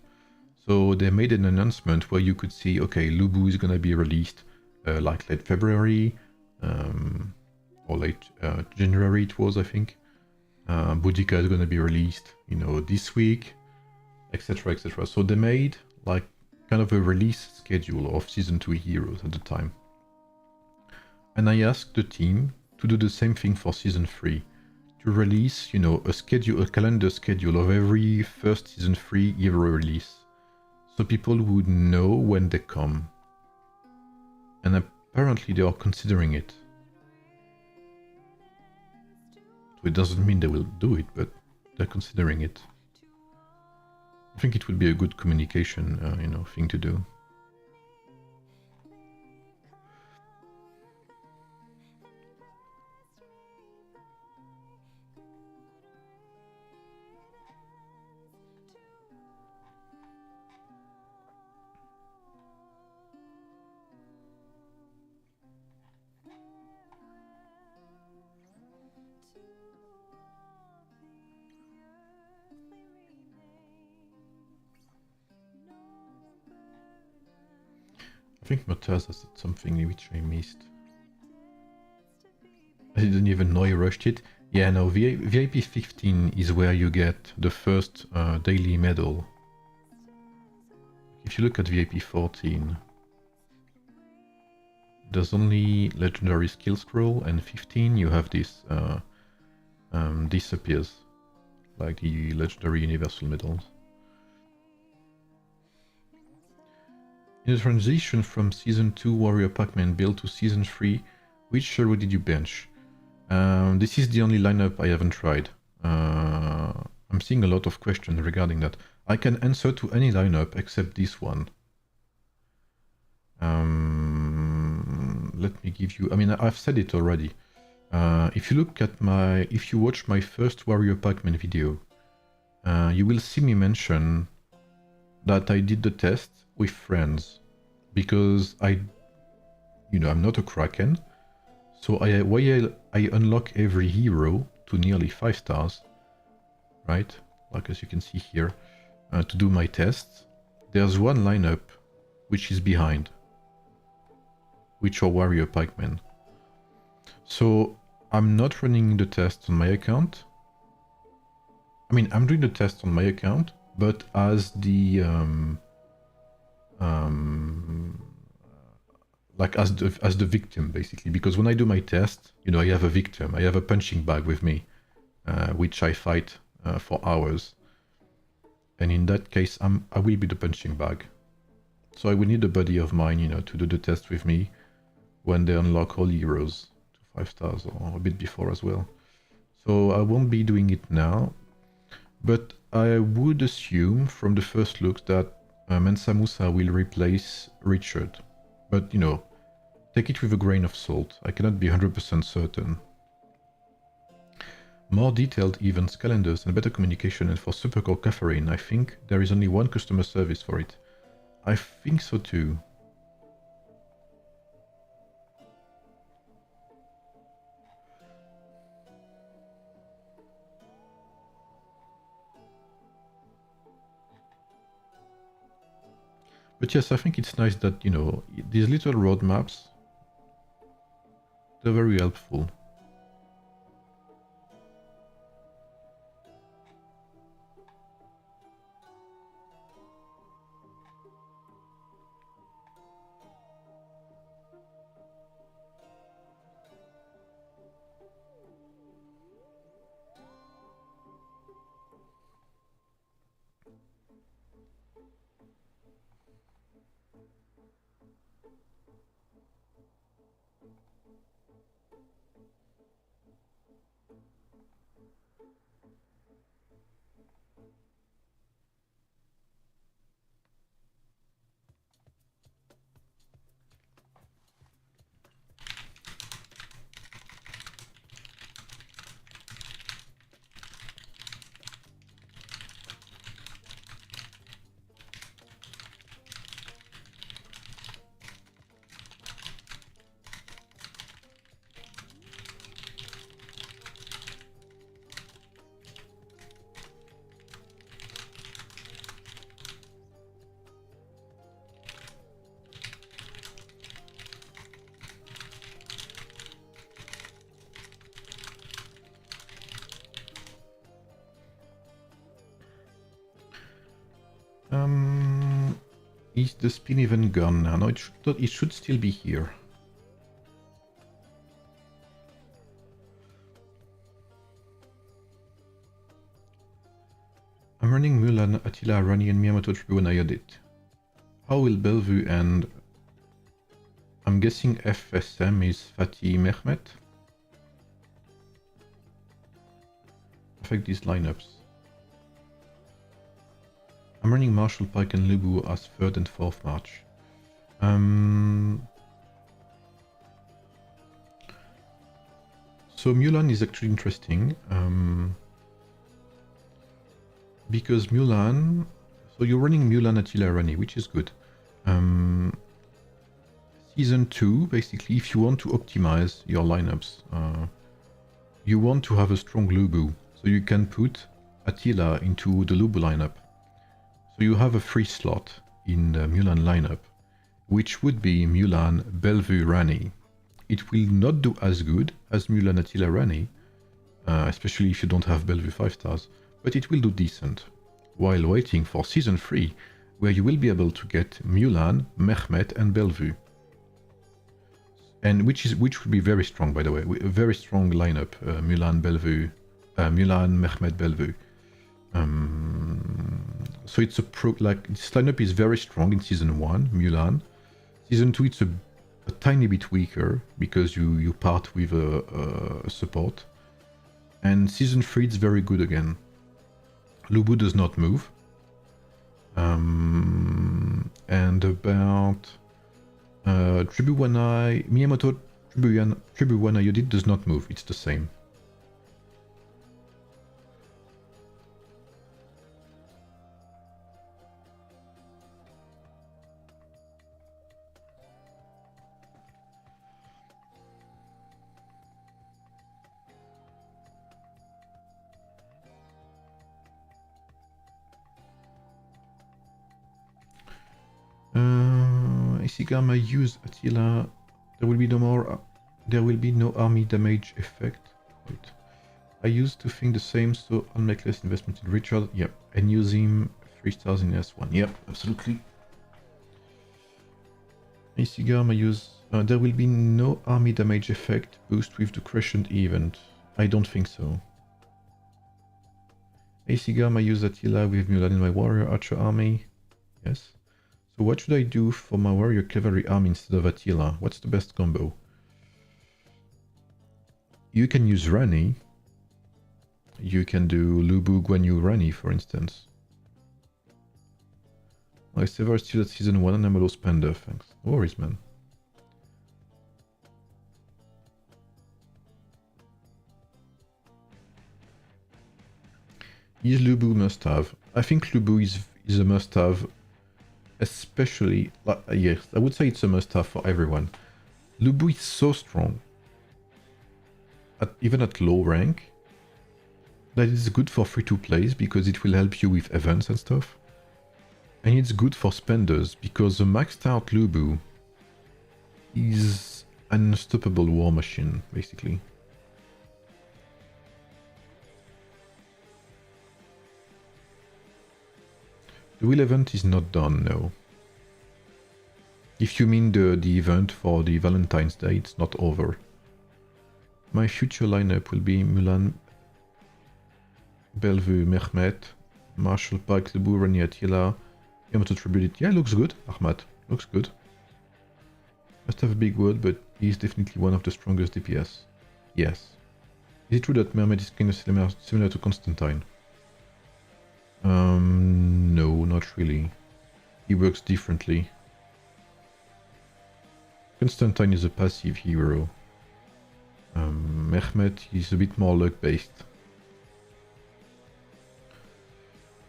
So they made an announcement where you could see, okay, Lubu is gonna be released like late February, or late January it was, I think. Boudica is gonna be released, you know, this week, etc, etc. So they made like kind of a release schedule of Season 2 heroes at the time. And I asked the team to do the same thing for Season 3, to release, you know, a calendar schedule of every first Season 3 hero release, so people would know when they come. And apparently they are considering it. So it doesn't mean they will do it, but they're considering it. I think it would be a good communication, you know, thing to do. I think Matthias has said something which I missed. I didn't even know I rushed it. Yeah, no, VIP 15 is where you get the first daily medal. If you look at VIP 14, there's only legendary skill scroll, and 15 you have this disappears, like the legendary universal medals. In the transition from Season 2 Warrior Pac-Man build to Season 3, which hero did you bench? This is the only lineup I haven't tried. I'm seeing a lot of questions regarding that. I can answer to any lineup except this one. Let me give you... I mean, I've said it already. If you look at if you watch my first Warrior Pac-Man video, you will see me mention that I did the test with friends because I'm not a Kraken, so while I unlock every hero to nearly 5 stars, right? Like as you can see here, to do my tests, there's one lineup which is behind, which are Warrior Pac-Man. So I'm not running the test on my account. I mean, I'm doing the test on my account, but as the like as the victim basically, because when I do my test, I have a victim, I have a punching bag with me, which I fight for hours, and in that case, I will be the punching bag. So I will need a buddy of mine, to do the test with me when they unlock all heroes to 5 stars or a bit before as well. So I won't be doing it now, but I would assume from the first look that Mansa Musa will replace Richard. But, take it with a grain of salt. I cannot be 100% certain. More detailed events, calendars, and better communication, and for Supercore Catherine, I think there is only one customer service for it. I think so too. But yes, I think it's nice that, these little roadmaps, they're very helpful. Is the spin even gone now? No, it should still be here. I'm running Mulan, Attila, Rani, and Miyamoto Tribu when I edit. How will Bellevue and... I'm guessing FSM is Fatih Mehmet? Affect these lineups. I'm running Marshall Pike and Lubu as 3rd and 4th March. So Mulan is actually interesting. Because Mulan... So you're running Mulan, Attila, Rani, which is good. Season 2, basically, if you want to optimize your lineups, you want to have a strong Lubu. So you can put Attila into the Lubu lineup. So you have a free slot in the Mulan lineup, which would be Mulan, Bellevue, Rani. It will not do as good as Mulan, Attila, Rani, especially if you don't have Bellevue 5 stars, but it will do decent, while waiting for Season 3, where you will be able to get Mulan, Mehmet, and Bellevue. And which will be very strong, by the way, a very strong lineup, Mulan, Bellevue, Mulan, Mehmet, Bellevue. So it's this lineup is very strong in Season 1, Mulan. Season 2 it's a tiny bit weaker because you part with a support. And Season 3 it's very good again. Lubu does not move. And about Tribu Wanai, Miyamoto Tribuana Yodit does not move, it's the same. Isigama use Attila. There will be no more. There will be no army damage effect. Wait. I used to think the same, so I'll make less investment in Richard. Yep. And use him 3 stars in S1. Yep, absolutely. Isigama use. There will be no army damage effect boost with the Crescent event. I don't think so. Isigama use Attila with Mulan in my warrior archer army. Yes. So what should I do for my warrior cavalry army instead of Attila? What's the best combo? You can use Rani. You can do Lubu, Guan Yu, Rani, for instance. My server is still at season 1 and I'm a low spender, thanks. No worries, man. Is Lubu must-have? I think Lubu is a must-have, especially... yes, I would say it's a must-have for everyone. Lubu is so strong, even at low rank, that it's good for free-to-plays because it will help you with events and stuff. And it's good for spenders because the maxed out Lubu is an unstoppable war machine, basically. The wheel event is not done, no. If you mean the event for the Valentine's Day, it's not over. My future lineup will be Mulan, Bellevue, Mehmet, Marshall Pike, Lubu, Rani, Attila, Yamato Tribute. Yeah, looks good, Ahmad. Looks good. Must have a big word, but he's definitely one of the strongest DPS. Yes. Is it true that Mehmet is kind of similar to Constantine? No, not really. He works differently. Constantine is a passive hero. Mehmet is a bit more luck-based.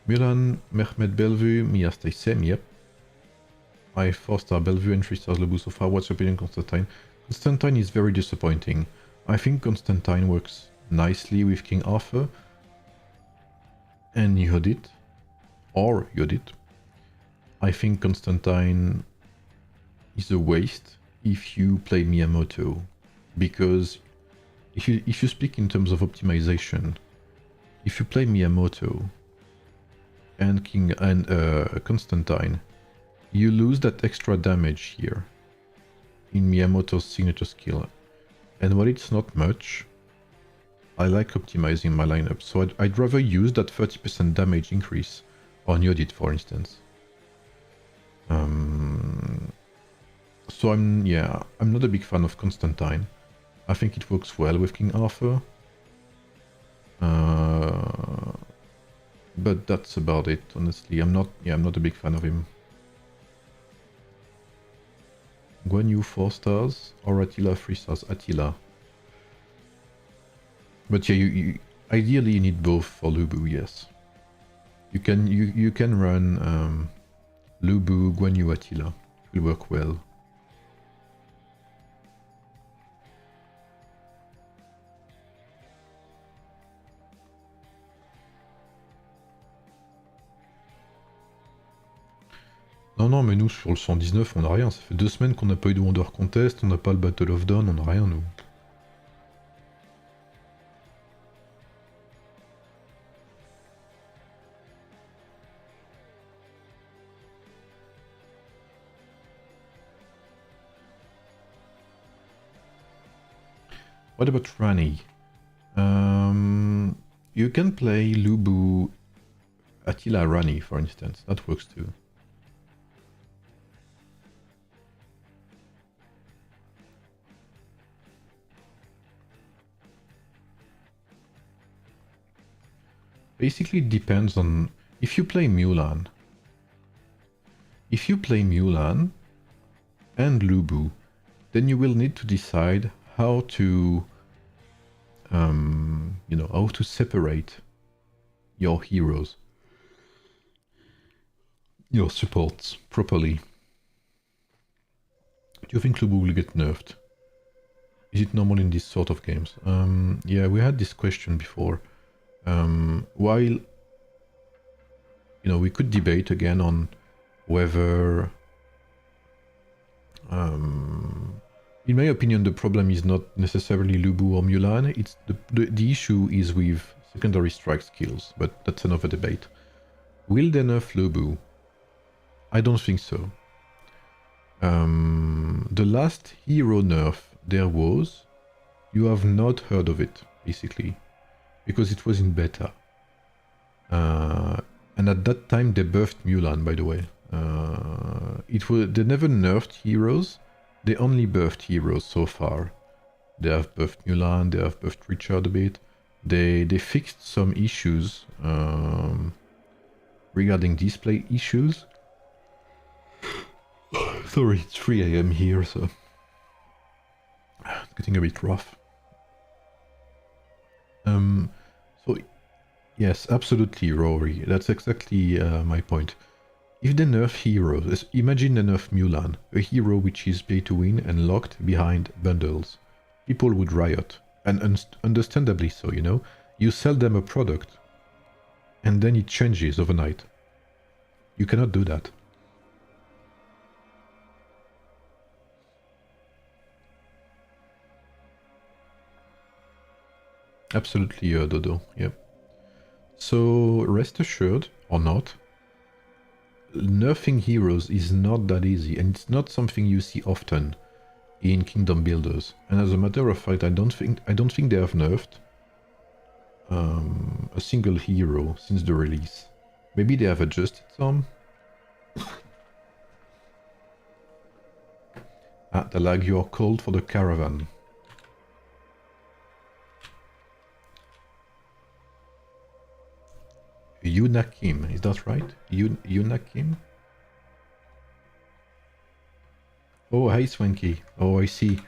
Mulan, Mehmet, Bellevue, Mia stays same, yep. I 4-star Bellevue and 3 stars Lubu so far. What's your opinion, Constantine? Constantine is very disappointing. I think Constantine works nicely with King Arthur and Yodit, or Yodit. I think Constantine is a waste if you play Miyamoto, because if you speak in terms of optimization, if you play Miyamoto and Constantine, you lose that extra damage here in Miyamoto's signature skill. And while it's not much, I like optimizing my lineup, so I'd rather use that 30% damage increase on Yodit, for instance. So I'm not a big fan of Constantine. I think it works well with King Arthur. But that's about it, honestly. I'm not a big fan of him. Guan Yu 4 stars or Attila 3 stars? Attila. But yeah, you ideally you need both for Lubu, yes. You can run Lubu, Guan Yu, Attila. It will work well. Non, mais nous, sur le 119, on n'a rien. Ça fait 2 semaines qu'on n'a pas eu de Wonder Contest, on n'a pas le Battle of Dawn, on n'a rien, nous. What about Rani? You can play Lubu, Attila, Rani, for instance. That works too. Basically, it depends on if you play Mulan. If you play Mulan and Lubu, then you will need to decide how to, you know, how to separate your heroes, your supports properly. Do you think Lubu will get nerfed? Is it normal in this sort of games? Yeah, we had this question before. While, you know, we could debate again on whether, in my opinion, the problem is not necessarily Lubu or Mulan. It's the issue is with secondary strike skills, but that's another debate. Will they nerf Lubu? I don't think so. The last hero nerf there was, you have not heard of it, basically, because it was in beta. And at that time they buffed Mulan, by the way. They never nerfed heroes, they only buffed heroes so far. They have buffed Mulan, they have buffed Richard a bit. They fixed some issues regarding display issues. Sorry, it's 3 AM here, so it's getting a bit rough. So yes, absolutely, Rory. That's exactly my point. If they nerf heroes, imagine they nerf Mulan, a hero which is pay to win and locked behind bundles. People would riot, and understandably so, you know. You sell them a product, and then it changes overnight. You cannot do that. Absolutely, Dodo, yep. So, rest assured, or not, nerfing heroes is not that easy, and it's not something you see often in Kingdom Builders. And as a matter of fact, I don't think they have nerfed a single hero since the release. Maybe they have adjusted some. The lag, you are called for the caravan. Yunakim, is that right? Yunakim? Oh, hi Swanky. Oh, I see.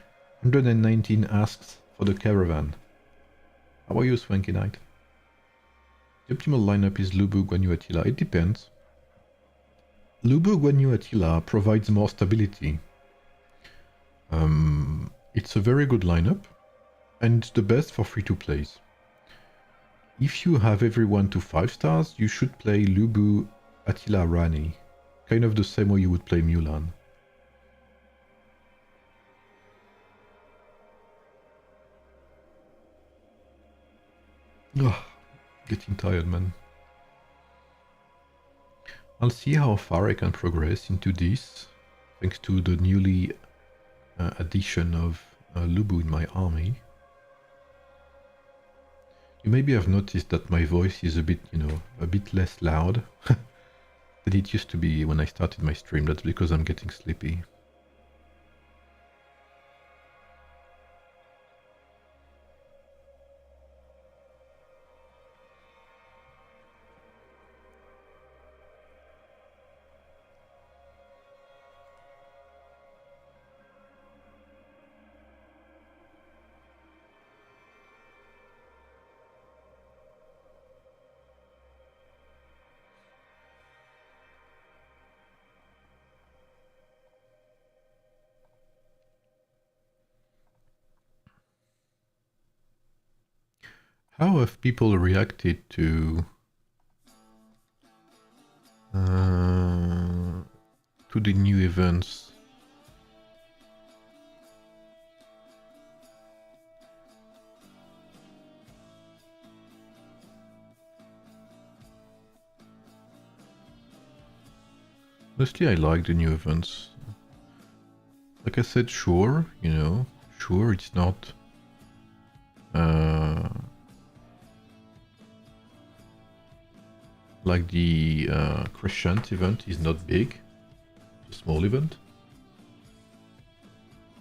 119 asks for the caravan. How are you, Swanky Knight? The optimal lineup is Lubu, Guan Yu, Attila. It depends. Lubu, Guan Yu, Attila provides more stability. It's a very good lineup, and it's the best for free-to-plays. If you have everyone to 5 stars, you should play Lubu, Attila, Rani. Kind of the same way you would play Mulan. Ugh, getting tired, man. I'll see how far I can progress into this, thanks to the newly addition of Lubu in my army. You maybe have noticed that my voice is a bit, you know, a bit less loud than it used to be when I started my stream. That's because I'm getting sleepy. How have people reacted to the new events? Mostly I like the new events. Like I said, sure, you know, sure it's not like the Crescent event is not big, it's a small event.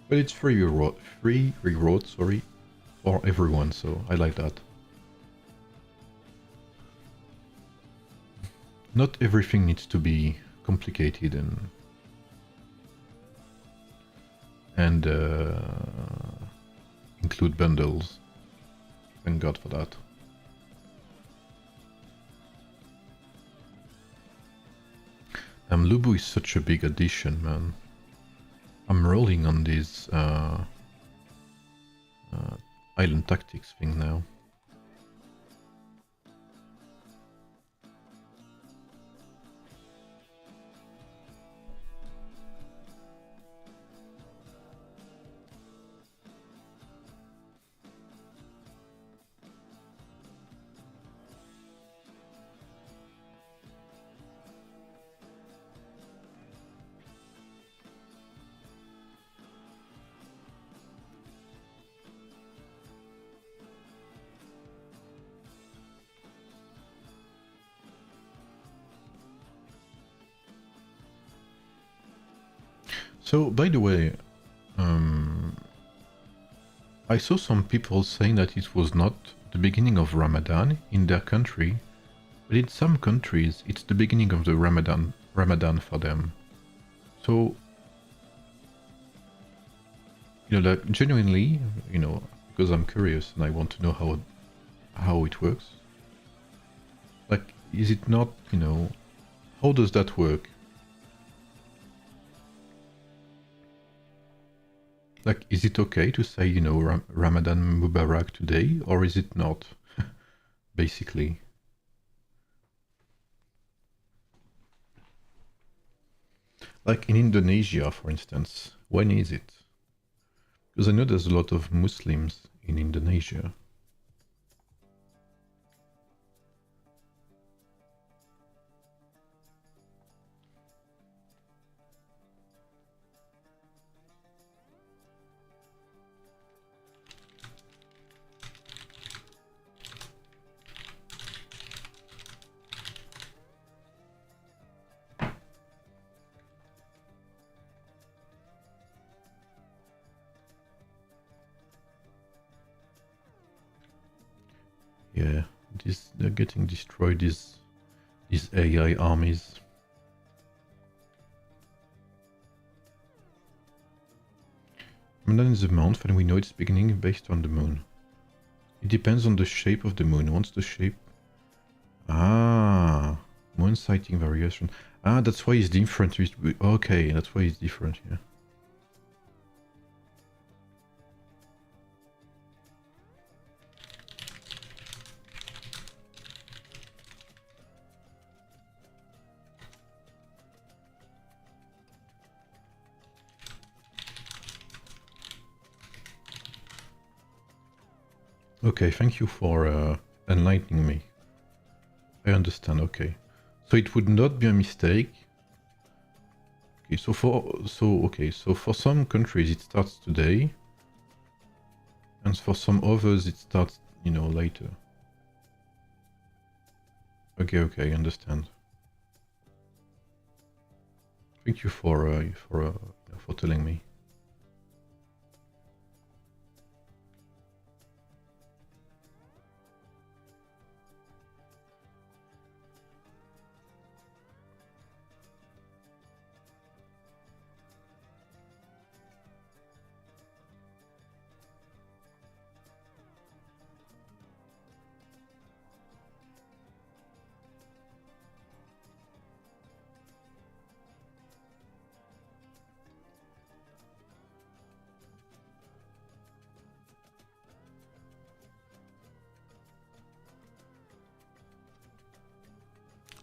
But it's free reward, sorry, for everyone, so I like that. Not everything needs to be complicated and and include bundles. Thank God for that. Lubu is such a big addition, man. I'm rolling on this island tactics thing now. So, by the way, I saw some people saying that it was not the beginning of Ramadan in their country, but in some countries it's the beginning of the Ramadan for them. So, you know, like genuinely, you know, because I'm curious and I want to know how it works. Like, is it not, you know, how does that work? Like, is it okay to say, you know, Ramadan Mubarak today, or is it not? Basically. Like in Indonesia, for instance, when is it? Because I know there's a lot of Muslims in Indonesia. Yeah, they're getting destroyed, these AI armies. Ramadan is a month and we know it's beginning based on the moon. It depends on the shape of the moon. Once the shape... Ah, moon sighting variation. Ah, that's why it's different. Okay, that's why it's different, yeah. Okay, thank you for enlightening me. I understand, okay. So it would not be a mistake. Okay, so for some countries it starts today, and for some others it starts, you know, later. Okay, I understand. Thank you for telling me.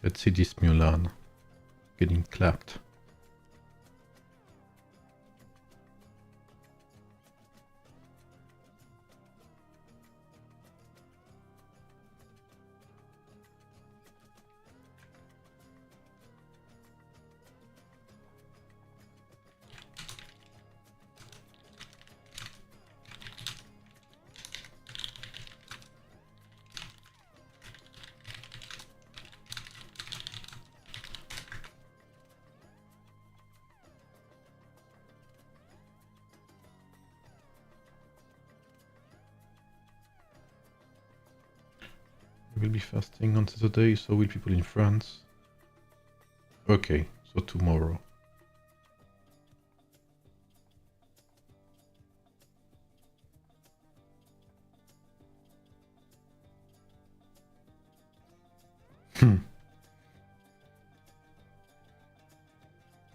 Let's see this Mulan getting clapped. Will be fasting on Saturday, so will people in France. Okay, so tomorrow.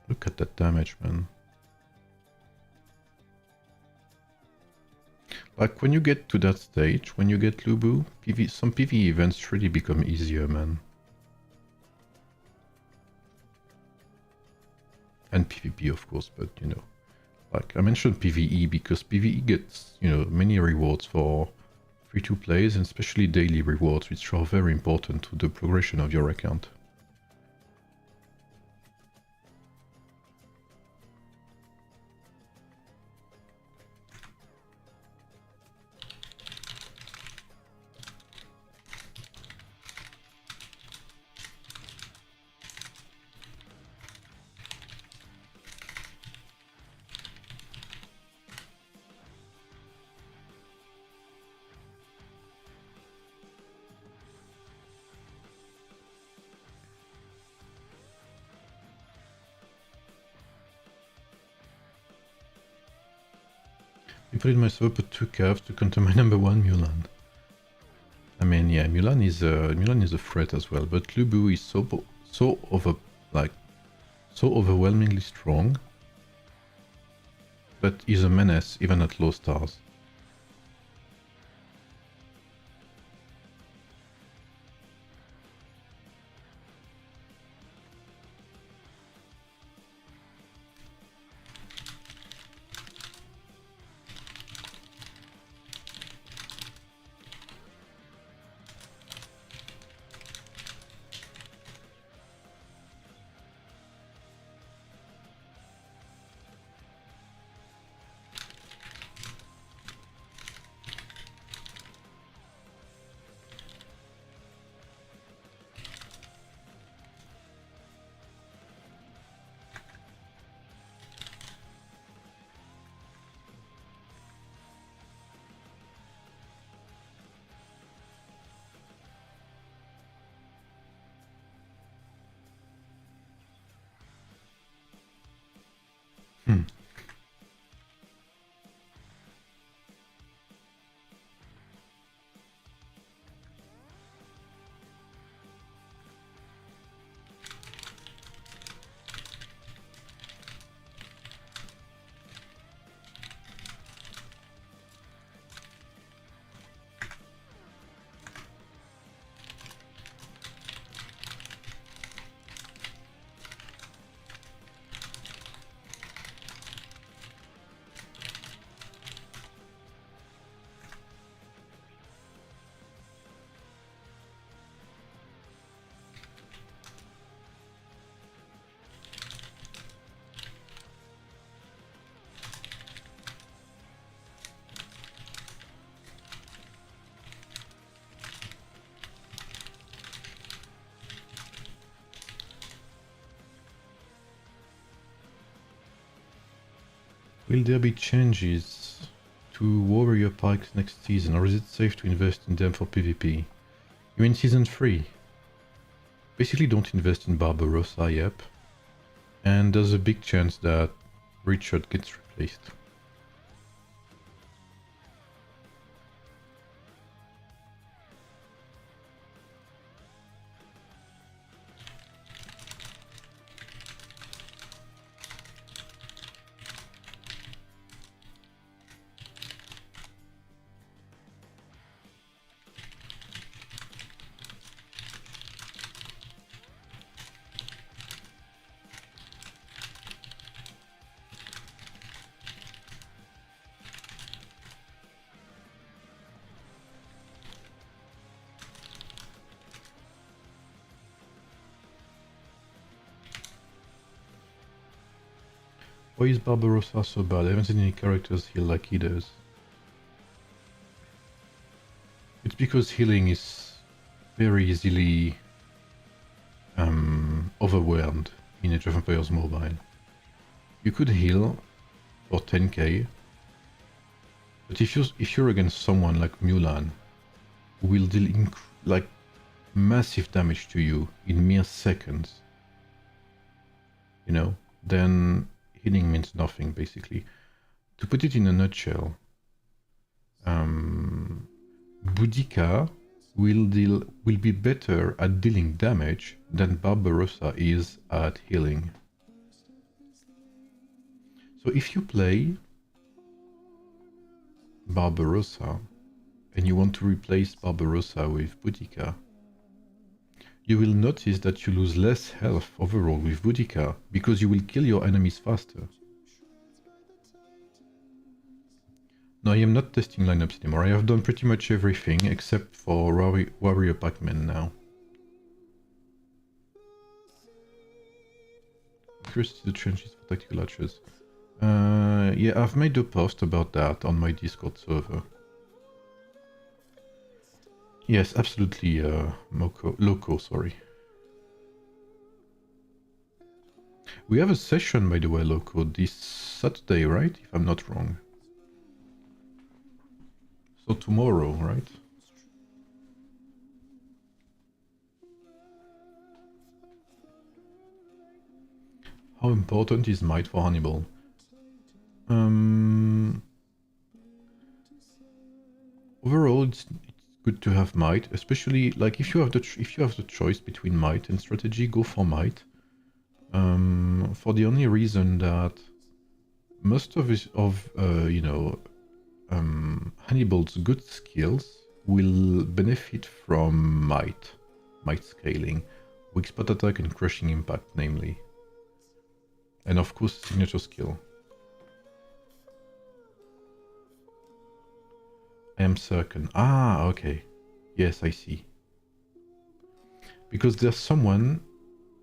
Look at that damage, man. Like, when you get to that stage, when you get Lubu, some PvE events really become easier, man. And PvP, of course, but, you know. Like, I mentioned PvE because PvE gets, you know, many rewards for free-to-plays, and especially daily rewards, which are very important to the progression of your account. I put in myself put 2 calves to counter my number 1 Mulan. I mean, yeah, Mulan is a threat as well, but Lubu is so overwhelmingly strong, but is a menace even at low stars. Will there be changes to warrior pikes next season, or is it safe to invest in them for PvP? You mean season 3? Basically don't invest in Barbarossa yet, and there's a big chance that Richard gets replaced. Why is Barbarossa so bad? I haven't seen any characters heal like he does. It's because healing is very easily overwhelmed in Age of Empires Mobile. You could heal for 10k, but if you're against someone like Mulan, who will deal like massive damage to you in mere seconds, you know, then healing means nothing, basically. To put it in a nutshell, Boudica will be better at dealing damage than Barbarossa is at healing. So if you play Barbarossa and you want to replace Barbarossa with Boudica, you will notice that you lose less health overall with Boudica because you will kill your enemies faster. No, I am not testing lineups anymore. I have done pretty much everything except for Warrior Pac-Man now. Curious to the changes for tactical archers. Yeah, I've made a post about that on my Discord server. Yes, absolutely, Loco, sorry. We have a session, by the way, Loco, this Saturday, right? If I'm not wrong. So tomorrow, right? How important is might for Hannibal? Overall, it's good to have might, especially like if you have the choice between might and strategy, go for might. For the only reason that most of Hannibal's good skills will benefit from might scaling, weak spot attack and crushing impact, namely, and of course signature skill. I am certain. Ah, okay. Yes, I see. Because there's someone,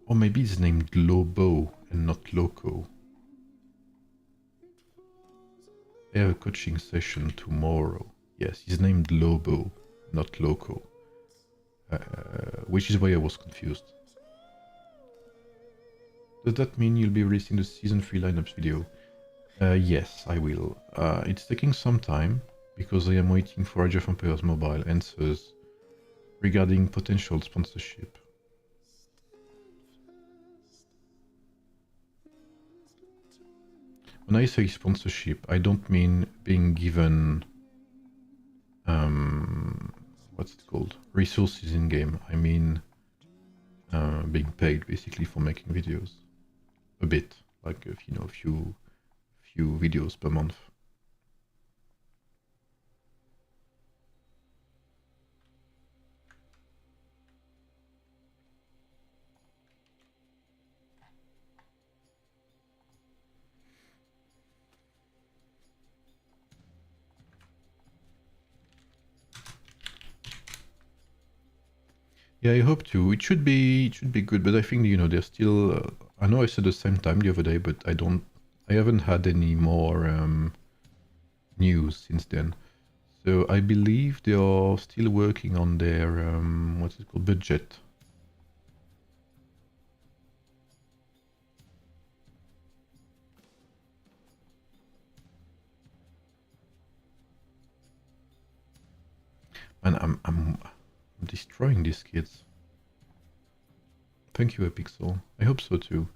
or maybe it's named Lobo and not Loco. I have a coaching session tomorrow. Yes, he's named Lobo, not Loco. Which is why I was confused. Does that mean you'll be releasing the Season 3 lineups video? Yes, I will. It's taking some time, because I am waiting for Age of Empires Mobile answers regarding potential sponsorship. When I say sponsorship, I don't mean being given what's it called? Resources in game. I mean being paid basically for making videos. A bit, like a few videos per month. Yeah, I hope to. It should be good, but I think there's still. I know I said the same time the other day, but I haven't had any more news since then. So I believe they are still working on their what's it called, budget. And I'm destroying these kids. Thank you, Epixel. I hope so too.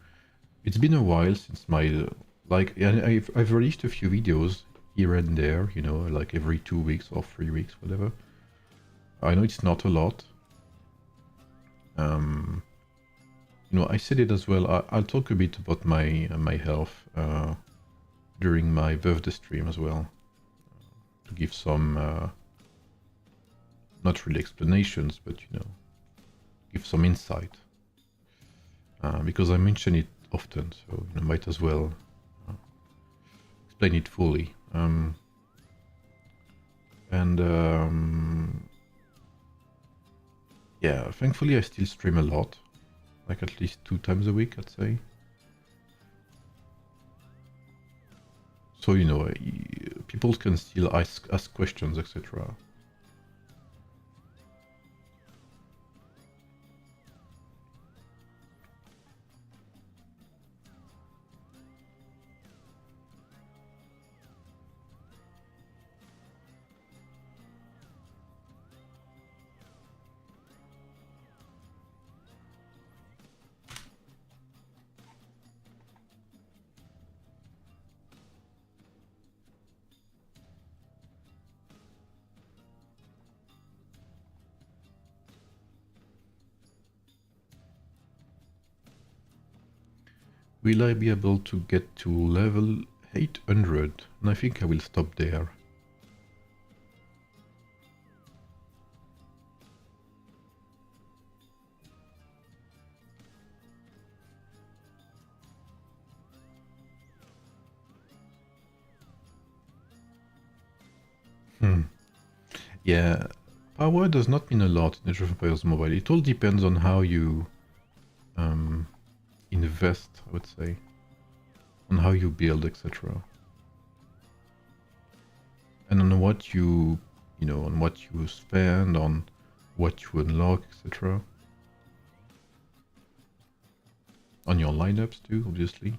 It's been a while since my I've released a few videos here and there, like every 2 weeks or 3 weeks, whatever. I know it's not a lot. I said it as well. I'll talk a bit about my health during my birthday stream as well, to give some not really explanations, but give some insight, because I mention it often, so might as well explain it fully. Yeah, thankfully I still stream a lot, like at least 2 times a week, I'd say. So people can still ask questions, etc. will I be able to get to level 800? And I think I will stop there. Yeah, power does not mean a lot in Age of Empires Mobile. It all depends on how you invest, I would say, on how you build, etc. And on what you know, on what you spend, on what you unlock, etc. On your lineups too, obviously.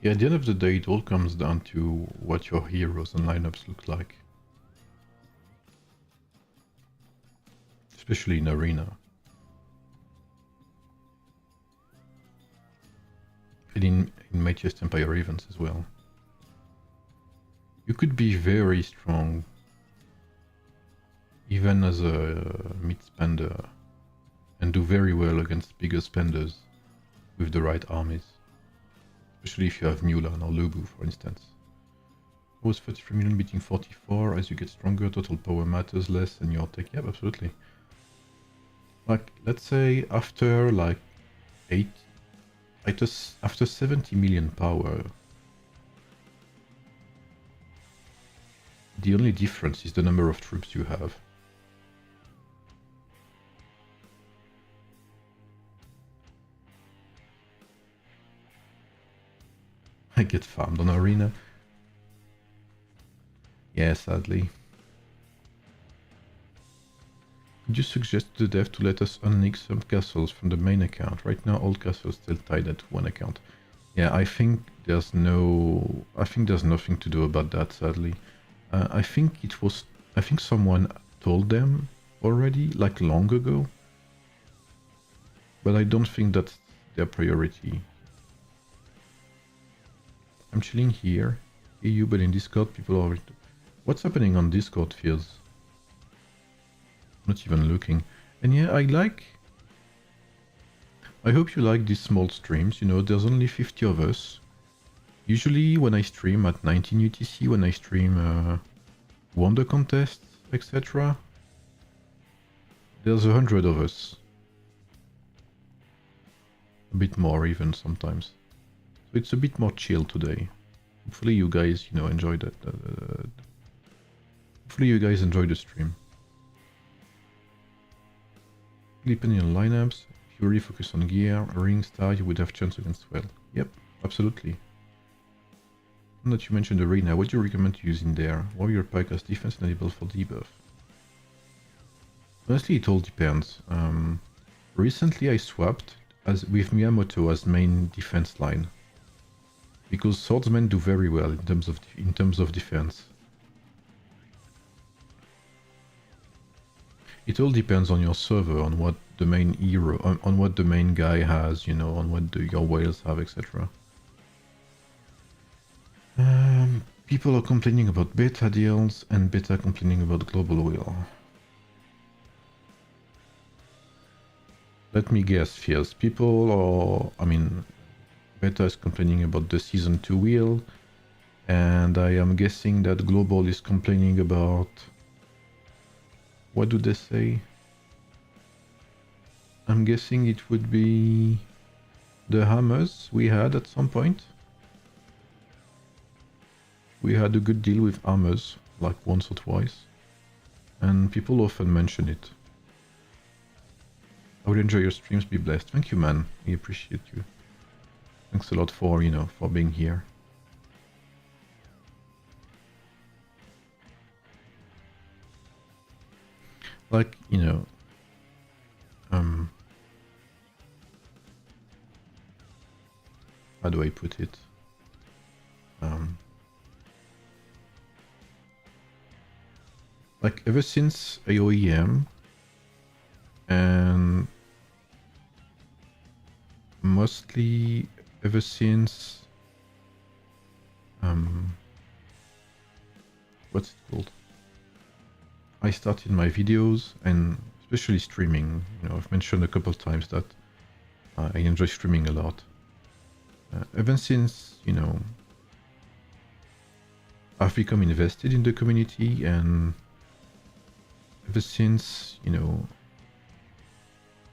Yeah, at the end of the day, it all comes down to what your heroes and lineups look like. Especially in Arena. And in Mightiest Empire events as well. You could be very strong, even as a mid-spender, and do very well against bigger spenders with the right armies. Especially if you have Mulan or Lubu, for instance. I was 33 million beating 44. As you get stronger, total power matters less and your tech. Yeah, absolutely. Like, let's say after like after 70 million power, the only difference is the number of troops you have. I get farmed on Arena. Yeah, sadly. Could you suggest to the dev to let us unlink some castles from the main account? Right now all castles still tied at one account. Yeah, I think there's nothing to do about that, sadly. I think someone told them already, like long ago. But I don't think that's their priority. I'm chilling here. EU, but in Discord people are... What's happening on Discord, Fears? Not even looking. And yeah, I hope you like these small streams, you know, there's only 50 of us. Usually when I stream at 19 UTC, when I stream Wonder Contests, etc. There's 100 of us. A bit more even sometimes. So it's a bit more chill today. Hopefully you guys, you know, enjoy that. Hopefully you guys enjoy the stream. Depending on lineups, if you really focus on gear, ring star, you would have chance against well. Yep, absolutely. Now that you mentioned arena, what do you recommend to use in there? Warrior pack as defense enabled for debuff. Honestly, it all depends. Recently I swapped with Miyamoto as main defense line. Because swordsmen do very well in terms of defense. It all depends on your server, on what the main hero, on what the main guy has, you know, on what your whales have, etc. People are complaining about beta deals and beta complaining about global wheel. Let me guess, Fierce. People are, I mean, beta is complaining about the season 2 wheel, and I am guessing that global is complaining about... What do they say? I'm guessing it would be the hammers we had at some point. We had a good deal with armies, like once or twice, and people often mention it. I would enjoy your streams, be blessed. Thank you, man. We appreciate you. Thanks a lot for, you know, for being here. Like, you know, how do I put it? Like ever since AoEM, and mostly ever since what's it called? I started my videos and especially streaming. You know, I've mentioned a couple of times that I enjoy streaming a lot. Ever since, you know, I've become invested in the community, and ever since, you know,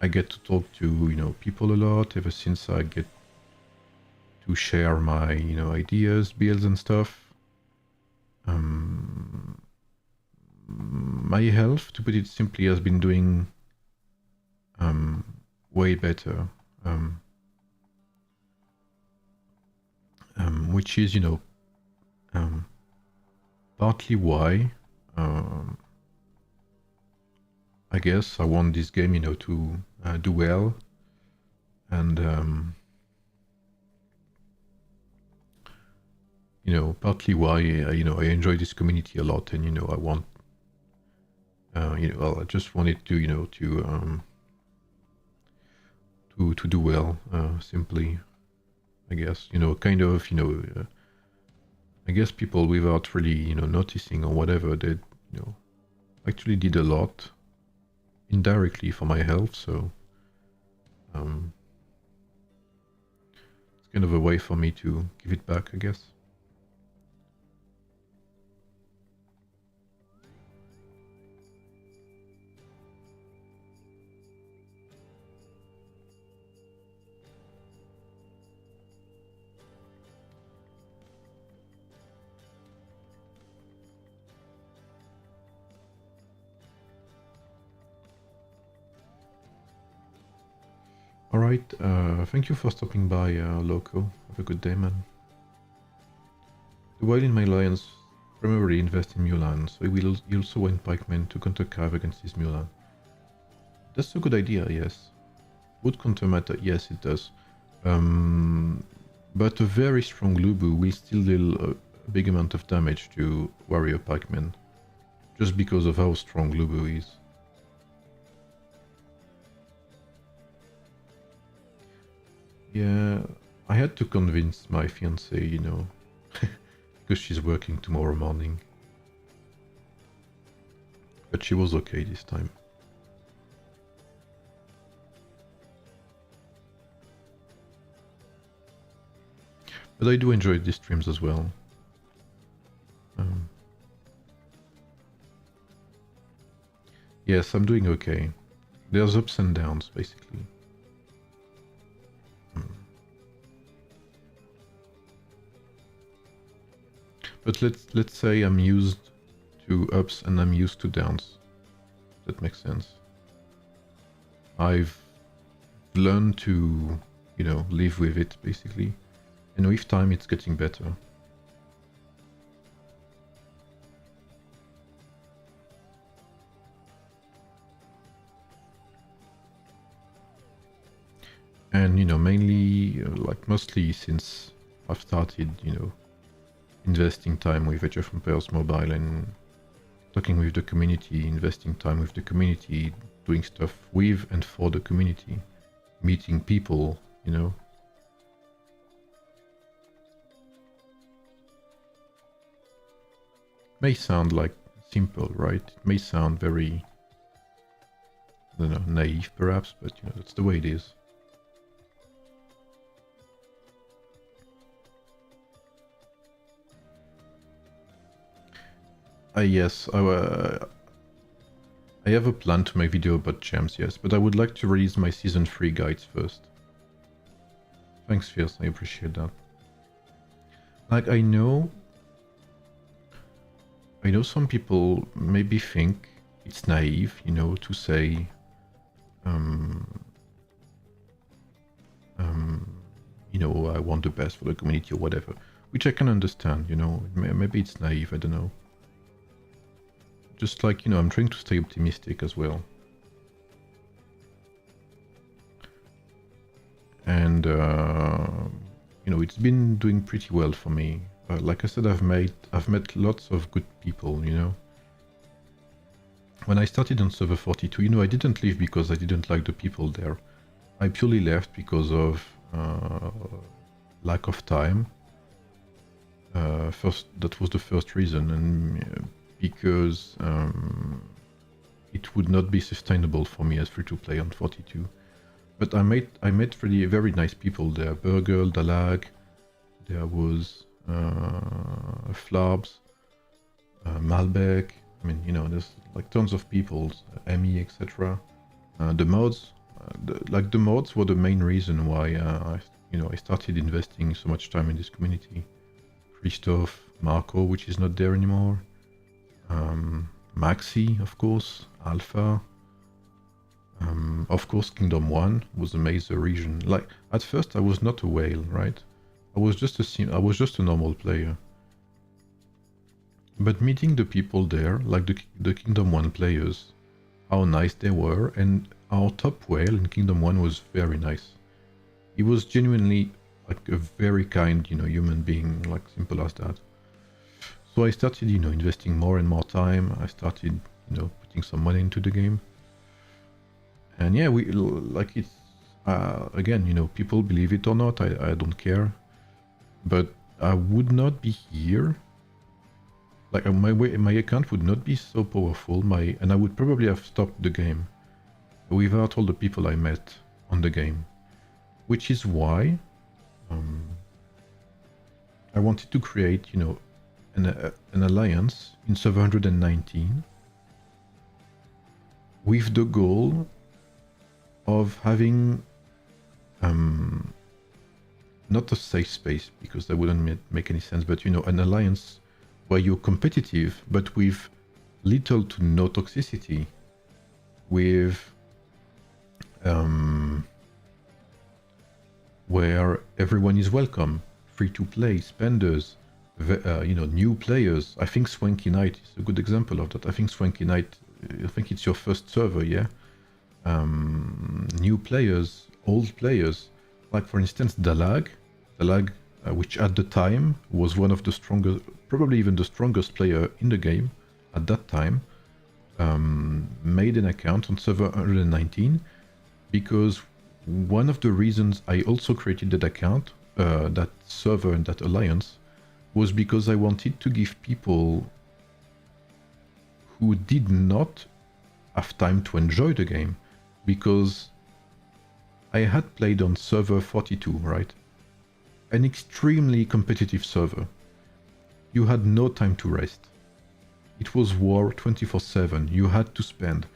I get to talk to, you know, people a lot, ever since I get to share my, you know, ideas, builds and stuff, my health, to put it simply, has been doing way better. Which is, you know, partly why I guess I want this game, you know, to do well, and you know, partly why you know, I enjoy this community a lot, and you know, I want, you know, well, I just wanted to, you know, to do well, simply, I guess, you know, kind of, you know, I guess people without really, you know, noticing or whatever, they, you know, actually did a lot indirectly for my health, so it's kind of a way for me to give it back, I guess. Alright, thank you for stopping by, Loco. Have a good day, man. The Wild in my Lions primarily invest in Mulan, so he also went pikemen to counter Cav against his Mulan. That's a good idea, yes. Would counter matter? Yes, it does. But a very strong Lubu will still deal a big amount of damage to warrior pikemen, just because of how strong Lubu is. Yeah, I had to convince my fiancée, you know, because she's working tomorrow morning. But she was okay this time. But I do enjoy these streams as well. Yes, I'm doing okay. There's ups and downs, basically. But let's say I'm used to ups and I'm used to downs. That makes sense. I've learned to, you know, live with it, basically. And with time, it's getting better. And, you know, mainly, like mostly since I've started, you know, investing time with Age of Empires Mobile and talking with the community, investing time with the community, doing stuff with and for the community, meeting people, you know. May sound like simple, right? It may sound very, I don't know, naive perhaps, but you know, that's the way it is. Yes, I have a plan to make video about gems, yes, but I would like to release my Season 3 guides first. Thanks, Fierce, I appreciate that. Like, I know I know some people maybe think it's naive, you know, to say, you know, I want the best for the community or whatever, which I can understand, you know, maybe it's naive, I don't know. Just like, you know, I'm trying to stay optimistic as well. And, you know, it's been doing pretty well for me. Like I said, I've met lots of good people, you know. When I started on server 42, you know, I didn't leave because I didn't like the people there. I purely left because of lack of time. First, that was the first reason, and because it would not be sustainable for me as free-to-play on 42. But I met really very nice people there. Burgle, Dalag, there was Flarbs, Malbec. I mean, you know, there's like tons of people, Emmy, etc. The mods, the mods were the main reason why I started investing so much time in this community. Christoph, Marco, which is not there anymore. Maxi, of course, Alpha. Of course, Kingdom 1 was a major region. Like, at first I was not a whale, right? I was just a normal player. But meeting the people there, like the Kingdom 1 players, how nice they were, and our top whale in Kingdom 1 was very nice. He was genuinely like a very kind, you know, human being, like simple as that. So I started, you know, investing more and more time. I started, you know, putting some money into the game. And yeah, we like it's again, you know, people believe it or not, I don't care. But I would not be here. Like my account would not be so powerful. And I would probably have stopped the game without all the people I met on the game, which is why I wanted to create, you know, an alliance in 719 with the goal of having not a safe space, because that wouldn't make any sense, but you know, an alliance where you're competitive but with little to no toxicity, with where everyone is welcome, free to play, spenders, you know, new players. I think Swanky Knight is a good example of that. I think Swanky Knight, I think it's your first server, yeah? New players, old players, like for instance Dalag, which at the time was one of the strongest, probably even the strongest player in the game at that time, made an account on server 119 because one of the reasons I also created that account, that server and that alliance, was because I wanted to give people who did not have time to enjoy the game, because I had played on server 42, right? An extremely competitive server. You had no time to rest. It was war 24/7. You had to spend.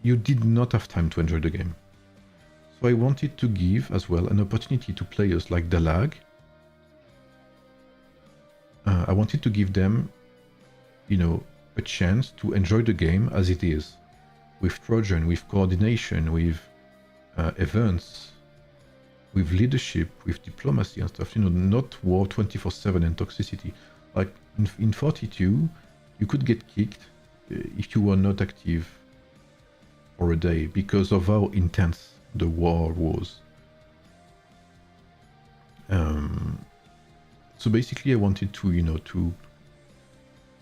You did not have time to enjoy the game. So I wanted to give as well an opportunity to players like Dalag. I wanted to give them, you know, a chance to enjoy the game as it is, with Trojan, with coordination, with events, with leadership, with diplomacy and stuff, you know, not war 24/7 and toxicity. Like in 42, you could get kicked if you were not active for a day because of how intense the war was. So basically I wanted to, you know, to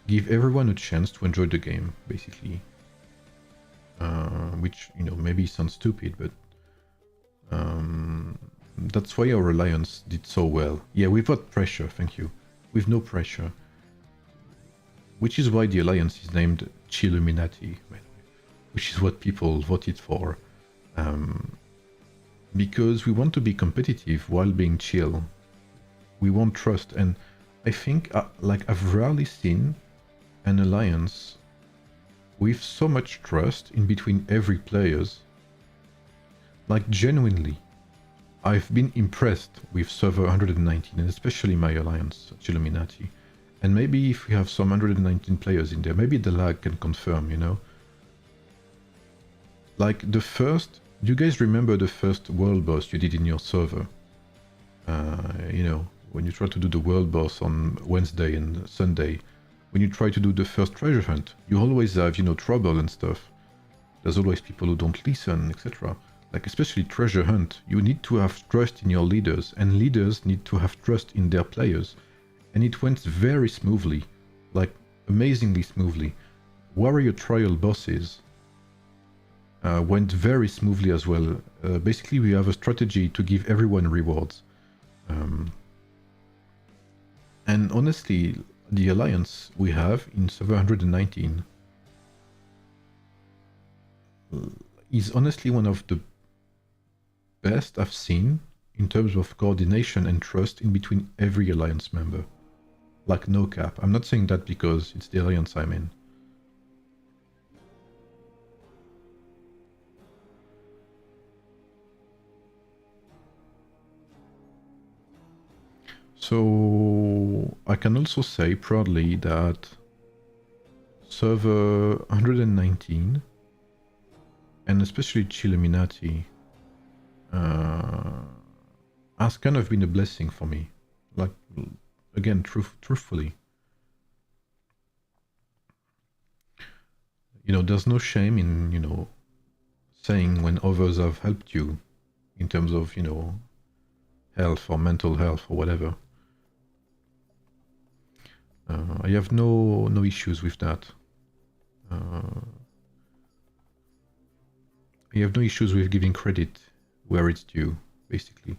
give everyone a chance to enjoy the game, basically. Which, you know, maybe sounds stupid, but that's why our alliance did so well. Yeah, without pressure, thank you. With no pressure. Which is why the alliance is named Chilluminati, which is what people voted for. Because we want to be competitive while being chill. We want trust, and I think, like, I've rarely seen an alliance with so much trust in between every players. Like, genuinely, I've been impressed with server 119, and especially my alliance, Illuminati. And maybe if we have some 119 players in there, maybe the lag can confirm, you know? Like the first... Do you guys remember the first world boss you did in your server? You know, when you try to do the world boss on Wednesday and Sunday, when you try to do the first treasure hunt, you always have, you know, trouble and stuff. There's always people who don't listen, etc. Like, especially treasure hunt, you need to have trust in your leaders, and leaders need to have trust in their players. And it went very smoothly, like, amazingly smoothly. Warrior trial bosses went very smoothly as well. Basically, we have a strategy to give everyone rewards. And honestly, the alliance we have in server 119 is honestly one of the best I've seen in terms of coordination and trust in between every alliance member. Like, no cap. I'm not saying that because it's the alliance I'm in. So I can also say proudly that server 119 and especially Chilluminati has kind of been a blessing for me. Like, again, truthfully. You know, there's no shame in, you know, saying when others have helped you in terms of, you know, health or mental health or whatever. I have no issues with that. I have no issues with giving credit where it's due, basically.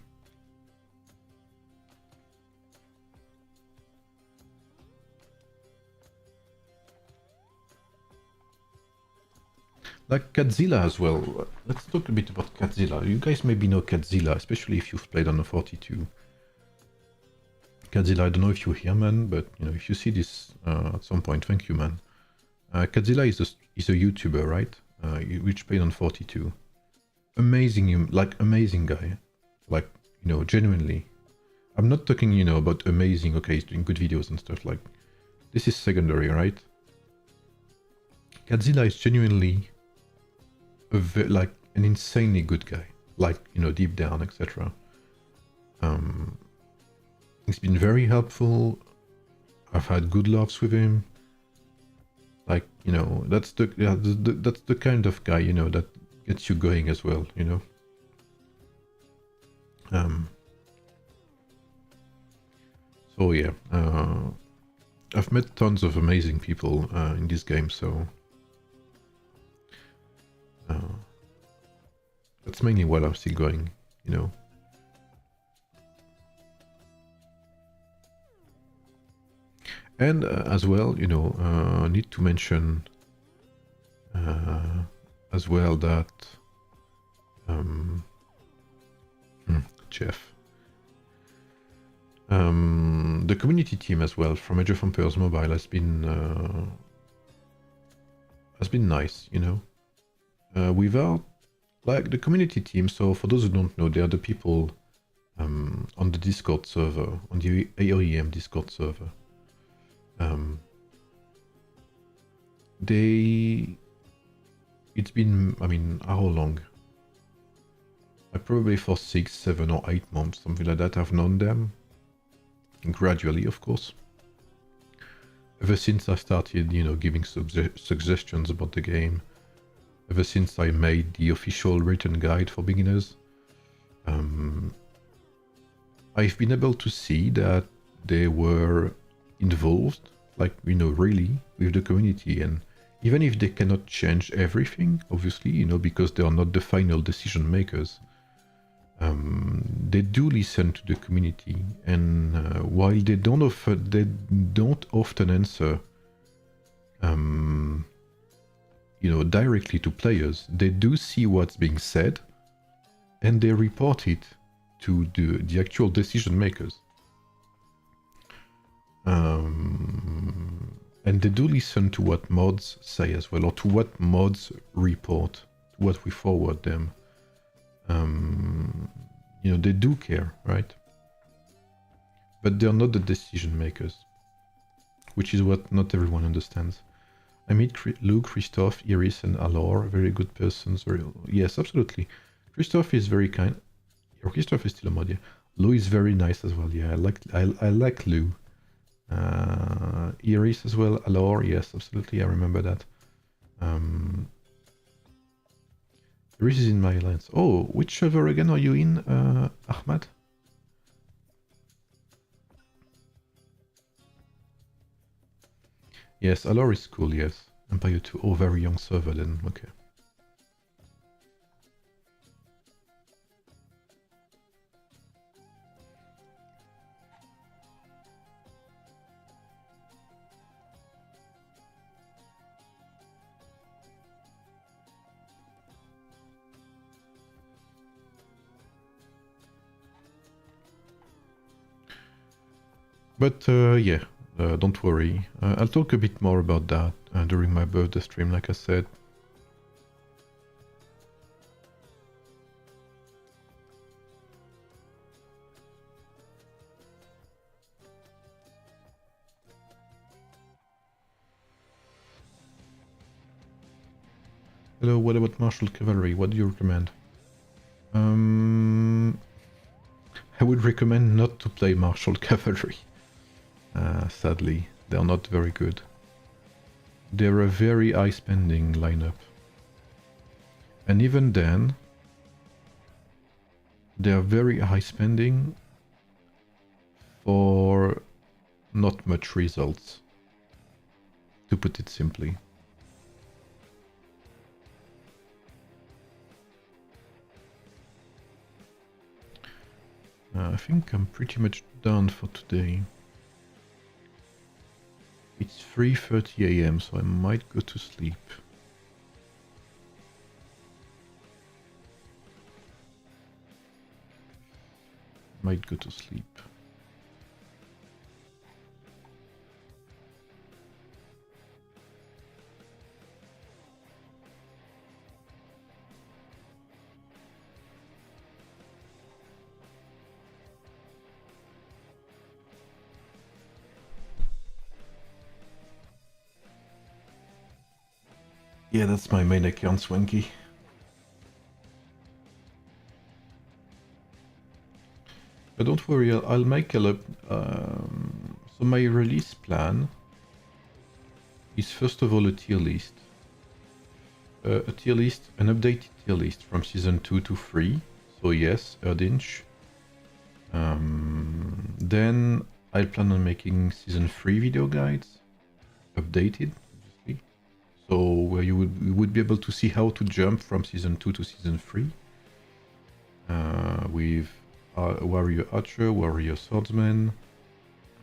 Like Catzilla as well. Let's talk a bit about Catzilla. You guys maybe know Catzilla, especially if you've played on the 42. Catzilla, I don't know if you hear, man, but you know, if you see this at some point, thank you, man. Catzilla is a YouTuber, right? Which played on 42. Amazing, like amazing guy, like, you know, genuinely. I'm not talking, you know, about amazing. Okay, he's doing good videos and stuff. Like, this is secondary, right? Catzilla is genuinely like an insanely good guy, like, you know, deep down, etc. He's been very helpful. I've had good laughs with him. Like, you know, that's that's the kind of guy, you know, that gets you going as well, you know. So yeah, I've met tons of amazing people in this game, so that's mainly why I'm still going, you know. And as well, you know, need to mention as well that Jeff, the community team as well from Age of Empires Mobile has been nice, you know. Without, like, the community team, so for those who don't know, they are the people on the Discord server, on the AoEM Discord server. It's been, I mean, how long? Probably for 6, 7 or 8 months, something like that, I've known them. Gradually, of course. Ever since I started, you know, giving suggestions about the game. Ever since I made the official written guide for beginners. I've been able to see that they were involved, like, you know, really, with the community. And even if they cannot change everything, obviously, you know, because they are not the final decision makers, they do listen to the community. And while they don't often answer, you know, directly to players, they do see what's being said, and they report it to the actual decision makers. And they do listen to what mods say as well, or to what mods report, to what we forward them. You know, they do care, right? But they're not the decision makers. which is what not everyone understands. I meet Lou, Christophe, Iris, and Alor, very good persons. Yes, absolutely. Christophe is very kind. Christophe is still a mod, yeah. Lou is very nice as well, yeah. I like Lou. Iris as well, Alor, yes, absolutely, I remember that. Iris is in my alliance. Oh, which server again are you in, Ahmad? Yes, Alor is cool, yes. Empire 2, oh, very young server then, okay. But yeah, don't worry. I'll talk a bit more about that during my birthday stream, like I said. Hello, what about martial cavalry? What do you recommend? I would recommend not to play martial cavalry. Sadly, they're not very good. They're a very high spending lineup. And even then, they're very high spending for not much results, to put it simply. I think I'm pretty much done for today. It's 3:30 AM, so I might go to sleep. Might go to sleep. Yeah, that's my main account, Swanky. But don't worry, I'll make a lot. So my release plan is first of all a tier list. An updated tier list from season 2 to 3. So yes, Erdinch. Then I plan on making season 3 video guides, updated, obviously. So where you would be able to see how to jump from season 2 to season 3. With warrior archer, warrior swordsman,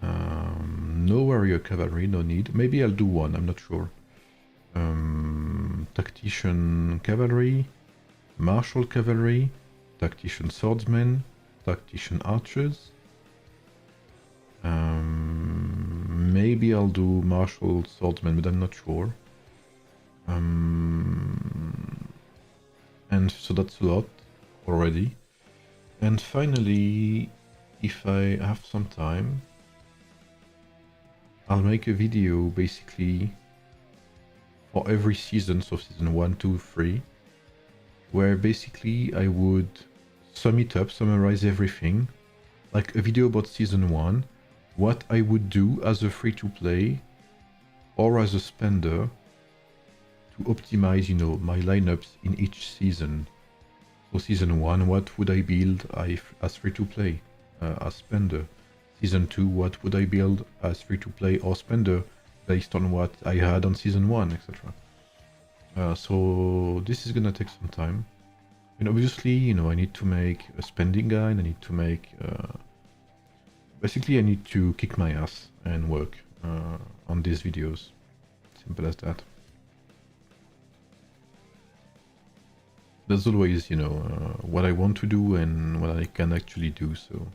no warrior cavalry, no need. Maybe I'll do one, I'm not sure. Tactician cavalry, martial cavalry, tactician swordsmen, tactician archers. Maybe I'll do martial swordsmen, but I'm not sure. And so that's a lot already. And finally, if I have some time, I'll make a video basically for every season, so season 1, 2, 3, where basically I would sum it up, summarize everything, like a video about season 1, what I would do as a free-to-play or as a spender to optimize, you know, my lineups in each season. So season 1, what would I build as free-to-play, as spender? Season 2, what would I build as free-to-play or spender based on what I had on season 1, etc. So this is gonna take some time. And obviously, you know, I need to make a spending guide, I need to make... basically, I need to kick my ass and work on these videos. Simple as that. There's always, you know, what I want to do and what I can actually do, so...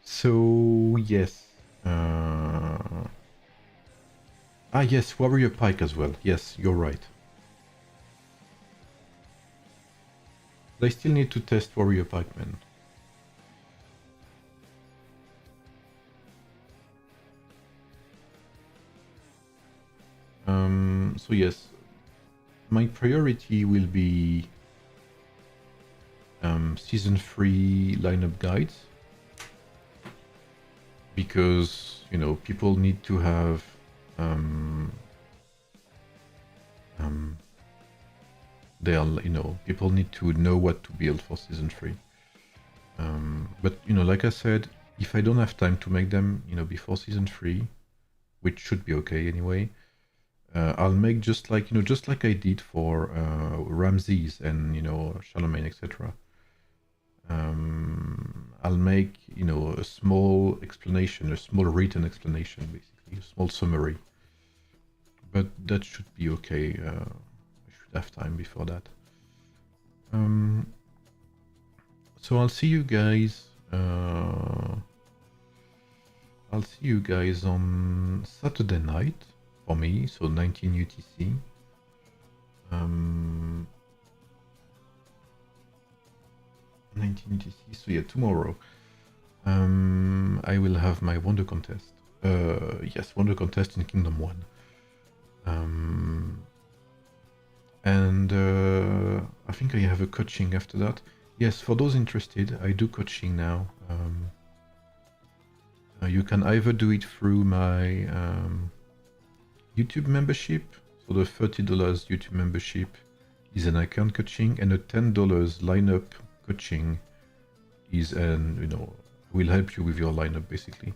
So yes. Yes, Warrior Pike as well. Yes, you're right. I still need to test Warrior Pikemen. So yes, my priority will be season 3 lineup guides, because you know people need to have people need to know what to build for season 3. But you know, like I said, if I don't have time to make them, you know, before season 3, which should be okay anyway, I'll make just like I did for Ramses and Charlemagne, etc. I'll make a small explanation, a small written explanation, basically a small summary. But that should be okay. I should have time before that. So I'll see you guys. I'll see you guys on Saturday night for me, so 19 UTC. 19 UTC, so yeah, tomorrow. I will have my Wonder Contest. Yes, Wonder Contest in Kingdom 1. And I think I have a coaching after that. Yes, for those interested, I do coaching now. You can either do it through my YouTube membership. So the $30 YouTube membership is an account coaching, and the $10 lineup coaching is will help you with your lineup basically.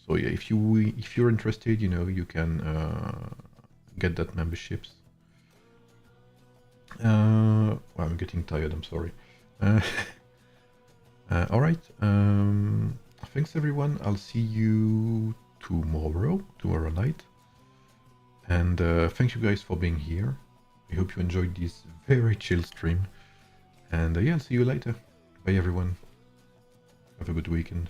So yeah, if you're interested, you can get that memberships. Well, I'm getting tired. I'm sorry. All right. Thanks everyone. I'll see you tomorrow night. And thank you guys for being here. I hope you enjoyed this very chill stream. And yeah, I'll see you later. Bye everyone. Have a good weekend.